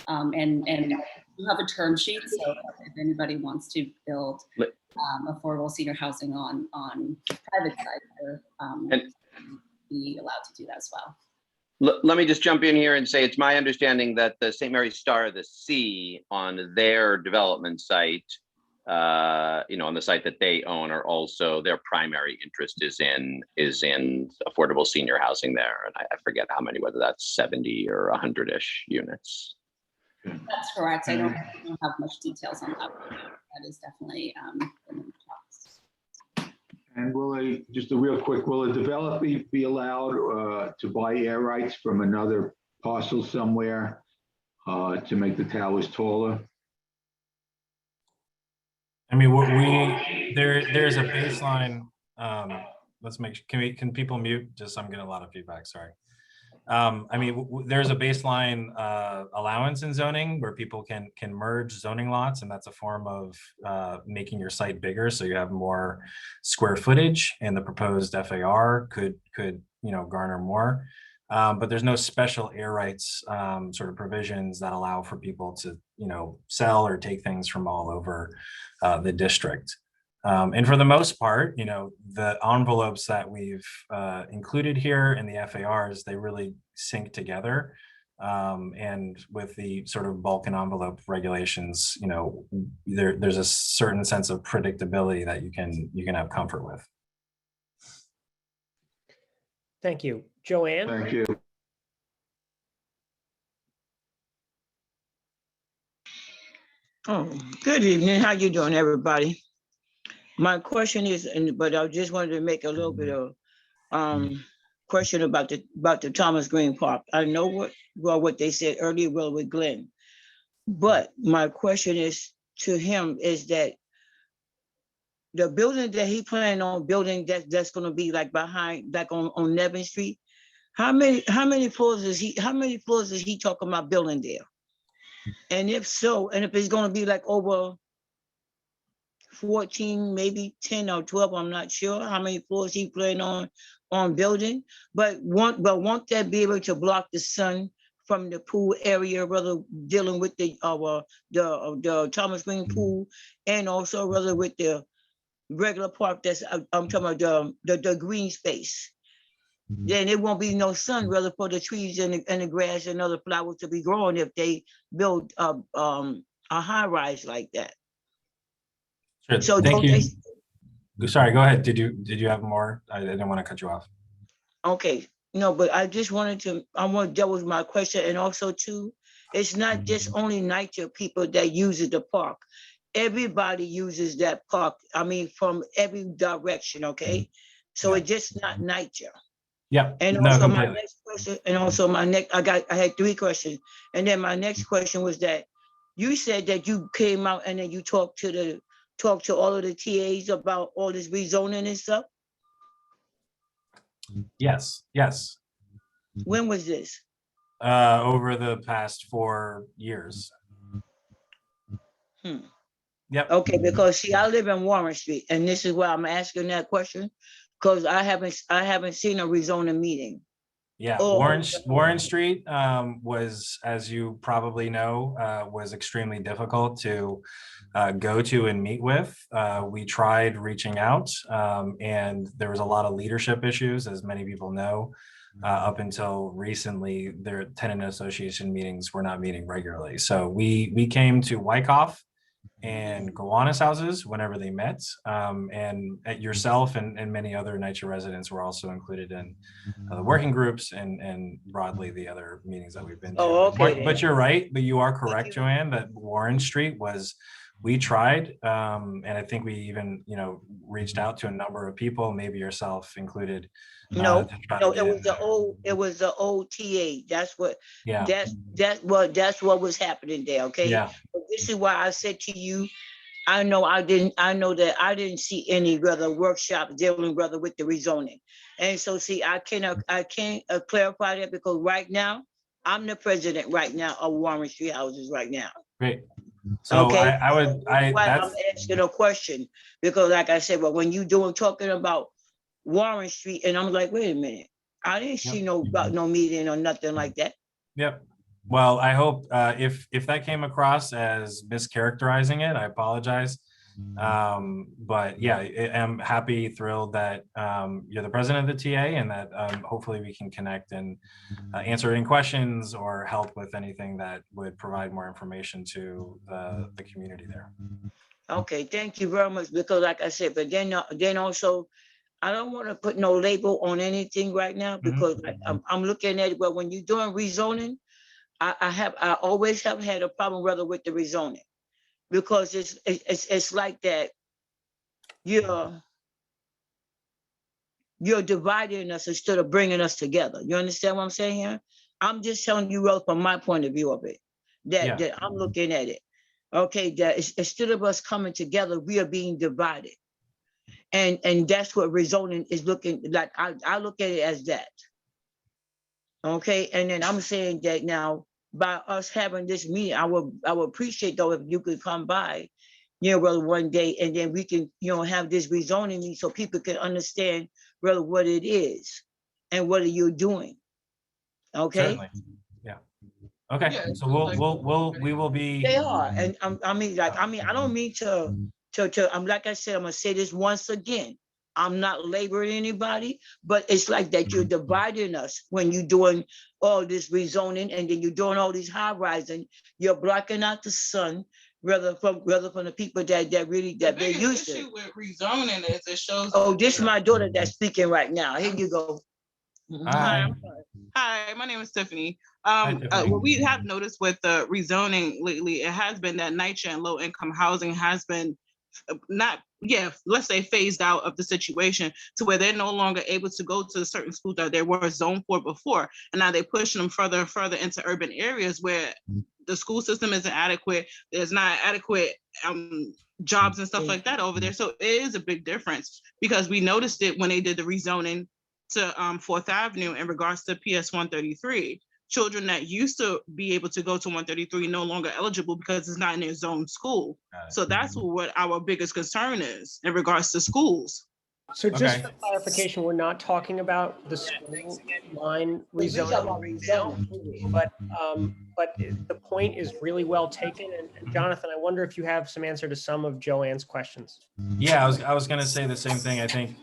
And you have a term sheet, so if anybody wants to build affordable senior housing on private side, be allowed to do that as well. Let me just jump in here and say it's my understanding that the St. Mary's Star of the Sea on their development site, on the site that they own, are also, their primary interest is in affordable senior housing there. And I forget how many, whether that's 70 or 100-ish units. That's correct. I don't have much details on that. That is definitely in the talks. And just a real quick, will a developer be allowed to buy air rights from another parcel somewhere to make the towers taller? I mean, there's a baseline. Let's make sure, can people mute? Just, I'm getting a lot of feedback, sorry. I mean, there's a baseline allowance in zoning where people can merge zoning lots, and that's a form of making your site bigger, so you have more square footage, and the proposed FAR could garner more. but there's no special air rights sort of provisions that allow for people to, sell or take things from all over the district. And for the most part, the envelopes that we've included here in the FARs, they really sync together. And with the sort of bulk and envelope regulations, there's a certain sense of predictability that you can have comfort with. Thank you. Joanne? Thank you. Oh, good evening. How you doing, everybody? My question is, but I just wanted to make a little bit of question about the Thomas Green Park. I know what they said earlier, well, with Glenn, but my question is to him is that the building that he planned on building that's going to be like behind, like on Nevin Street, how many floors is he talking about building there? And if so, and if it's going to be like over 14, maybe 10 or 12, I'm not sure how many floors he planned on building, but won't that be able to block the sun from the pool area, rather dealing with the Thomas Green pool, and also rather with the regular park that's I'm talking about the green space. Then it won't be no sun rather for the trees and the grass and other flowers to be growing if they build a high rise like that. Sure. So Thank you. Sorry, go ahead. Did you have more? I didn't want to cut you off. Okay, no, but I just wanted to, that was my question. And also too, it's not just only NYCHA people that uses the park. Everybody uses that park. I mean, from every direction, okay? So it's just not NYCHA. Yeah. And also my next question, I had 3 questions. And then my next question was that you said that you came out and then you talked to all of the TAs about all this rezoning and stuff. Yes. When was this? Over the past 4 years. Yep. Okay, because see, I live in Warren Street, and this is why I'm asking that question, because I haven't seen a rezoning meeting. Yeah, Warren Street was, as you probably know, was extremely difficult to go to and meet with. We tried reaching out, and there was a lot of leadership issues, as many people know. Up until recently, their tenant association meetings were not meeting regularly. So we came to Wyckoff and Gowanus houses whenever they met, and yourself and many other NYCHA residents were also included in the working groups and broadly the other meetings that we've been to. Oh, okay. But you're right, but you are correct, Joanne, that Warren Street we tried, and I think we even reached out to a number of people, maybe yourself included. No, it was the old TA. That's what was happening there. Okay. Yeah. But this is why I said to you, I know that I didn't see any rather workshops dealing rather with the rezoning. And so see, I can't clarify that because right now I'm the president right now of Warren Street Houses right now. Great. So okay. I'm asking a question because like I said, but when you talking about Warren Street, and I'm like, wait a minute, I didn't see no meeting or nothing like that. Yep. Well, I hope if that came across as mischaracterizing it, I apologize. But yeah, I'm happy, thrilled that you're the president of the TA and that hopefully we can connect and answer any questions or help with anything that would provide more information to the community there. Okay, thank you very much. Because like I said, but then also, I don't want to put no label on anything right now because I'm looking at it. But when you're doing rezoning, I always have had a problem rather with the rezoning because it's like that you're dividing us instead of bringing us together. You understand what I'm saying here? I'm just telling you from my point of view of it that I'm looking at it. Okay, that instead of us coming together, we are being divided. And that's what rezoning is looking like. I look at it as that. Okay, and then I'm saying that now by us having this meeting, I would appreciate though if you could come by, rather one day, and then we can have this rezoning meeting so people can understand rather what it is and what are you doing. Okay? Certainly. Yeah. Okay. So we will be. They are, and I mean, I don't mean to. Like I said, I'm gonna say this once again. I'm not laboring anybody, but it's like that you're dividing us when you're doing all this rezoning, and then you're doing all these high rising. You're blocking out the sun, rather from the people that they're used to. The issue with rezoning is it shows. Oh, this is my daughter that's speaking right now. Here you go. Hi. Hi, my name is Tiffany. What we have noticed with the rezoning lately, it has been that NYCHA and low income housing has been let's say phased out of the situation to where they're no longer able to go to certain schools that they were zoned for before. And now they're pushing them further and further into urban areas where the school system isn't adequate. There's not adequate jobs and stuff like that over there. So it is a big difference because we noticed it when they did the rezoning to 4th Avenue in regards to PS 133. Children that used to be able to go to 133 no longer eligible because it's not in their zone school. So that's what our biggest concern is in regards to schools. So just for clarification, we're not talking about the school line rezoning, but the point is really well taken. And Jonathan, I wonder if you have some answer to some of Joanne's questions. Yeah, I was going to say the same thing. I think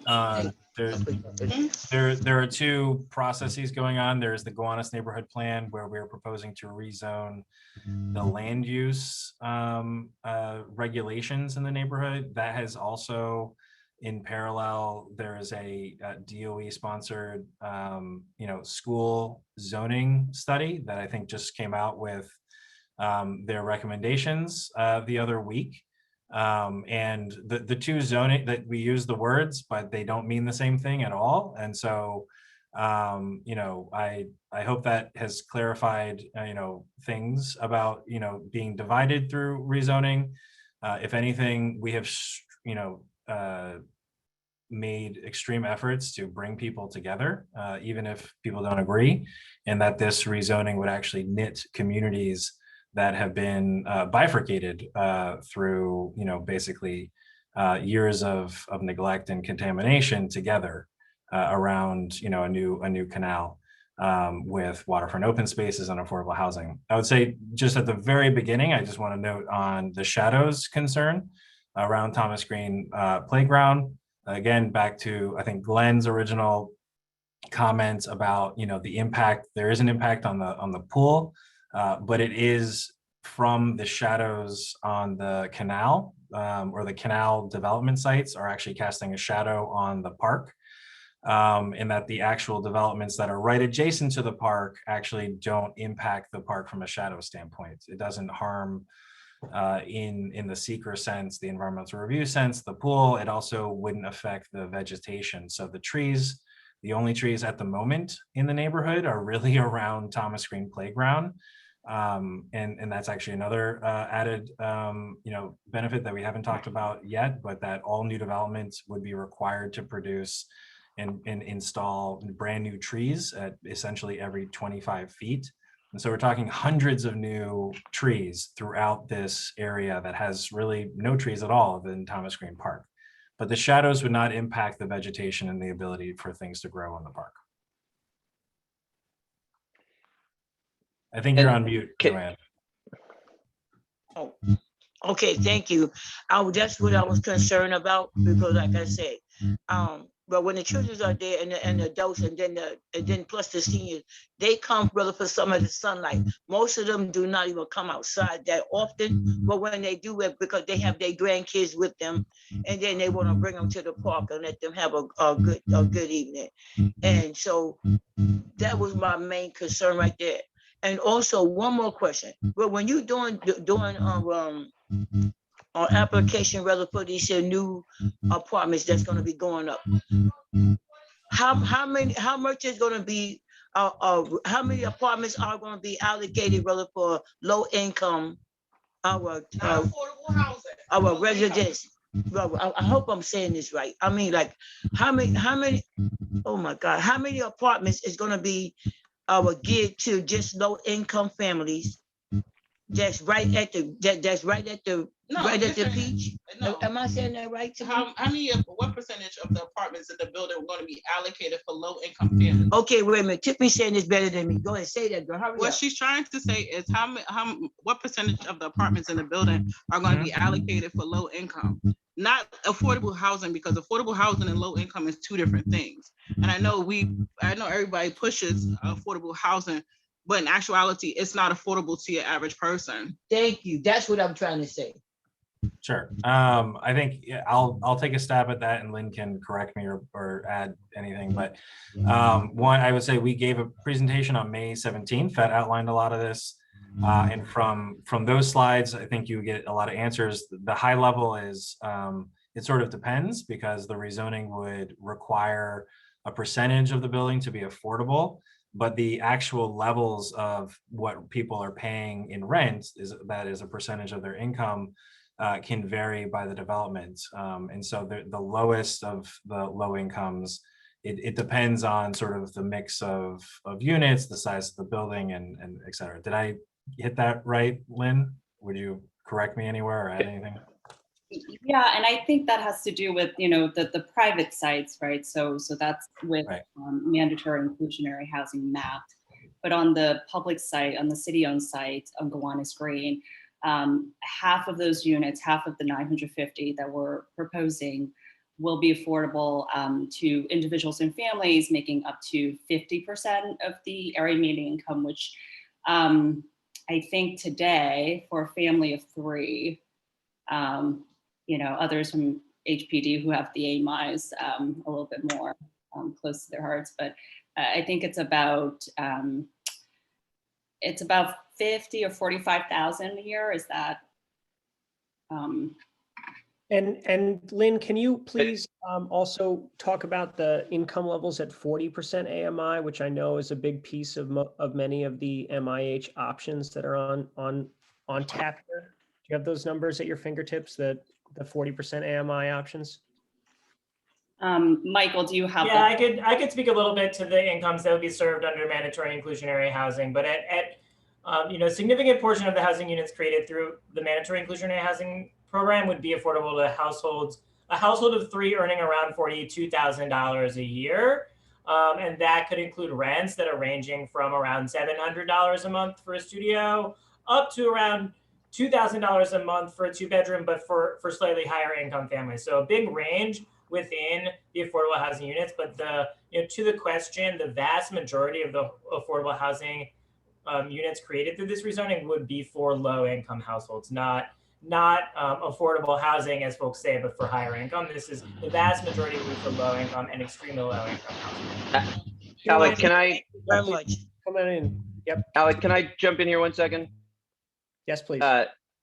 there are two processes going on. There's the Gowanus Neighborhood Plan, where we're proposing to rezone the land use regulations in the neighborhood. That has also, in parallel, there is a DOE sponsored, school zoning study that I think just came out with their recommendations the other week. And the two zoning that we use the words, but they don't mean the same thing at all. And so, I hope that has clarified, things about, being divided through rezoning. If anything, we have, made extreme efforts to bring people together, even if people don't agree, and that this rezoning would actually knit communities that have been bifurcated through, basically years of neglect and contamination together around, a new canal with waterfront open spaces and affordable housing. I would say just at the very beginning, I just want to note on the shadows concern around Thomas Green Playground. Again, back to, I think, Glenn's original comments about, the impact. There is an impact on the pool, but it is from the shadows on the canal, or the canal development sites are actually casting a shadow on the park, and that the actual developments that are right adjacent to the park actually don't impact the park from a shadow standpoint. It doesn't harm in the seeker sense, the environmental review sense, the pool. It also wouldn't affect the vegetation. So the trees, the only trees at the moment in the neighborhood are really around Thomas Green Playground. And that's actually another added benefit that we haven't talked about yet, but that all new developments would be required to produce and install brand new trees at essentially every 25 feet. And so we're talking hundreds of new trees throughout this area that has really no trees at all in Thomas Green Park. But the shadows would not impact the vegetation and the ability for things to grow in the park. I think you're on mute, Joanne. Oh, okay, thank you. That's what I was concerned about, because like I said, but when the children are there and the adults and then plus the seniors, they come really for some of the sunlight. Most of them do not even come outside that often, but when they do it, because they have their grandkids with them, and then they want to bring them to the park and let them have a good evening. And so that was my main concern right there. And also one more question. But when you doing on application rather for these new apartments that's going to be going up, how much is going to be how many apartments are going to be allocated rather for low income our residents? Well, I hope I'm saying this right. I mean, like how many oh my God, how many apartments is going to be geared to just low income families that's right at the No, Right at the listen, beach? no. Am I saying that right? What percentage of the apartments in the building are going to be allocated for low income families? Okay, wait a minute. Tiffany's saying this better than me. Go ahead, say that, girl. Hurry What up. she's trying to say is what percentage of the apartments in the building are going to be allocated for low income, not affordable housing, because affordable housing and low income is two different things. And I know everybody pushes affordable housing, but in actuality, it's not affordable to your average person. Thank you. That's what I'm trying to say. Sure. I think I'll take a stab at that, and Lynn can correct me or add anything. But one, I would say we gave a presentation on May 17th that outlined a lot of this. And from those slides, I think you get a lot of answers. The high level is it sort of depends, because the rezoning would require a percentage of the building to be affordable, but the actual levels of what people are paying in rent that is a percentage of their income. Can vary by the development. And so the lowest of the low incomes, it depends on sort of the mix of units, the size of the building, and et cetera. Did I hit that right, Lynn? Would you correct me anywhere or add anything? Yeah, and I think that has to do with, the private sites, right? So that's with mandatory inclusionary housing mapped. But on the public site, on the city-owned site on Gowanus Green, half of those units, half of the 950 that we're proposing, will be affordable to individuals and families making up to 50% of the area median income, which I think today for a family of three, others from HPD who have the AMIs a little bit more close to their hearts, but I think it's about 50 or 45,000 a year. Is that? And Lynn, can you please also talk about the income levels at 40% AMI, which I know is a big piece of many of the MIH options that are on tap here? Do you have those numbers at your fingertips, the 40% AMI options? Michael, do you have? Yeah, I could speak a little bit to the incomes that would be served under mandatory inclusionary housing, but a significant portion of the housing units created through the mandatory inclusionary housing program would be affordable to households. A household of three earning around $42,000 a year. And that could include rents that are ranging from around $700 a month for a studio up to around $2,000 a month for a two-bedroom, but for slightly higher income families. So a big range within the affordable housing units. But to the question, the vast majority of the affordable housing units created through this rezoning would be for low-income households, not affordable housing, as folks say, but for higher income. This is the vast majority would be for low-income and extremely low-income households. Alec, can I? Very much. Come on in. Yep. Alec, can I jump in here 1 second? Yes, please.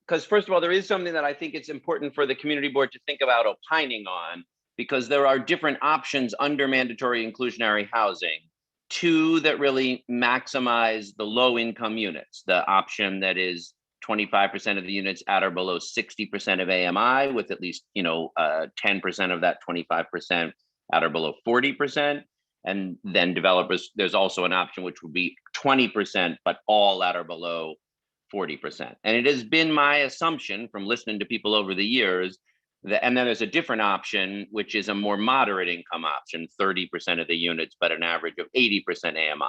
Because first of all, there is something that I think it's important for the community board to think about opining on, because there are different options under mandatory inclusionary housing. Two that really maximize the low income units. The option that is 25% of the units at or below 60% of AMI, with at least 10% of that 25% at or below 40%. And then developers, there's also an option which would be 20%, but all at or below 40%. And it has been my assumption from listening to people over the years that, and then there's a different option, which is a more moderate income option, 30% of the units, but an average of 80% AMI.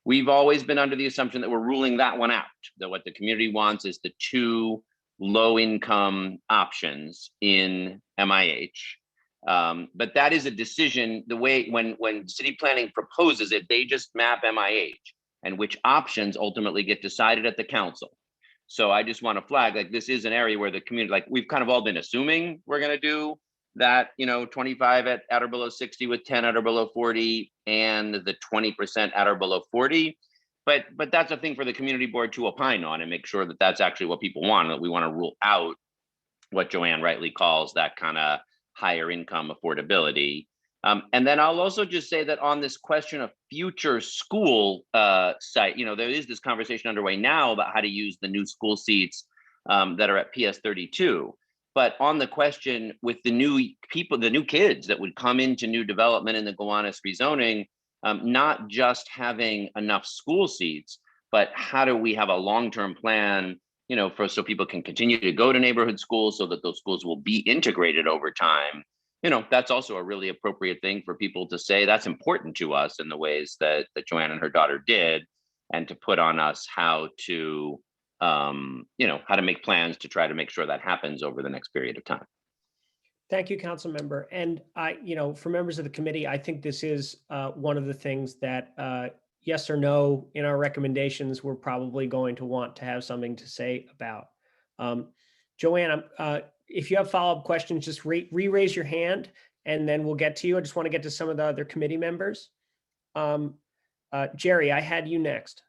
We've always been under the assumption that we're ruling that one out, that what the community wants is the two low income options in MIH. But that is a decision, the way when city planning proposes it, they just map MIH, and which options ultimately get decided at the council. So I just want to flag, like, this is an area where the community, like, we've kind of all been assuming we're going to do that, 25 at or below 60 with 10 at or below 40 and the 20% at or below 40. But that's a thing for the community board to opine on and make sure that that's actually what people want, that we want to rule out what Joanne rightly calls that kind of higher income affordability. And then I'll also just say that on this question of future school site, there is this conversation underway now about how to use the new school seats that are at PS 32. But on the question with the new people, the new kids that would come into new development in the Gowanus rezoning, not just having enough school seats, but how do we have a long-term plan so people can continue to go to neighborhood schools so that those schools will be integrated over time. That's also a really appropriate thing for people to say. That's important to us in the ways that Joanne and her daughter did, and to put on us how to, how to make plans to try to make sure that happens over the next period of time. Thank you, council member. And for members of the committee, I think this is one of the things that yes or no in our recommendations, we're probably going to want to have something to say about. Joanne, if you have follow-up questions, just re-raise your hand and then we'll get to you. I just want to get to some of the other committee members. Jerry, I had you next.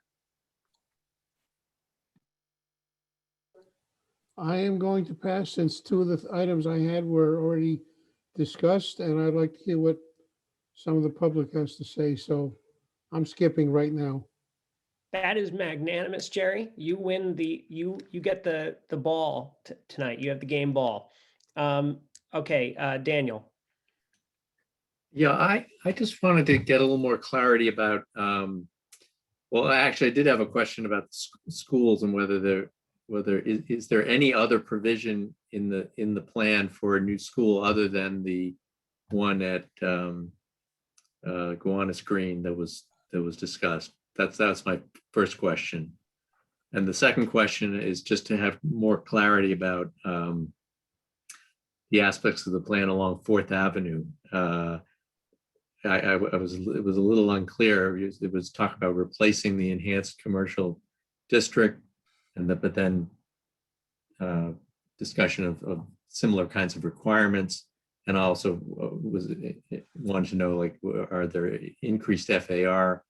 I am going to pass since two of the items I had were already discussed, and I'd like to hear what some of the public has to say. So I'm skipping right now. That is magnanimous, Jerry. You win you get the ball tonight. You have the game ball. Okay, Daniel. Yeah, I just wanted to get a little more clarity about, well, actually, I did have a question about the schools and whether is there any other provision in the plan for a new school other than the one at Gowanus Green that was discussed? That's my first question. And the second question is just to have more clarity about the aspects of the plan along 4th Avenue. It was a little unclear. It was talk about replacing the enhanced commercial district, but then discussion of similar kinds of requirements, and also wanted to know, like, are there increased FAR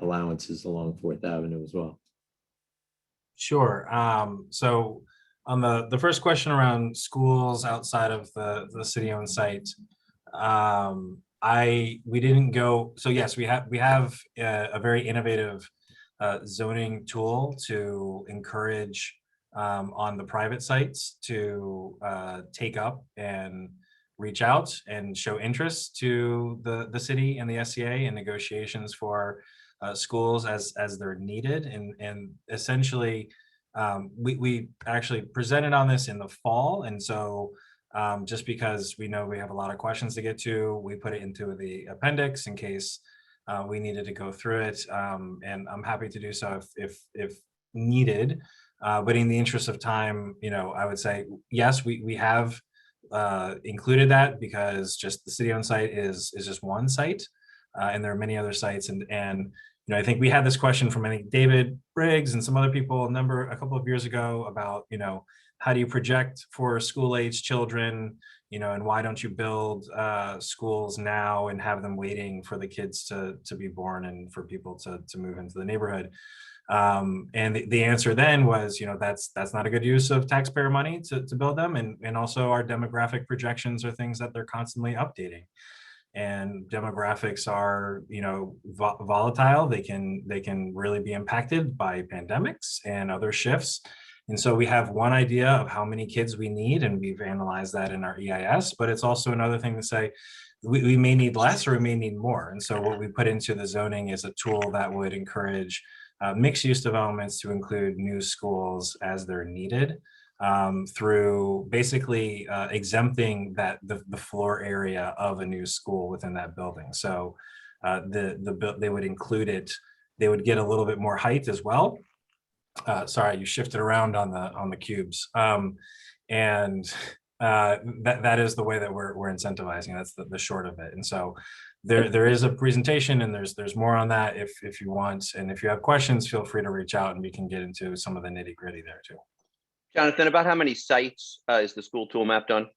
allowances along 4th Avenue as well? Sure. So on the first question around schools outside of the city-owned site, we didn't go. So yes, we have a very innovative zoning tool to encourage on the private sites to take up and reach out and show interest to the city and the SCA in negotiations for schools as they're needed. And essentially, we actually presented on this in the fall. And so just because we know we have a lot of questions to get to, we put it into the appendix in case we needed to go through it. And I'm happy to do so if needed. But in the interest of time, I would say, yes, we have included that because just the city-owned site is just one site, and there are many other sites. And I think we had this question from, I think, David Briggs and some other people a couple of years ago about, how do you project for school-age children, and why don't you build schools now and have them waiting for the kids to be born and for people to move into the neighborhood? And the answer then was, that's not a good use of taxpayer money to build them. And also our demographic projections are things that they're constantly updating. And demographics are, volatile. They can really be impacted by pandemics and other shifts. And so we have one idea of how many kids we need, and we've analyzed that in our EIS, but it's also another thing to say, we may need less or we may need more. And so what we put into the zoning is a tool that would encourage mixed use developments to include new schools as they're needed, through basically exempting the floor area of a new school within that building. So they would include it. They would get a little bit more height as well. Sorry, you shifted around on the cubes, and that is the way that we're incentivizing. That's the short of it. And so there is a presentation, and there's more on that if you want, and if you have questions, feel free to reach out and we can get into some of the nitty gritty there too. Jonathan, about how many sites is the school tool mapped on?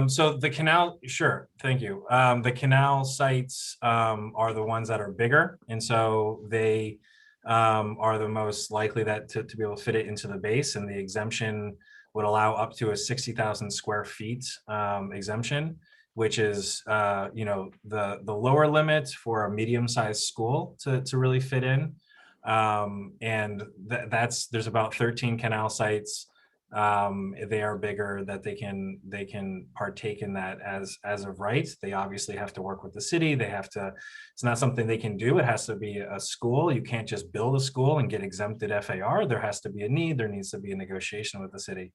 So the canal, sure, thank you. The canal sites are the ones that are bigger, and so they are the most likely to be able to fit it into the base, and the exemption would allow up to a 60,000 square feet exemption, which is the lower limit for a medium-sized school to really fit in. And there's about 13 canal sites they are bigger, that they can partake in that as of right. They obviously have to work with the city. They have to, it's not something they can do. It has to be a school. You can't just build a school and get exempted FAR. There has to be a need. There needs to be a negotiation with the city.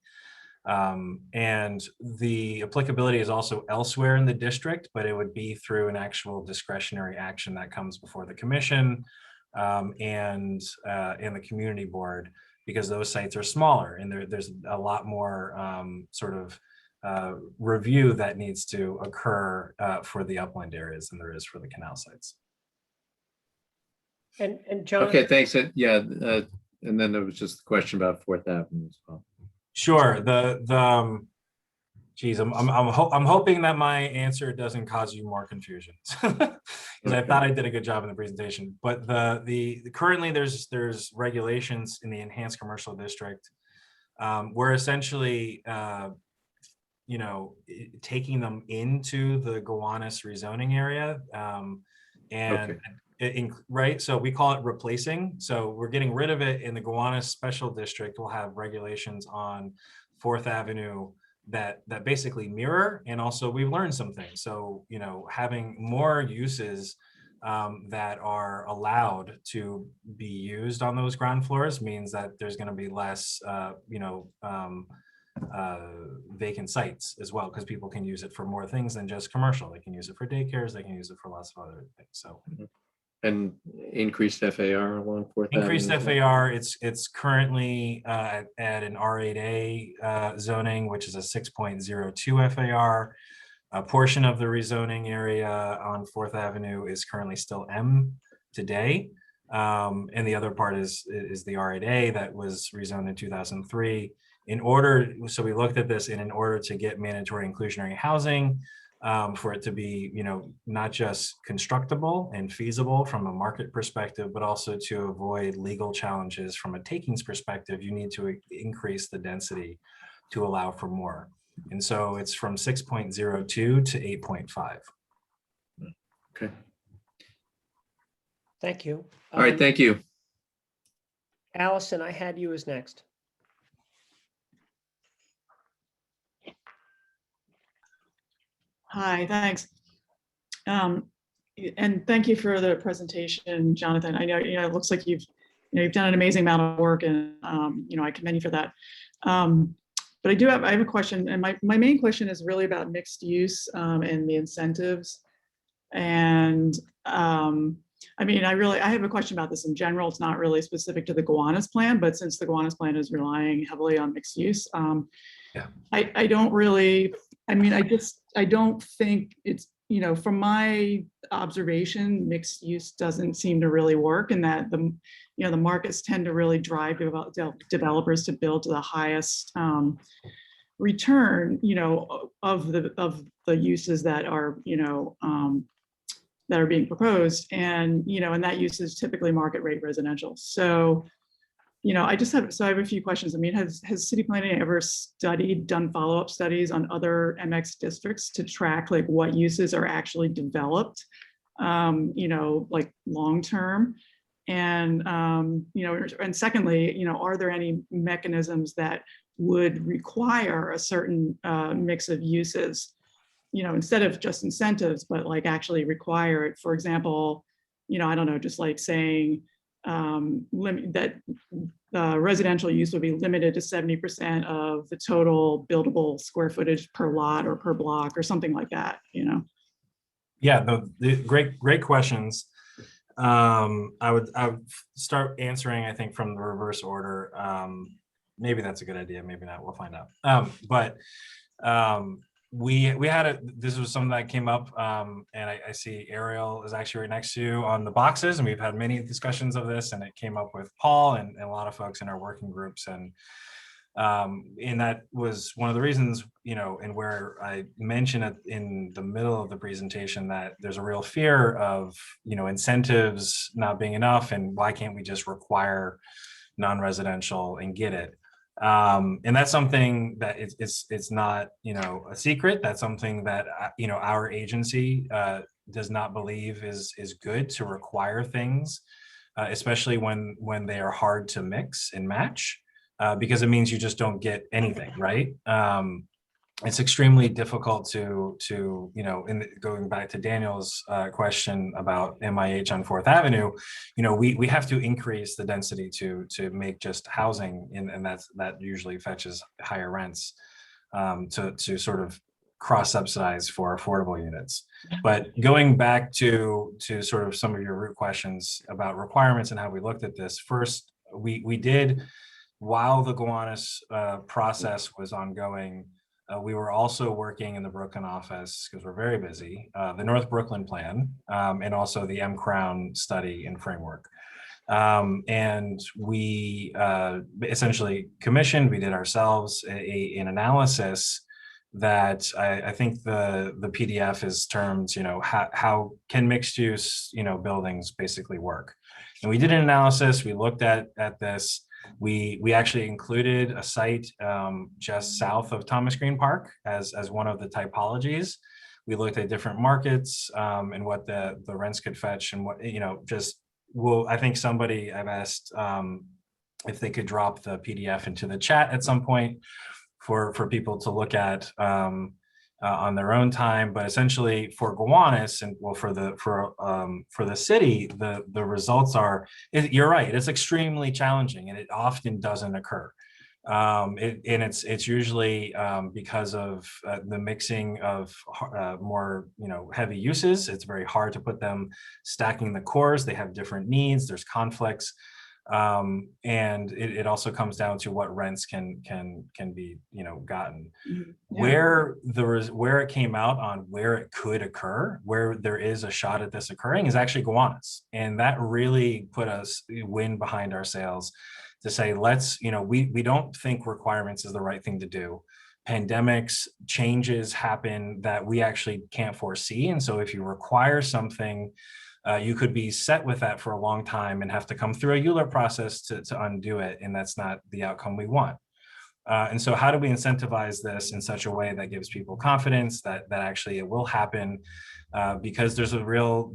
And the applicability is also elsewhere in the district, but it would be through an actual discretionary action that comes before the commission and the community board, because those sites are smaller and there's a lot more sort of review that needs to occur for the upland areas than there is for the canal sites. And John. Okay, thanks. Yeah, and then there was just the question about 4th Avenue as well. Sure. Geez, I'm hoping that my answer doesn't cause you more confusion, because I thought I did a good job in the presentation. But currently there's regulations in the enhanced commercial district. We're essentially taking them into the Gowanus rezoning area, right? So we call it replacing. So we're getting rid of it in the Gowanus special district. We'll have regulations on 4th Avenue that basically mirror, and also we've learned some things. So, having more uses that are allowed to be used on those ground floors means that there's going to be less, vacant sites as well, because people can use it for more things than just commercial. They can use it for daycares. They can use it for lots of other things. So. And increased FAR along 4th Avenue? Increased FAR, it's currently at an R8A zoning, which is a 6.02 FAR. A portion of the rezoning area on 4th Avenue is currently still M today. And the other part is the R8A that was rezoned in 2003. So we looked at this, and in order to get mandatory inclusionary housing, for it to be, not just constructible and feasible from a market perspective, but also to avoid legal challenges from a takings perspective, you need to increase the density to allow for more. And so it's from 6.02 to 8.5. Okay. Thank you. All right, thank you. Allison, I had you as next. Hi, thanks. And thank you for the presentation, Jonathan. I know, it looks like you've done an amazing amount of work, and I commend you for that. But I have a question, and my main question is really about mixed use and the incentives. And I have a question about this in general. It's not really specific to the Gowanus plan, but since the Gowanus plan is relying heavily on mixed use, I don't think it's, from my observation, mixed use doesn't seem to really work, and that the markets tend to really drive developers to build to the highest return, of the uses that are, that are being proposed, and and that use is typically market rate residential. So, I have a few questions. Has city planning ever done follow-up studies on other MX districts to track like what uses are actually developed, like long-term? And, and secondly, are there any mechanisms that would require a certain mix of uses, instead of just incentives, but like actually require it? For example, I don't know, just like saying, that residential use would be limited to 70% of the total buildable square footage per lot or per block or something like that, Yeah, the great questions. I would start answering, I think, from the reverse order. Maybe that's a good idea, maybe not, we'll find out. We had this was something that came up, and I see Ariel is actually right next to you on the boxes, and we've had many discussions of this, and it came up with Paul and a lot of folks in our working groups, and that was one of the reasons, and where I mentioned it in the middle of the presentation, that there's a real fear of, incentives not being enough, and why can't we just require non-residential and get it? And that's something that it's not, a secret. That's something that, our agency does not believe is good to require things, especially when they are hard to mix and match. because it means you just don't get anything, right? It's extremely difficult to going back to Daniel's question about MIH on 4th Avenue, we have to increase the density to make just housing, and that usually fetches higher rents to sort of cross subsidize for affordable units. But going back to sort of some of your root questions about requirements and how we looked at this, first, we did, while the Gowanus process was ongoing, we were also working in the Brooklyn office, because we're very busy, the North Brooklyn plan, and also the M-Crown study and framework. And we essentially commissioned, we did ourselves an analysis that I think the PDF is termed, how can mixed use, buildings basically work? And we did an analysis, we looked at this. We actually included a site just south of Thomas Green Park as one of the typologies. We looked at different markets and what the rents could fetch, and what, I think I've asked if they could drop the PDF into the chat at some point for people to look at on their own time. But essentially for Gowanus, and well, for the city, the results are, you're right, it's extremely challenging, and it often doesn't occur. It's usually because of the mixing of more heavy uses. It's very hard to put them stacking the cores. They have different needs. There's conflicts. And it also comes down to what rents can be gotten. Where it came out on where it could occur, where there is a shot at this occurring, is actually Gowanus, and that really put us wind behind our sails to say, we don't think requirements is the right thing to do. Pandemics, changes happen that we actually can't foresee, and so if you require something, you could be set with that for a long time and have to come through a ULURP process to undo it, and that's not the outcome we want. And so how do we incentivize this in such a way that gives people confidence that actually it will happen? Because there's a real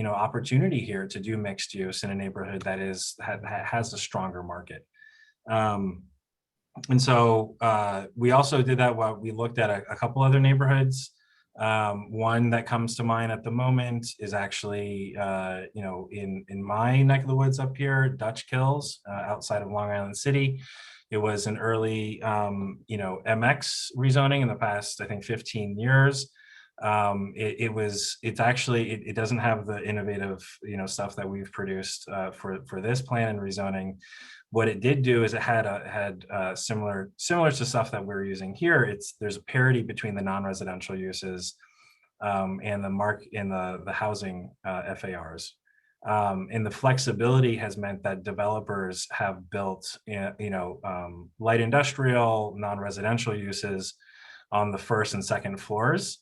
opportunity here to do mixed use in a neighborhood that has a stronger market. And so we also did that while we looked at a couple other neighborhoods. One that comes to mind at the moment is actually, in my neck of the woods up here, Dutch Kills, outside of Long Island City. It was an early, MX rezoning in the past, I think, 15 years. It doesn't have the innovative, stuff that we've produced for this plan and rezoning. What it did do is it had similar to stuff that we're using here. There's a parity between the non-residential uses and the housing FARs. And the flexibility has meant that developers have built, light industrial, non-residential uses on the first and second floors.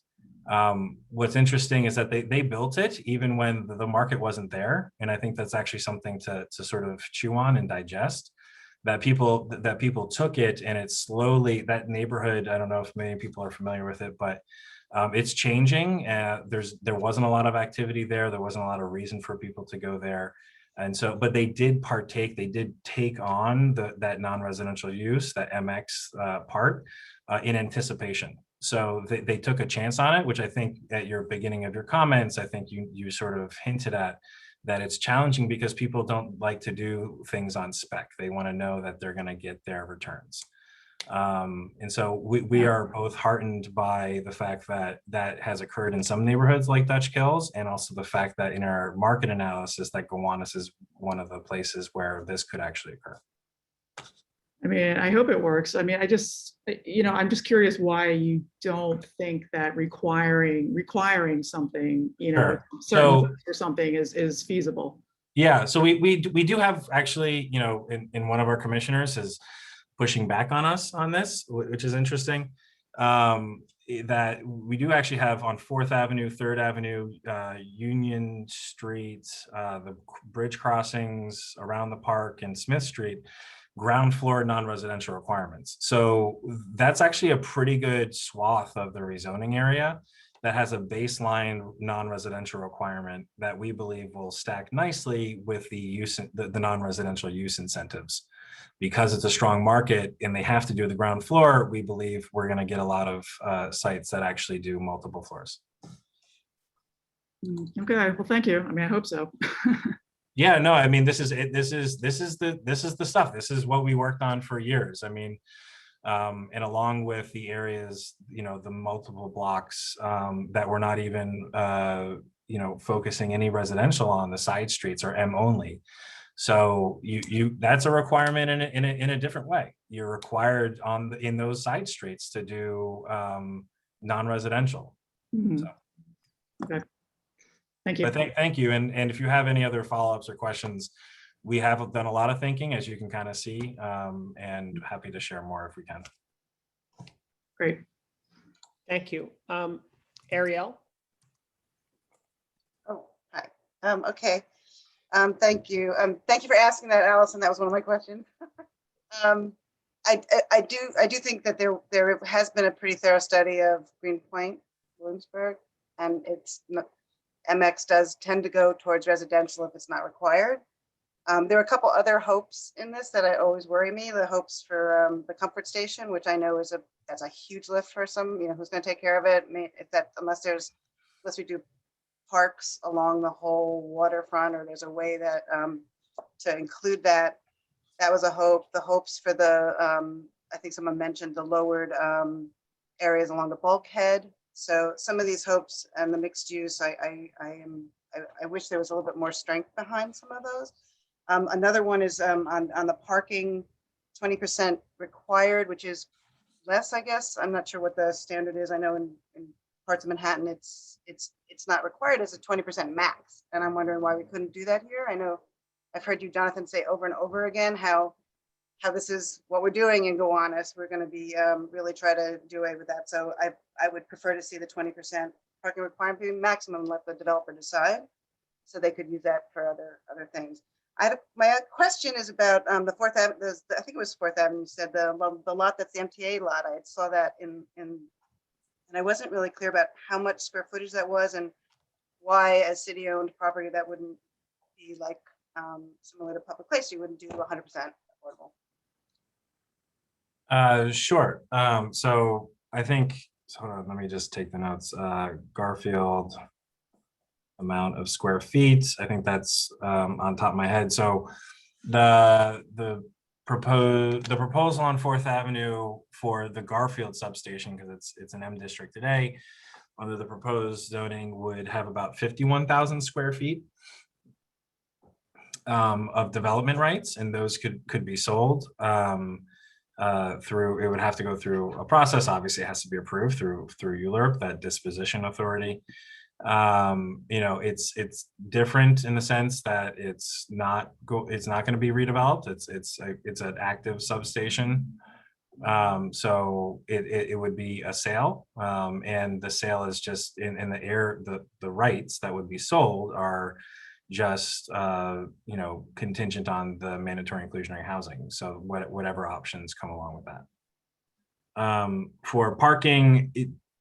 What's interesting is that they built it even when the market wasn't there. And I think that's actually something to sort of chew on and digest, that people took it, and it's slowly, that neighborhood, I don't know if many people are familiar with it, but it's changing. There wasn't a lot of activity there. There wasn't a lot of reason for people to go there. And so, but they did take on that non-residential use, that MX part, in anticipation. So they took a chance on it, which I think at your beginning of your comments, I think you sort of hinted at that it's challenging because people don't like to do things on spec. They want to know that they're going to get their returns. And so we are both heartened by the fact that has occurred in some neighborhoods like Dutch Kills, and also the fact that in our market analysis that Gowanus is one of the places where this could actually occur. I mean, I hope it works. I mean, I'm just curious why you don't think that requiring something, Sure. certain or something is feasible. Yeah, so we do have actually, in one of our commissioners is pushing back on us on this, which is interesting. That we do actually have on 4th Avenue, 3rd Avenue, Union Street, the bridge crossings around the park, and Smith Street, ground floor non-residential requirements. So that's actually a pretty good swath of the rezoning area that has a baseline non-residential requirement that we believe will stack nicely with the non-residential use incentives. because it's a strong market and they have to do the ground floor, we believe we're going to get a lot of sites that actually do multiple floors. Okay, well, thank you. I mean, I hope so. Yeah, no, I mean, this is the stuff. This is what we worked on for years. I mean, and along with the areas, you know, the multiple blocks that we're not even, you know, focusing any residential on, the side streets are M only. So that's a requirement in a different way. You're required in those side streets to do non-residential. So. Okay. Thank you. But thank you. And if you have any other follow-ups or questions, we have done a lot of thinking, as you can kind of see, and happy to share more if we can. Great. Thank you. Ariel? Oh, hi. Okay. Thank you. Thank you for asking that, Allison. That was one of my questions. I do think that there has been a pretty thorough study of Greenpoint, Williamsburg, and MX does tend to go towards residential if it's not required. There are a couple other hopes in this that always worry me. The hopes for the comfort station, which I know that's a huge lift for some, you know, who's going to take care of it. Unless we do parks along the whole waterfront, or there's a way that to include that. That was a hope. The hopes for the I think someone mentioned the lowered areas along the bulkhead. So some of these hopes and the mixed use, I wish there was a little bit more strength behind some of those. Another one is on the parking, 20% required, which is less, I guess. I'm not sure what the standard is. I know in parts of Manhattan, it's not required as a 20% max. And I'm wondering why we couldn't do that here. I know I've heard you, Jonathan, say over and over again how this is what we're doing in Gowanus. We're going to be really try to do away with that. So I would prefer to see the 20% parking requirement be maximum, let the developer decide, so they could use that for other things. My question is about the 4th Avenue. I think it was 4th Avenue. You said the lot that's the MTA lot. I saw that and I wasn't really clear about how much square footage that was and why, as city-owned property, that wouldn't be like similar to public place. You wouldn't do 100% affordable. Sure. So I think, hold on, let me just take the notes. Garfield amount of square feet. I think that's on top of my head. So the proposal on 4th Avenue for the Garfield substation, because it's an M district today, under the proposed zoning would have about 51,000 square feet of development rights, and those could be sold. It would have to go through a process. Obviously, it has to be approved through ULURP, that disposition authority. You know, it's different in the sense that it's not going to be redeveloped. It's an active substation. So it would be a sale, and the sale is just in the air. The rights that would be sold are just you know, contingent on the mandatory inclusionary housing. So whatever options come along with that. For parking,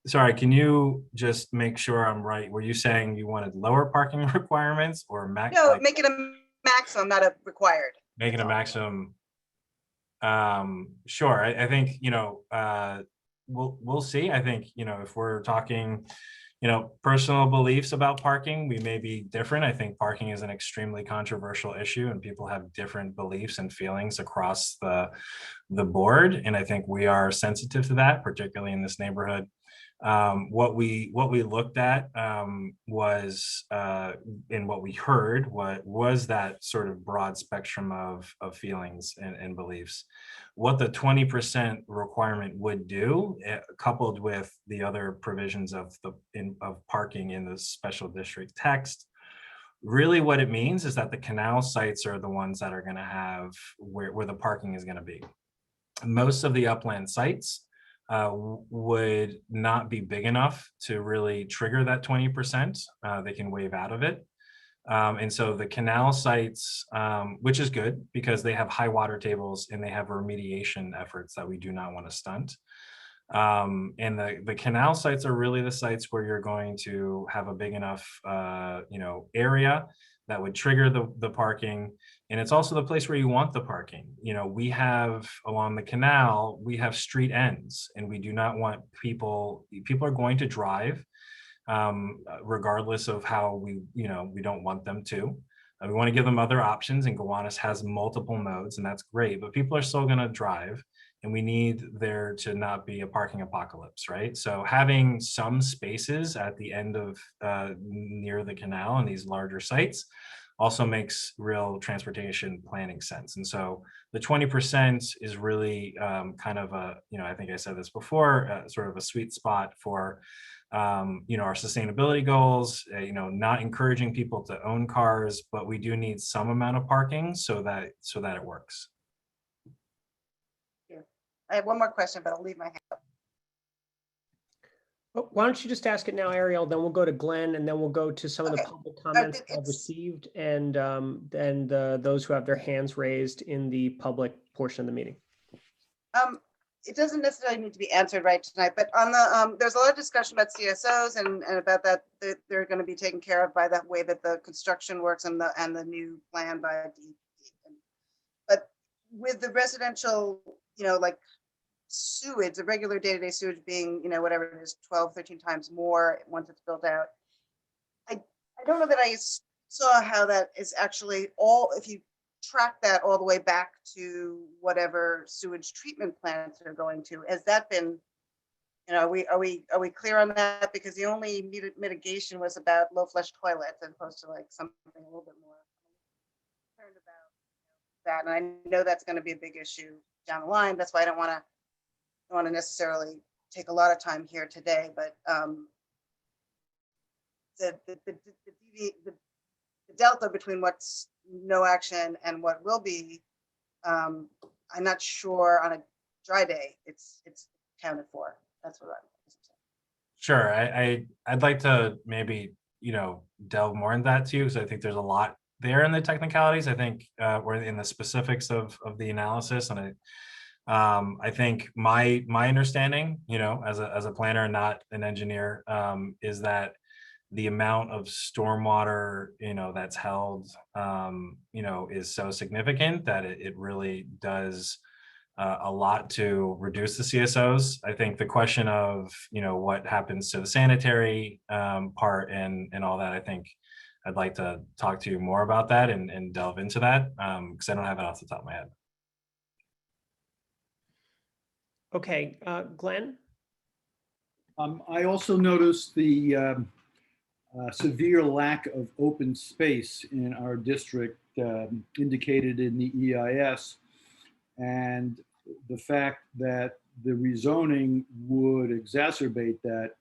sorry, can you just make sure I'm right? Were you saying you wanted lower parking requirements or max? No, make it a maximum, not a required. Make it a maximum. Sure. I think, you know, we'll see. I think, you know, if we're talking, you know, personal beliefs about parking, we may be different. I think parking is an extremely controversial issue and people have different beliefs and feelings across the board. And I think we are sensitive to that, particularly in this neighborhood. What we looked at was, and what we heard was that sort of broad spectrum of feelings and beliefs. What the 20% requirement would do, coupled with the other provisions of parking in the special district text, really what it means is that the canal sites are the ones that are going to have where the parking is going to be. Most of the upland sites would not be big enough to really trigger that 20%. They can waive out of it. And so the canal sites, which is good because they have high water tables and they have remediation efforts that we do not want to stunt. And the canal sites are really the sites where you're going to have a big enough, area that would trigger the parking. And it's also the place where you want the parking. We have along the canal, we have street ends, and we do not want people are going to drive, regardless of how we don't want them to. We want to give them other options, and Gowanus has multiple modes, and that's great, but people are still going to drive, and we need there to not be a parking apocalypse, right? So having some spaces at the end of near the canal and these larger sites also makes real transportation planning sense. And so the 20% is really kind of a, I think I said this before, sort of a sweet spot for our sustainability goals, not encouraging people to own cars, but we do need some amount of parking so that it works. I have one more question, but I'll leave my hand up. Oh, why don't you just ask it now, Ariel? Then we'll go to Glenn, and then we'll go to some of the public comments I've received, and those who have their hands raised in the public portion of the meeting. It doesn't necessarily need to be answered right tonight, but on the there's a lot of discussion about CSOs and about that they're going to be taken care of by that way that the construction works and the new plan by DEP. But with the residential, like sewage, the regular day-to-day sewage being, whatever it is, 12, 13 times more once it's built out. I don't know that I saw how that is actually if you track that all the way back to whatever sewage treatment plants are going to. Has that been, are we clear on that? Because the only mitigation was about low flush toilets as opposed to like something a little bit more concerned about that. And I know that's going to be a big issue down the line. That's why I don't want to necessarily take a lot of time here today, but the delta between what's no action and what will be, I'm not sure on a dry day it's accounted for. That's what I'm saying. Sure, I'd like to maybe delve more into that too, because I think there's a lot there in the technicalities. I think we're in the specifics of the analysis, and I think my understanding, as a planner and not an engineer, is that the amount of stormwater, that's held, is so significant that it really does a lot to reduce the CSOs. I think the question of, what happens to the sanitary part and all that, I think I'd like to talk to you more about that and delve into that, because I don't have it off the top of my head. Okay, Glenn? I also noticed the severe lack of open space in our district indicated in the EIS, and the fact that the rezoning would exacerbate that,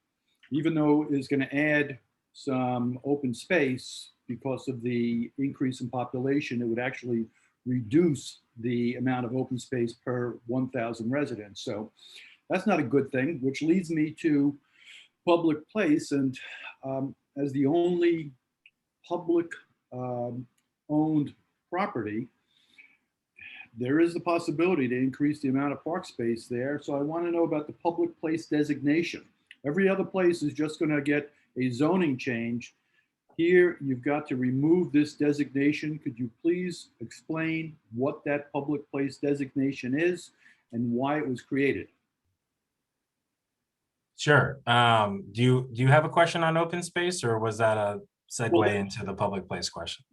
even though it is going to add some open space because of the increase in population, it would actually reduce the amount of open space per 1,000 residents. So that's not a good thing, which leads me to public place. And as the only public owned property, there is the possibility to increase the amount of park space there. So I want to know about the public place designation. Every other place is just going to get a zoning change. Here, you've got to remove this designation. Could you please explain what that public place designation is and why it was created? Sure. Do you have a question on open space, or was that a segue into the public place question?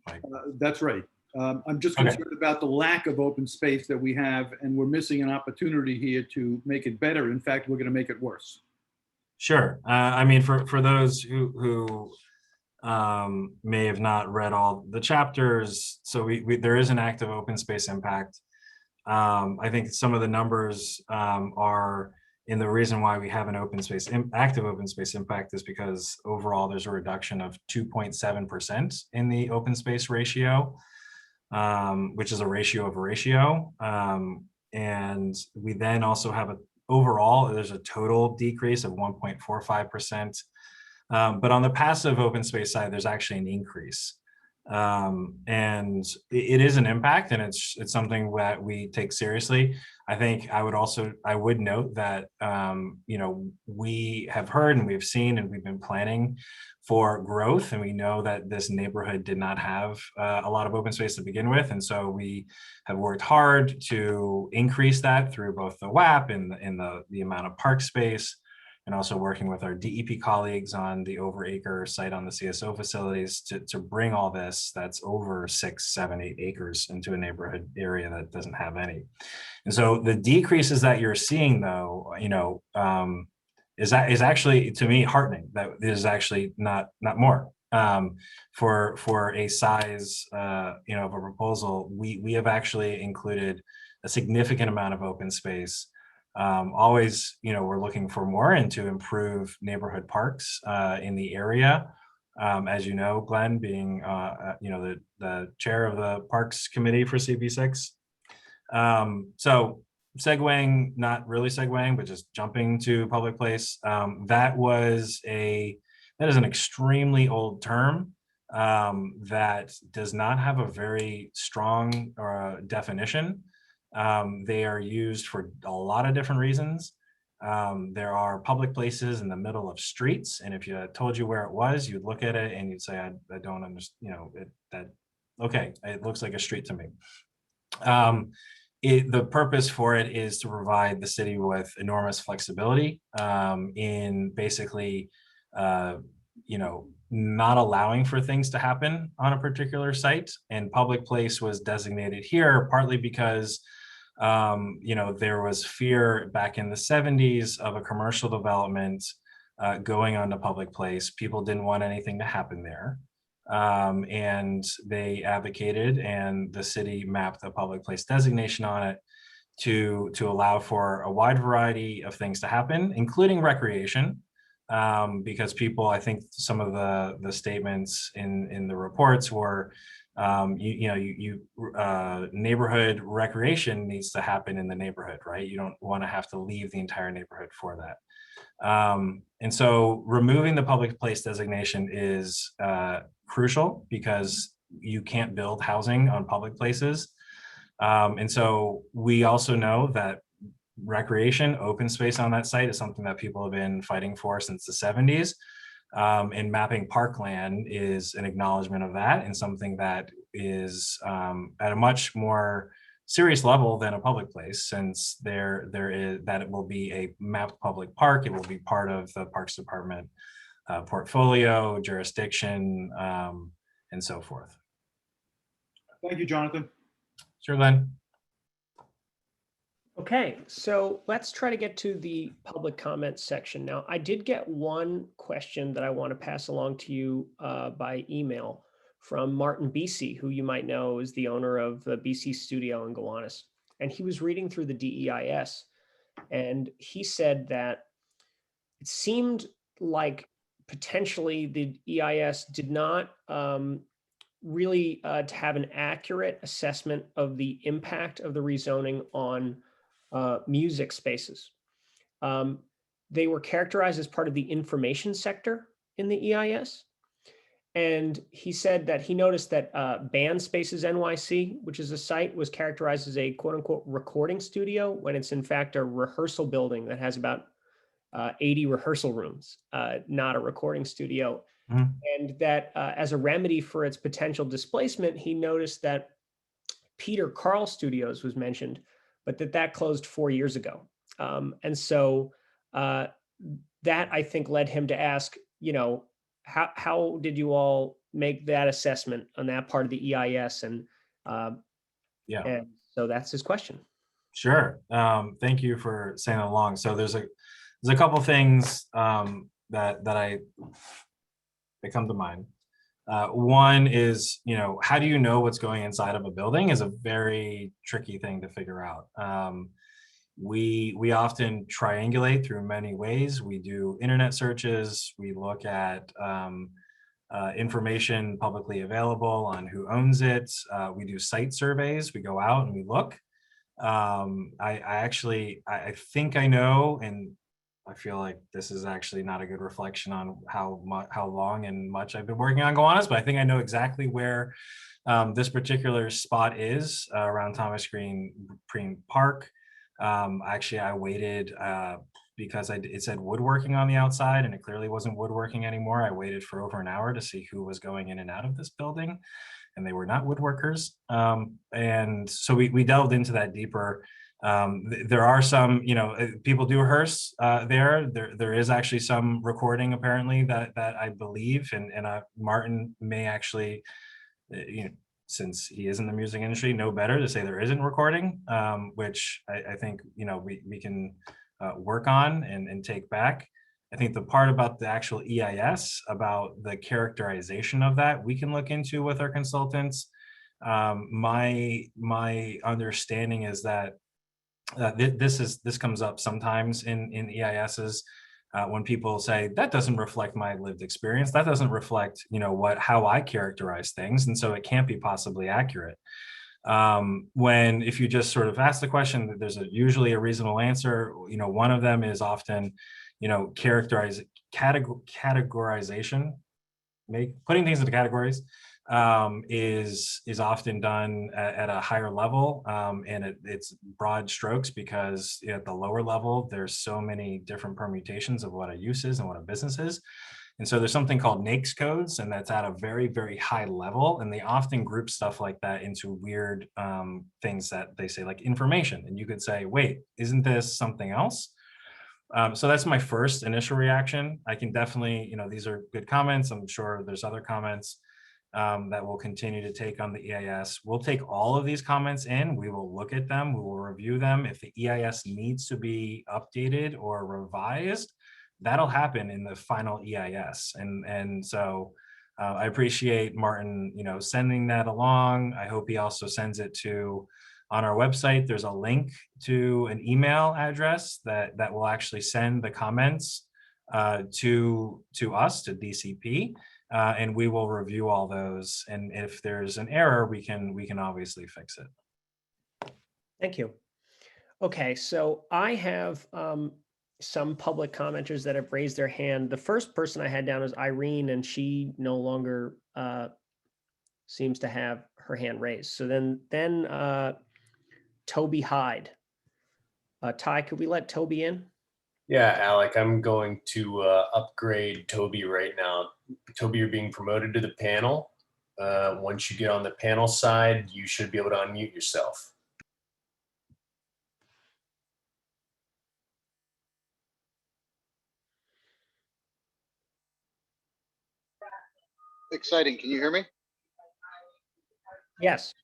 That's right. I'm just concerned about the lack of open space that we have, and we're missing an opportunity here to make it better. In fact, we're going to make it worse. Sure. I mean, for those who may have not read all the chapters, so there is an active open space impact. I think some of the numbers are in the reason why we have an active open space impact is because overall there's a reduction of 2.7% in the open space ratio, which is a ratio of a ratio. And we then also have overall, there's a total decrease of 1.45%. But on the passive open space side, there's actually an increase. And it is an impact, and it's something that we take seriously. I think I would note that we have heard and we've seen and we've been planning for growth, and we know that this neighborhood did not have a lot of open space to begin with, and so we have worked hard to increase that through both the WAP and the amount of park space, and also working with our DEP colleagues on the over-acre site on the CSO facilities to bring all this that's over 6, 7, 8 acres into a neighborhood area that doesn't have any. And so the decreases that you're seeing, though, is actually, to me, heartening. That is actually not more. For a size, of a proposal, we have actually included a significant amount of open space. Always, we're looking for more and to improve neighborhood parks in the area. As you know, Glenn, being the chair of the Parks Committee for CB6. So segueing, not really segueing, but just jumping to public place. That is an extremely old term that does not have a very strong definition. They are used for a lot of different reasons. There are public places in the middle of streets, and if you told you where it was, you'd look at it and you'd say, I don't understand, okay, it looks like a street to me. The purpose for it is to provide the city with enormous flexibility in basically, not allowing for things to happen on a particular site. And public place was designated here partly because there was fear back in the 70s of a commercial development going onto public place. People didn't want anything to happen there. And they advocated, and the city mapped a public place designation on it to allow for a wide variety of things to happen, including recreation. Because people, I think some of the statements in the reports were, neighborhood recreation needs to happen in the neighborhood, right? You don't want to have to leave the entire neighborhood for that. And so removing the public place designation is crucial because you can't build housing on public places. And so we also know that recreation, open space on that site is something that people have been fighting for since the 70s. And mapping parkland is an acknowledgement of that, and something that is at a much more serious level than a public place, since there is that it will be a mapped public park. It will be part of the Parks Department portfolio, jurisdiction, and so forth. Thank you, Jonathan. Sure, Len. Okay, so let's try to get to the public comment section. Now, I did get one question that I want to pass along to you by email from Martin BC, who you might know is the owner of the BC studio in Gowanus. And he was reading through the DEIS, and he said that it seemed like potentially the EIS did not really to have an accurate assessment of the impact of the rezoning on music spaces. They were characterized as part of the information sector in the EIS. And he said that he noticed that Band Spaces NYC, which is a site, was characterized as a quote unquote recording studio when it's in fact a rehearsal building that has about 80 rehearsal rooms, not a recording studio. Mm-hmm. And that as a remedy for its potential displacement, he noticed that Peter Carl Studios was mentioned, but that closed 4 years ago. And so that I think led him to ask, how did you all make that assessment on that part of the EIS? And and so that's his question. Sure. Thank you for saying that along. So there's a couple things that come to mind. One is, how do you know what's going inside of a building is a very tricky thing to figure out. We often triangulate through many ways. We do internet searches. We look at information publicly available on who owns it. We do site surveys. We go out and we look. I think I know, and I feel like this is actually not a good reflection on how long and much I've been working on Gowanus, but I think I know exactly where this particular spot is around Thomas Green Park. Actually, I waited because it said woodworking on the outside, and it clearly wasn't woodworking anymore. I waited for over an hour to see who was going in and out of this building, and they were not woodworkers. And so we delved into that deeper. There are some, people do rehearse there. There is actually some recording apparently that I believe, and Martin may actually, since he is in the music industry, know better to say there isn't recording, which I think, we can work on and take back. I think the part about the actual EIS, about the characterization of that, we can look into with our consultants. My understanding is that this comes up sometimes in EISs when people say that doesn't reflect my lived experience, that doesn't reflect how I characterize things, and so it can't be possibly accurate. If you just sort of ask the question, there's usually a reasonable answer. One of them is often categorization, putting things into categories is often done at a higher level, and it's broad strokes because at the lower level there's so many different permutations of what a use is and what a business is. And so there's something called NAICS codes, and that's at a very, very high level, and they often group stuff like that into weird things that they say, like information, and you could say, wait, isn't this something else? So that's my first initial reaction. I can definitely, these are good comments. I'm sure there's other comments that we'll continue to take on the EIS. We'll take all of these comments in, we will look at them, we will review them. If the EIS needs to be updated or revised, that'll happen in the final EIS. And so I appreciate Martin, sending that along. I hope he also sends it on our website. There's a link to an email address that will actually send the comments to us, to DCP. And we will review all those. And if there's an error, we can obviously fix it. Thank you. Okay, so I have some public commenters that have raised their hand. The first person I had down is Irene, and she no longer seems to have her hand raised. So then Toby Hyde. Ty, could we let Toby in? Yeah, Alec, I'm going to upgrade Toby right now. Toby, you're being promoted to the panel. Once you get on the panel side, you should be able to unmute yourself. Exciting. Can you hear me? Yes.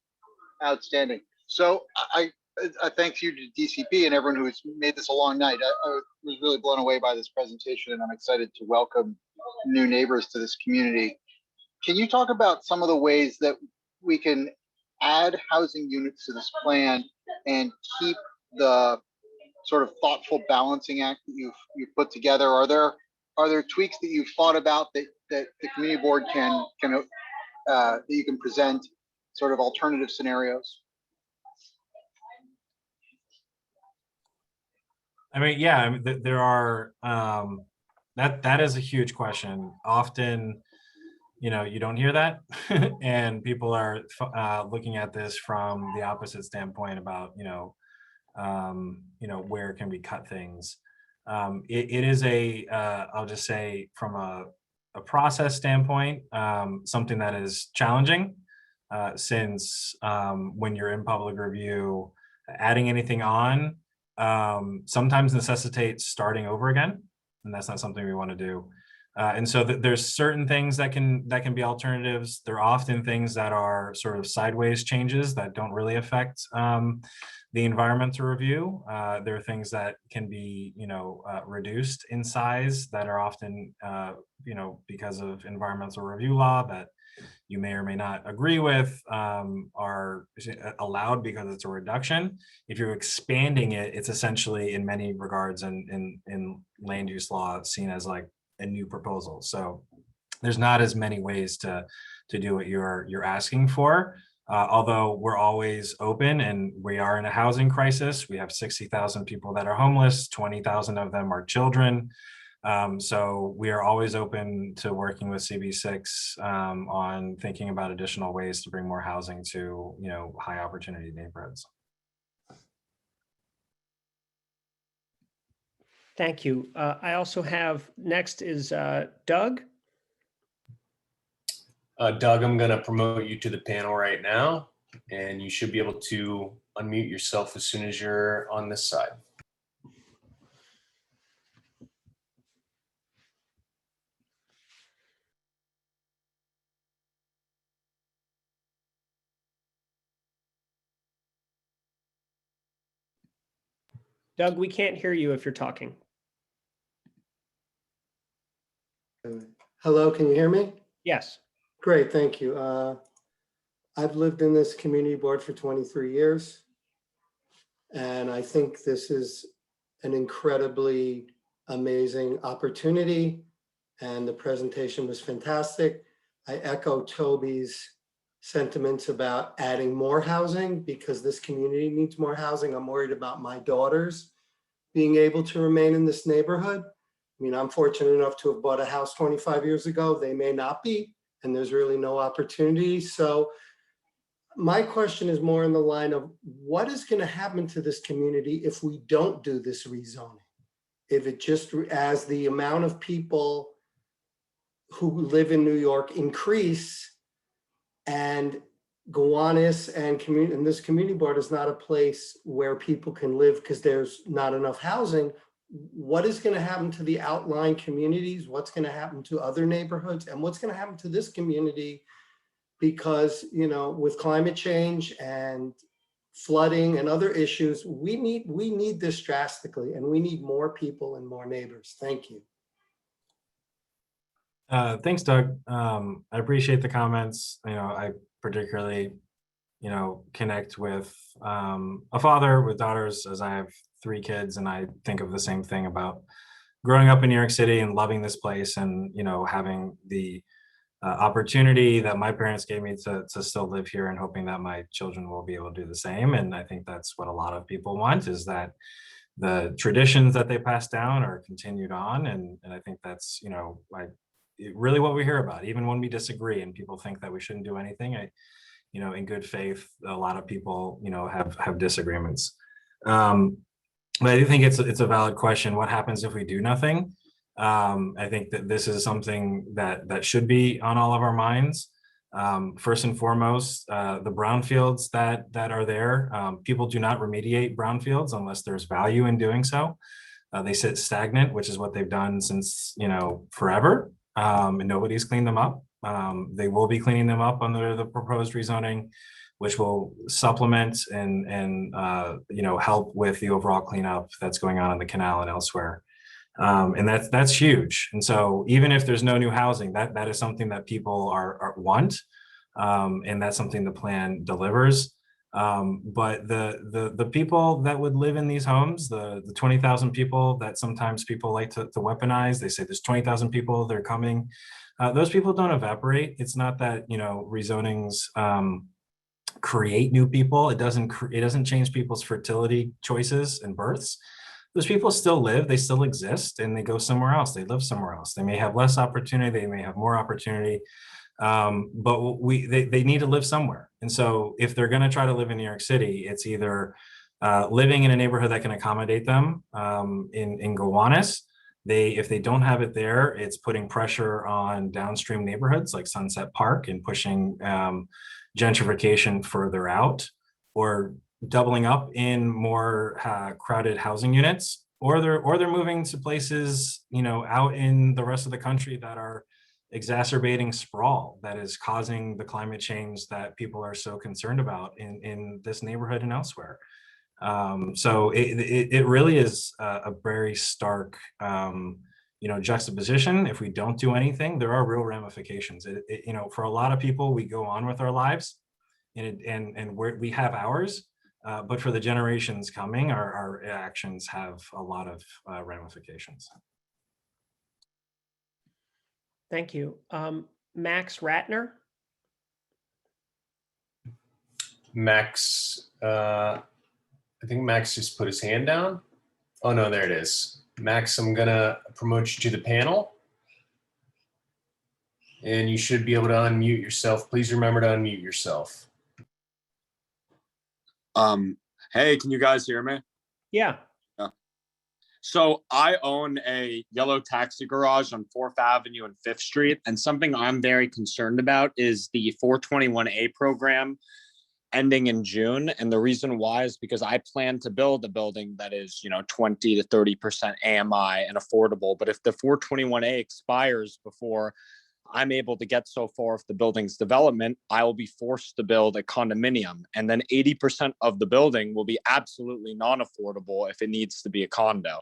Outstanding. So I thank you to DCP and everyone who has made this a long night. I was really blown away by this presentation, and I'm excited to welcome new neighbors to this community. Can you talk about some of the ways that we can add housing units to this plan and keep the sort of thoughtful balancing act that you've put together? Are there tweaks that you've thought about that the community board can that you can present, sort of alternative scenarios? I mean, yeah, there are, that is a huge question. Often, you don't hear that and people are looking at this from the opposite standpoint about, where can we cut things? It is I'll just say from a process standpoint, something that is challenging since when you're in public review, adding anything on sometimes necessitates starting over again, and that's not something we want to do. And so there's certain things that can be alternatives. There are often things that are sort of sideways changes that don't really affect the environmental review. There are things that can be, reduced in size that are often, because of environmental review law that you may or may not agree with, are allowed because it's a reduction. If you're expanding it, it's essentially in many regards in land use law seen as like a new proposal. So there's not as many ways to do what you're asking for. Although we're always open and we are in a housing crisis, we have 60,000 people that are homeless, 20,000 of them are children. So we are always open to working with CB6 on thinking about additional ways to bring more housing to, high opportunity neighborhoods. Thank you. I also have, next is Doug. Doug, I'm going to promote you to the panel right now, and you should be able to unmute yourself as soon as you're on this side. Doug, we can't hear you if you're talking. Hello, can you hear me? Yes. Great, thank you. I've lived in this community board for 23 years. And I think this is an incredibly amazing opportunity. And the presentation was fantastic. I echo Toby's sentiments about adding more housing because this community needs more housing. I'm worried about my daughters being able to remain in this neighborhood. I mean, I'm fortunate enough to have bought a house 25 years ago. They may not be, and there's really no opportunity. So my question is more in the line of what is going to happen to this community if we don't do this rezoning? If it just, as the amount of people who live in New York increase, and Gowanus and this community board is not a place where people can live because there's not enough housing. What is going to happen to the outlying communities? What's going to happen to other neighborhoods? And what's going to happen to this community? Because, with climate change and flooding and other issues, we need this drastically, and we need more people and more neighbors. Thank you. Thanks, Doug. I appreciate the comments. I particularly, connect with a father with daughters, as I have 3 kids, and I think of the same thing about growing up in New York City and loving this place, and having the opportunity that my parents gave me to still live here, and hoping that my children will be able to do the same. And I think that's what a lot of people want, is that the traditions that they pass down are continued on. And I think that's, really what we hear about, even when we disagree and people think that we shouldn't do anything. In good faith, a lot of people, have disagreements. But I do think it's a valid question. What happens if we do nothing? I think that this is something that should be on all of our minds. First and foremost, the brownfields that are there, people do not remediate brownfields unless there's value in doing so. They sit stagnant, which is what they've done since, forever, and nobody's cleaned them up. They will be cleaning them up under the proposed rezoning, which will supplement and help with the overall cleanup that's going on in the canal and elsewhere. And that's huge. And so even if there's no new housing, that is something that people want, and that's something the plan delivers. But the people that would live in these homes, the 20,000 people that sometimes people like to weaponize, they say there's 20,000 people, they're coming. Those people don't evaporate. It's not that, rezonings create new people. It doesn't change people's fertility choices and births. Those people still live, they still exist, and they go somewhere else. They live somewhere else. They may have less opportunity, they may have more opportunity, but they need to live somewhere. And so if they're going to try to live in New York City, it's either living in a neighborhood that can accommodate them. In Gowanus, if they don't have it there, it's putting pressure on downstream neighborhoods like Sunset Park and pushing gentrification further out, or doubling up in more crowded housing units, or they're moving to places, out in the rest of the country that are exacerbating sprawl that is causing the climate change that people are so concerned about in this neighborhood and elsewhere. So it really is a very stark, juxtaposition. If we don't do anything, there are real ramifications. For a lot of people, we go on with our lives, and we have ours. But for the generations coming, our actions have a lot of ramifications. Thank you. Max Ratner. Max, I think Max just put his hand down. Oh no, there it is. Max, I'm gonna promote you to the panel. And you should be able to unmute yourself. Please remember to unmute yourself. Hey, can you guys hear me? Yeah. So I own a yellow taxi garage on 4th Avenue and 5th Street. And something I'm very concerned about is the 421A program ending in June. And the reason why is because I plan to build a building that is, 20 to 30% AMI and affordable. But if the 421A expires before I'm able to get so far with the building's development, I will be forced to build a condominium. And then 80% of the building will be absolutely non-affordable if it needs to be a condo.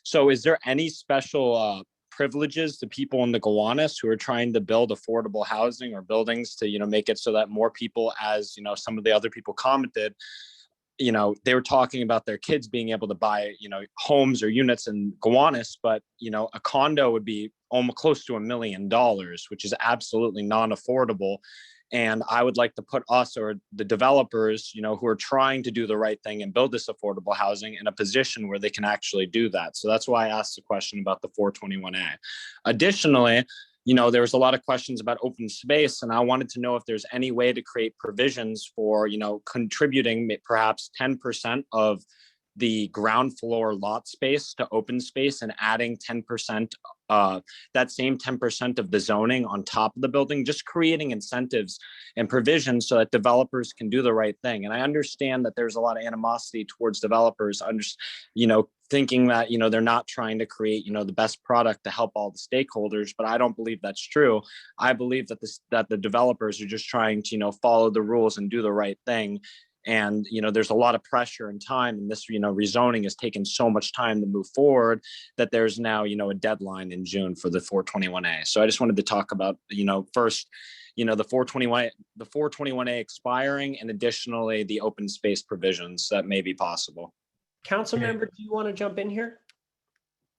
So is there any special privileges to people in the Gowanus who are trying to build affordable housing or buildings to, make it so that more people, as, some of the other people commented, they were talking about their kids being able to buy, homes or units in Gowanus, but, a condo would be almost close to $1 million, which is absolutely non-affordable. And I would like to put us or the developers, who are trying to do the right thing and build this affordable housing in a position where they can actually do that. So that's why I asked the question about the 421A. Additionally, there was a lot of questions about open space, and I wanted to know if there's any way to create provisions for, contributing perhaps 10% of the ground floor lot space to open space and adding 10%, that same 10% of the zoning on top of the building, just creating incentives and provisions so that developers can do the right thing. And I understand that there's a lot of animosity towards developers, thinking that, they're not trying to create, the best product to help all the stakeholders, but I don't believe that's true. I believe that that the developers are just trying to, follow the rules and do the right thing. And, there's a lot of pressure and time, and this, rezoning has taken so much time to move forward that there's now, a deadline in June for the 421A. So I just wanted to talk about, first, the 421A expiring, and additionally the open space provisions that may be possible. Council member, do you want to jump in here?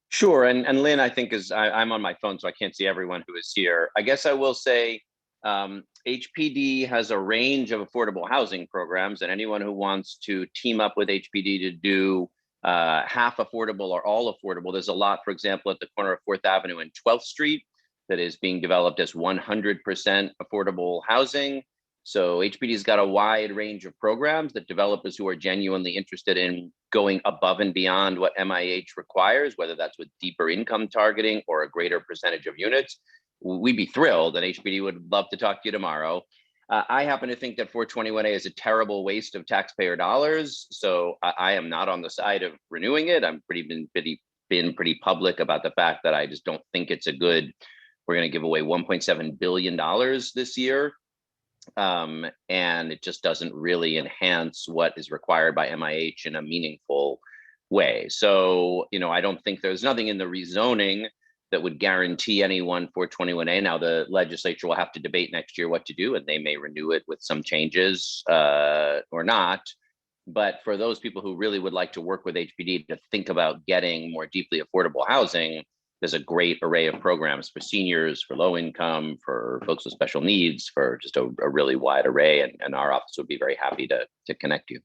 Sure, and Lynn, I think I'm on my phone, so I can't see everyone who is here. I guess I will say, HPD has a range of affordable housing programs, and anyone who wants to team up with HPD to do half affordable or all affordable, there's a lot, for example, at the corner of 4th Avenue and 12th Street that is being developed as 100% affordable housing. So HPD's got a wide range of programs that developers who are genuinely interested in going above and beyond what MIH requires, whether that's with deeper income targeting or a greater percentage of units, we'd be thrilled, and HPD would love to talk to you tomorrow. I happen to think that 421A is a terrible waste of taxpayer dollars, so I am not on the side of renewing it. I'm been pretty public about the fact that I just don't think it's a good. We're going to give away $1.7 billion this year, and it just doesn't really enhance what is required by MIH in a meaningful way. So, I don't think there's nothing in the rezoning that would guarantee anyone 421A. Now, the legislature will have to debate next year what to do, and they may renew it with some changes or not. But for those people who really would like to work with HPD to think about getting more deeply affordable housing, there's a great array of programs for seniors, for low income, for folks with special needs, for just a really wide array. And our office would be very happy to connect you.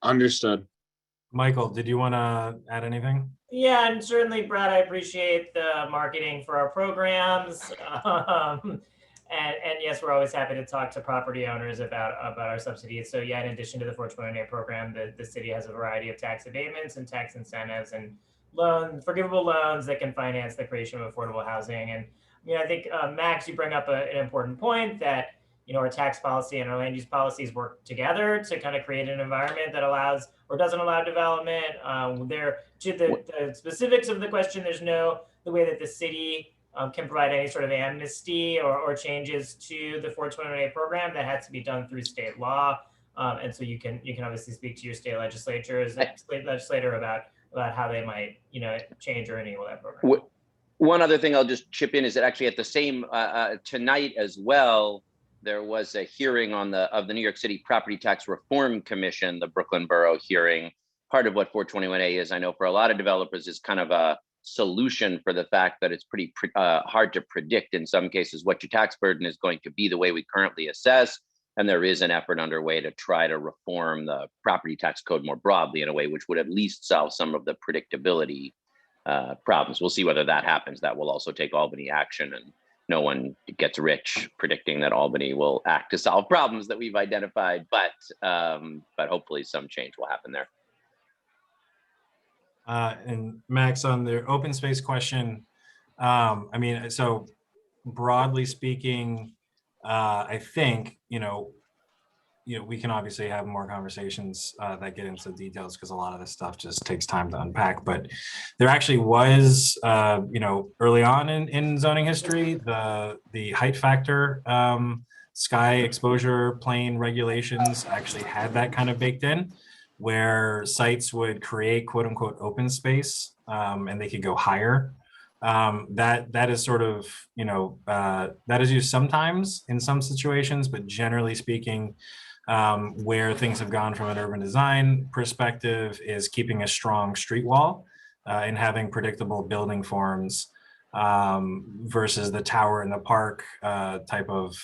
Understood. Michael, did you want to add anything? Yeah, and certainly, Brad, I appreciate the marketing for our programs. And yes, we're always happy to talk to property owners about our subsidies. So yeah, in addition to the 421A program, the city has a variety of tax abatements and tax incentives and forgivable loans that can finance the creation of affordable housing. And I think, Max, you bring up an important point that our tax policy and our land use policies work together to kind of create an environment that allows or doesn't allow development. To the specifics of the question, there's the way that the city can provide any sort of amnesty or changes to the 421A program. That has to be done through state law. And so you can obviously speak to your state legislator about how they might change or enable that program. One other thing I'll just chip in is that actually at the same tonight as well, there was a hearing of the New York City Property Tax Reform Commission, the Brooklyn Borough hearing. Part of what 421A is, I know for a lot of developers, is kind of a solution for the fact that it's pretty hard to predict in some cases what your tax burden is going to be the way we currently assess. And there is an effort underway to try to reform the property tax code more broadly in a way which would at least solve some of the predictability problems. We'll see whether that happens. That will also take Albany action, and no one gets rich predicting that Albany will act to solve problems that we've identified, but hopefully some change will happen there. And Max, on the open space question, I mean, so broadly speaking, I think, we can obviously have more conversations that get into details because a lot of this stuff just takes time to unpack. But there actually was, early on in zoning history, the height factor sky exposure plane regulations actually had that kind of baked in, where sites would create quote unquote open space and they could go higher. That is sort of, that is used sometimes in some situations, but generally speaking, where things have gone from an urban design perspective is keeping a strong street wall and having predictable building forms versus the tower in the park type of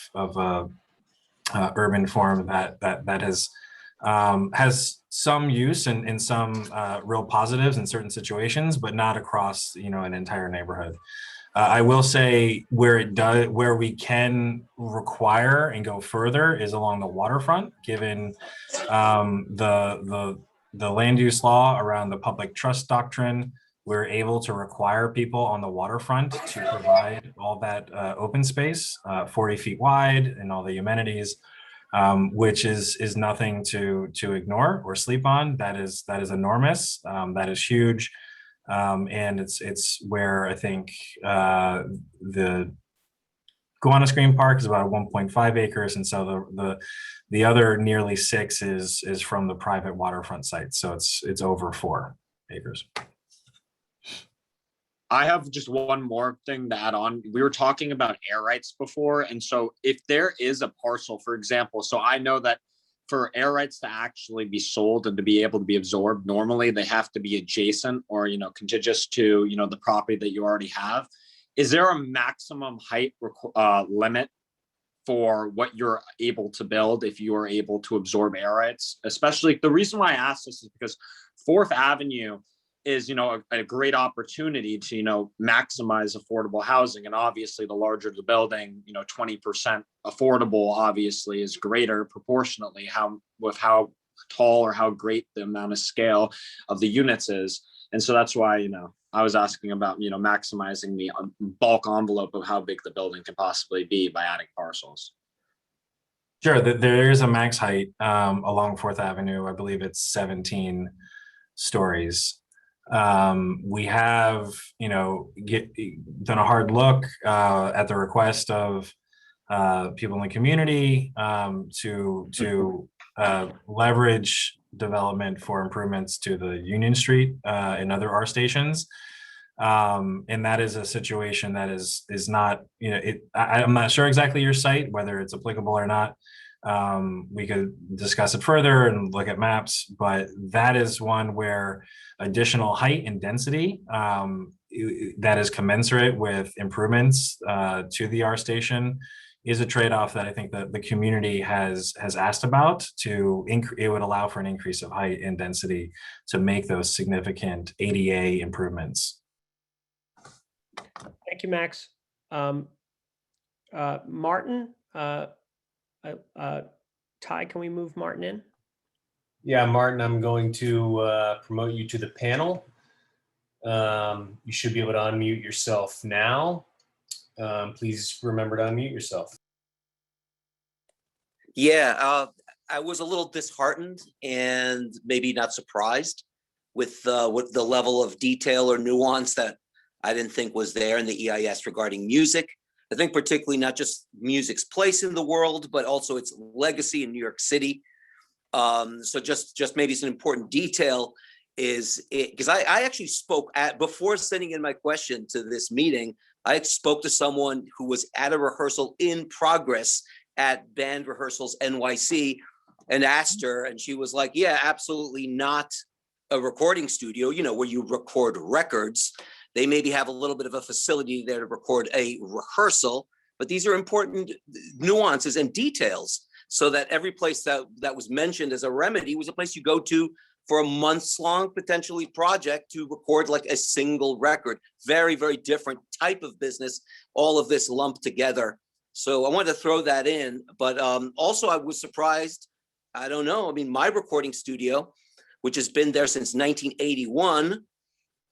urban form that has some use and some real positives in certain situations, but not across an entire neighborhood. I will say where we can require and go further is along the waterfront, given the land use law around the public trust doctrine. We're able to require people on the waterfront to provide all that open space, 40 feet wide, and all the amenities, which is nothing to ignore or sleep on. That is enormous. That is huge. And it's where I think the Gowanus Green Park is about 1.5 acres, and so the other nearly 6 is from the private waterfront site. So it's over 4 acres. I have just one more thing to add on. We were talking about air rights before, and so if there is a parcel, for example, so I know that for air rights to actually be sold and to be able to be absorbed, normally they have to be adjacent or, contiguous to, the property that you already have. Is there a maximum height limit for what you're able to build if you are able to absorb air rights? Especially, the reason why I ask this is because 4th Avenue is, a great opportunity to, maximize affordable housing. And obviously the larger the building, 20% affordable obviously is greater proportionately with how tall or how great the amount of scale of the units is. And so that's why, I was asking about, maximizing the bulk envelope of how big the building can possibly be by adding parcels. Sure, there is a max height along 4th Avenue. I believe it's 17 stories. We have, done a hard look at the request of people in the community to leverage development for improvements to the Union Street and other R stations. And that is a situation that is not, I'm not sure exactly your site, whether it's applicable or not. We could discuss it further and look at maps, but that is one where additional height and density that is commensurate with improvements to the R station is a trade-off that I think that the community has asked about. It would allow for an increase of height and density to make those significant ADA improvements. Thank you, Max. Martin, Ty, can we move Martin in? Yeah, Martin, I'm going to promote you to the panel. You should be able to unmute yourself now. Please remember to unmute yourself. Yeah, I was a little disheartened and maybe not surprised with the level of detail or nuance that I didn't think was there in the EIS regarding music. I think particularly not just music's place in the world, but also its legacy in New York City. So just maybe it's an important detail is because I actually spoke before sending in my question to this meeting, I spoke to someone who was at a rehearsal in progress at Band Rehearsals NYC and asked her, and she was like, yeah, absolutely not a recording studio, where you record records. They maybe have a little bit of a facility there to record a rehearsal, but these are important nuances and details so that every place that was mentioned as a remedy was a place you go to for a months long potentially project to record like a single record. Very, very different type of business, all of this lumped together. So I wanted to throw that in, but also I was surprised, I don't know, I mean, my recording studio, which has been there since 1981,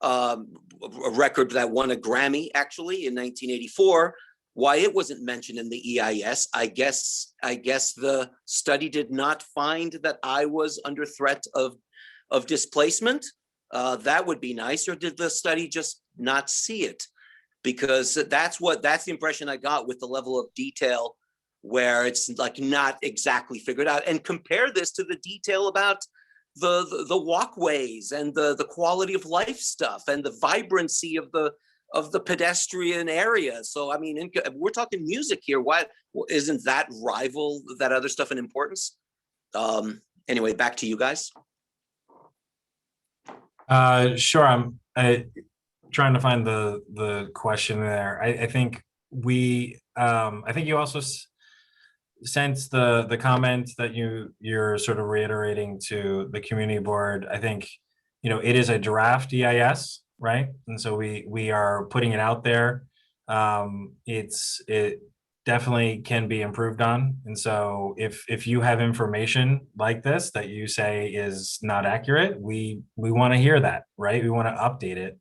a record that won a Grammy actually in 1984, why it wasn't mentioned in the EIS. I guess the study did not find that I was under threat of displacement. That would be nice. Or did the study just not see it? Because that's the impression I got with the level of detail where it's like not exactly figured out. And compare this to the detail about the walkways and the quality of life stuff and the vibrancy of the pedestrian area. So I mean, we're talking music here. Why isn't that rival that other stuff in importance? Anyway, back to you guys. Sure. I'm trying to find the question there. I think I think you also sense the comments that you're sort of reiterating to the community board. I think, it is a draft EIS, right? And so we are putting it out there. It definitely can be improved on. And so if you have information like this that you say is not accurate, we want to hear that, right? We want to update it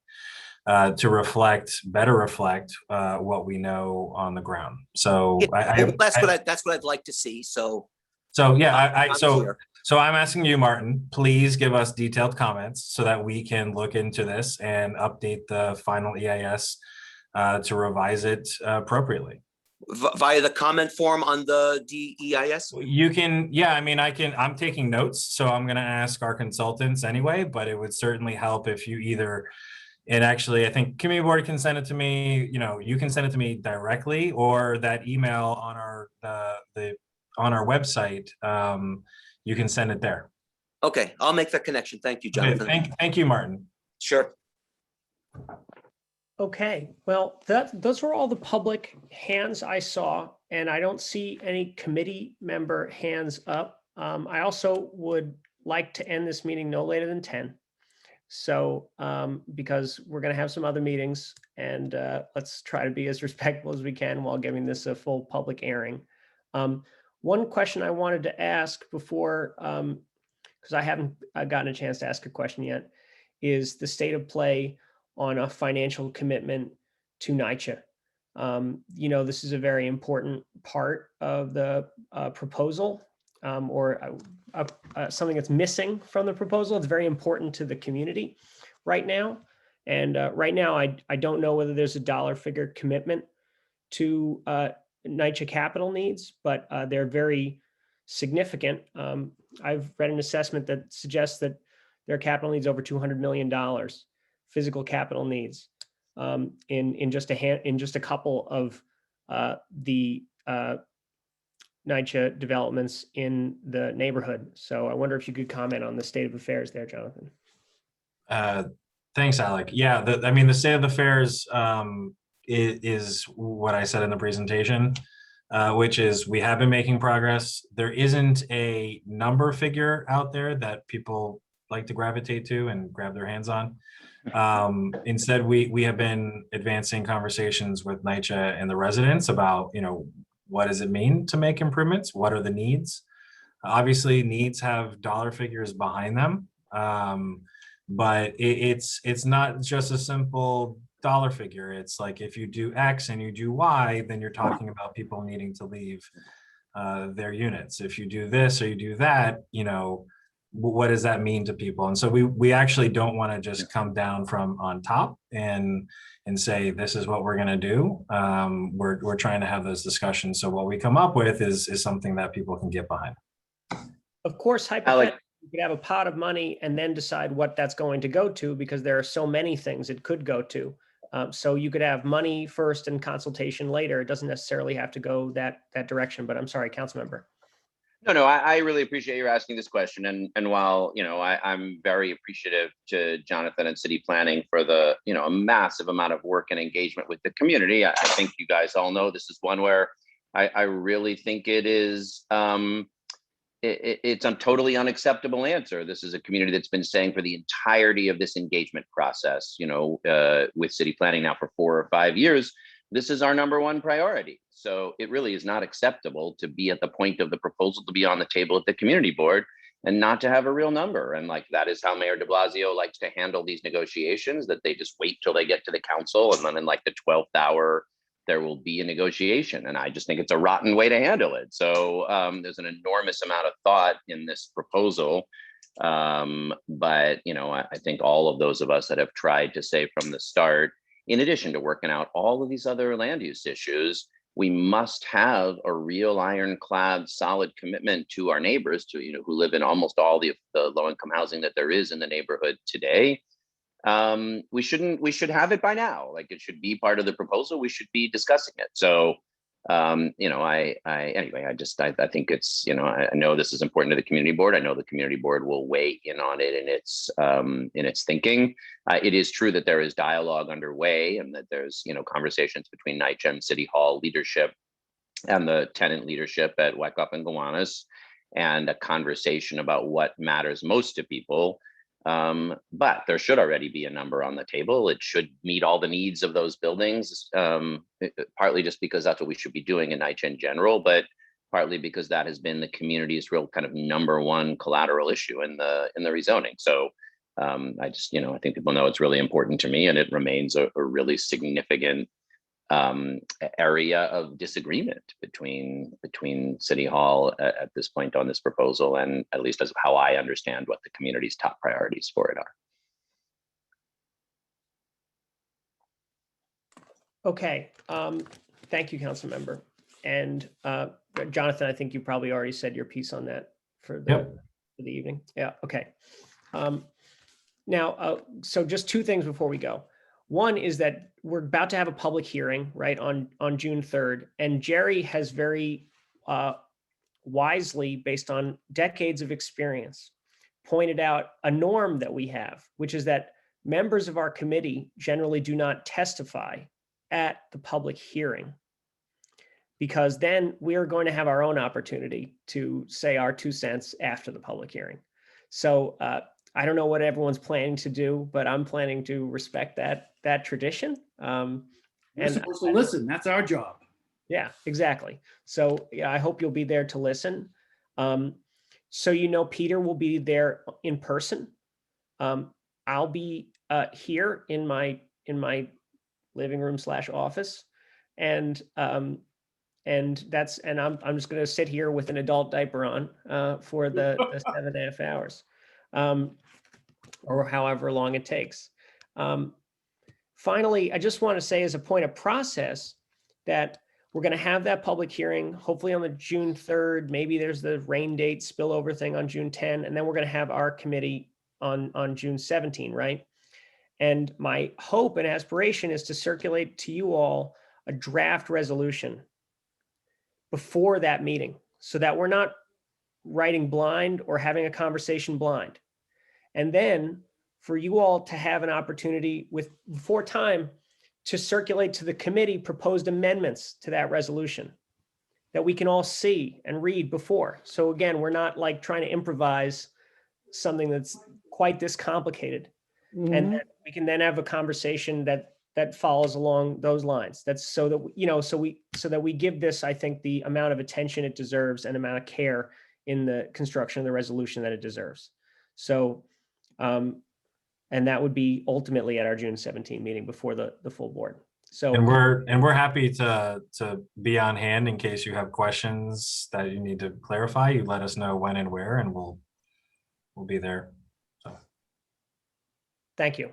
to better reflect what we know on the ground. So that's what I'd like to see. So yeah, so I'm asking you, Martin, please give us detailed comments so that we can look into this and update the final EIS to revise it appropriately. Via the comment form on the DEIS? You can, yeah, I mean, I'm taking notes, so I'm going to ask our consultants anyway, but it would certainly help if you and actually, I think community board can send it to me, you can send it to me directly, or that email on our website, you can send it there. Okay, I'll make that connection. Thank you, Jonathan. Okay, thank you, Martin. Sure. Okay, well, those were all the public hands I saw, and I don't see any committee member hands up. I also would like to end this meeting no later than 10. So, because we're going to have some other meetings, and let's try to be as respectful as we can while giving this a full public airing. One question I wanted to ask before, because I haven't gotten a chance to ask a question yet, is the state of play on a financial commitment to NYCHA. This is a very important part of the proposal, or something that's missing from the proposal. It's very important to the community right now. And right now, I don't know whether there's a dollar figure commitment to NYCHA capital needs, but they're very significant. I've read an assessment that suggests that their capital needs over $200 million, physical capital needs, in just a couple of the NYCHA developments in the neighborhood. So I wonder if you could comment on the state of affairs there, Jonathan. Thanks, Alec. Yeah, the state of affairs is what I said in the presentation, which is we have been making progress. There isn't a number figure out there that people like to gravitate to and grab their hands on. Instead, we have been advancing conversations with NYCHA and the residents about, what does it mean to make improvements? What are the needs? Obviously, needs have dollar figures behind them, but it's not just a simple dollar figure. It's like if you do X and you do Y, then you're talking about people needing to leave their units. If you do this or you do that, what does that mean to people? And so we actually don't want to just come down from on top and say, this is what we're going to do. We're trying to have those discussions. So what we come up with is something that people can get behind. Of course, hypothetically, you could have a pot of money and then decide what that's going to go to, because there are so many things it could go to. So you could have money first and consultation later. It doesn't necessarily have to go that direction, but I'm sorry, council member. No, I really appreciate you asking this question. And while, I'm very appreciative to Jonathan and city planning for the, a massive amount of work and engagement with the community, I think you guys all know this is one where I really think it is, it's a totally unacceptable answer. This is a community that's been saying for the entirety of this engagement process, with city planning now for 4 or 5 years, this is our #1 priority. So it really is not acceptable to be at the point of the proposal to be on the table at the community board and not to have a real number. And like, that is how Mayor de Blasio likes to handle these negotiations, that they just wait till they get to the council. And then in like the 12th hour, there will be a negotiation. And I just think it's a rotten way to handle it. So there's an enormous amount of thought in this proposal. But, I think all of those of us that have tried to say from the start, in addition to working out all of these other land use issues, we must have a real ironclad, solid commitment to our neighbors, to who live in almost all the low-income housing that there is in the neighborhood today. We should have it by now. Like, it should be part of the proposal. We should be discussing it. So, anyway, I think it's, I know this is important to the community board. I know the community board will weigh in on it in its thinking. It is true that there is dialogue underway and that there's, conversations between NYCHEM City Hall leadership and the tenant leadership at Wyckoff and Gowanus, and a conversation about what matters most to people. But there should already be a number on the table. It should meet all the needs of those buildings, partly just because that's what we should be doing in NYCHEM in general, but partly because that has been the community's real kind of #1 collateral issue in the rezoning. So I just, I think people know it's really important to me, and it remains a really significant area of disagreement between City Hall at this point on this proposal, and at least as how I understand what the community's top priorities for it are. Okay, thank you, council member. And Jonathan, I think you probably already said your piece on that for the evening. Yeah, okay. Now, so just 2 things before we go. One is that we're about to have a public hearing, right, on June 3rd. And Jerry has very wisely, based on decades of experience, pointed out a norm that we have, which is that members of our committee generally do not testify at the public hearing, because then we are going to have our own opportunity to say our 2 cents after the public hearing. So I don't know what everyone's planning to do, but I'm planning to respect that tradition. We're supposed to listen. That's our job. Yeah, exactly. So yeah, I hope you'll be there to listen. So Peter will be there in person. I'll be here in my living room / office, and I'm just going to sit here with an adult diaper on for the 7.5 hours. Or however long it takes. Finally, I just want to say as a point of process that we're going to have that public hearing, hopefully on the June 3rd. Maybe there's the rain date spillover thing on June 10, and then we're going to have our committee on June 17, right? And my hope and aspiration is to circulate to you all a draft resolution before that meeting, so that we're not writing blind or having a conversation blind. And then for you all to have an opportunity before time to circulate to the committee proposed amendments to that resolution that we can all see and read before. So again, we're not like trying to improvise something that's quite this complicated. Mm-hmm. And we can then have a conversation that follows along those lines. That's so that, so that we give this, I think, the amount of attention it deserves and amount of care in the construction of the resolution that it deserves. So, and that would be ultimately at our June 17 meeting before the full board. So, and we're happy to be on hand in case you have questions that you need to clarify. You let us know when and where, and we'll be there. So, thank you.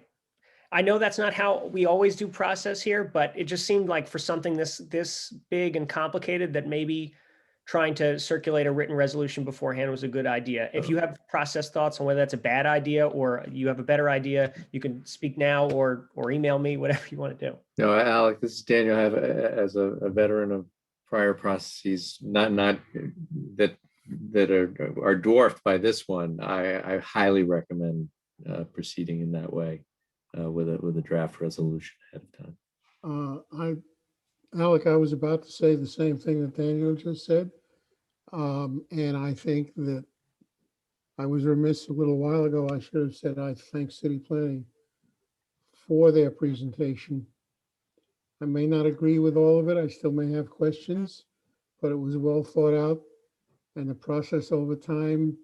I know that's not how we always do process here, but it just seemed like for something this big and complicated that maybe trying to circulate a written resolution beforehand was a good idea. If you have process thoughts on whether that's a bad idea or you have a better idea, you can speak now or email me, whatever you want to do. No, Alec, this is Daniel. I have, as a veteran of prior processes, not that are dwarfed by this one. I highly recommend proceeding in that way with a draft resolution ahead of time. Alec, I was about to say the same thing that Daniel just said. And I think that I was remiss a little while ago. I should have said I thank City Planning for their presentation. I may not agree with all of it. I still may have questions, but it was well thought out. And the process over time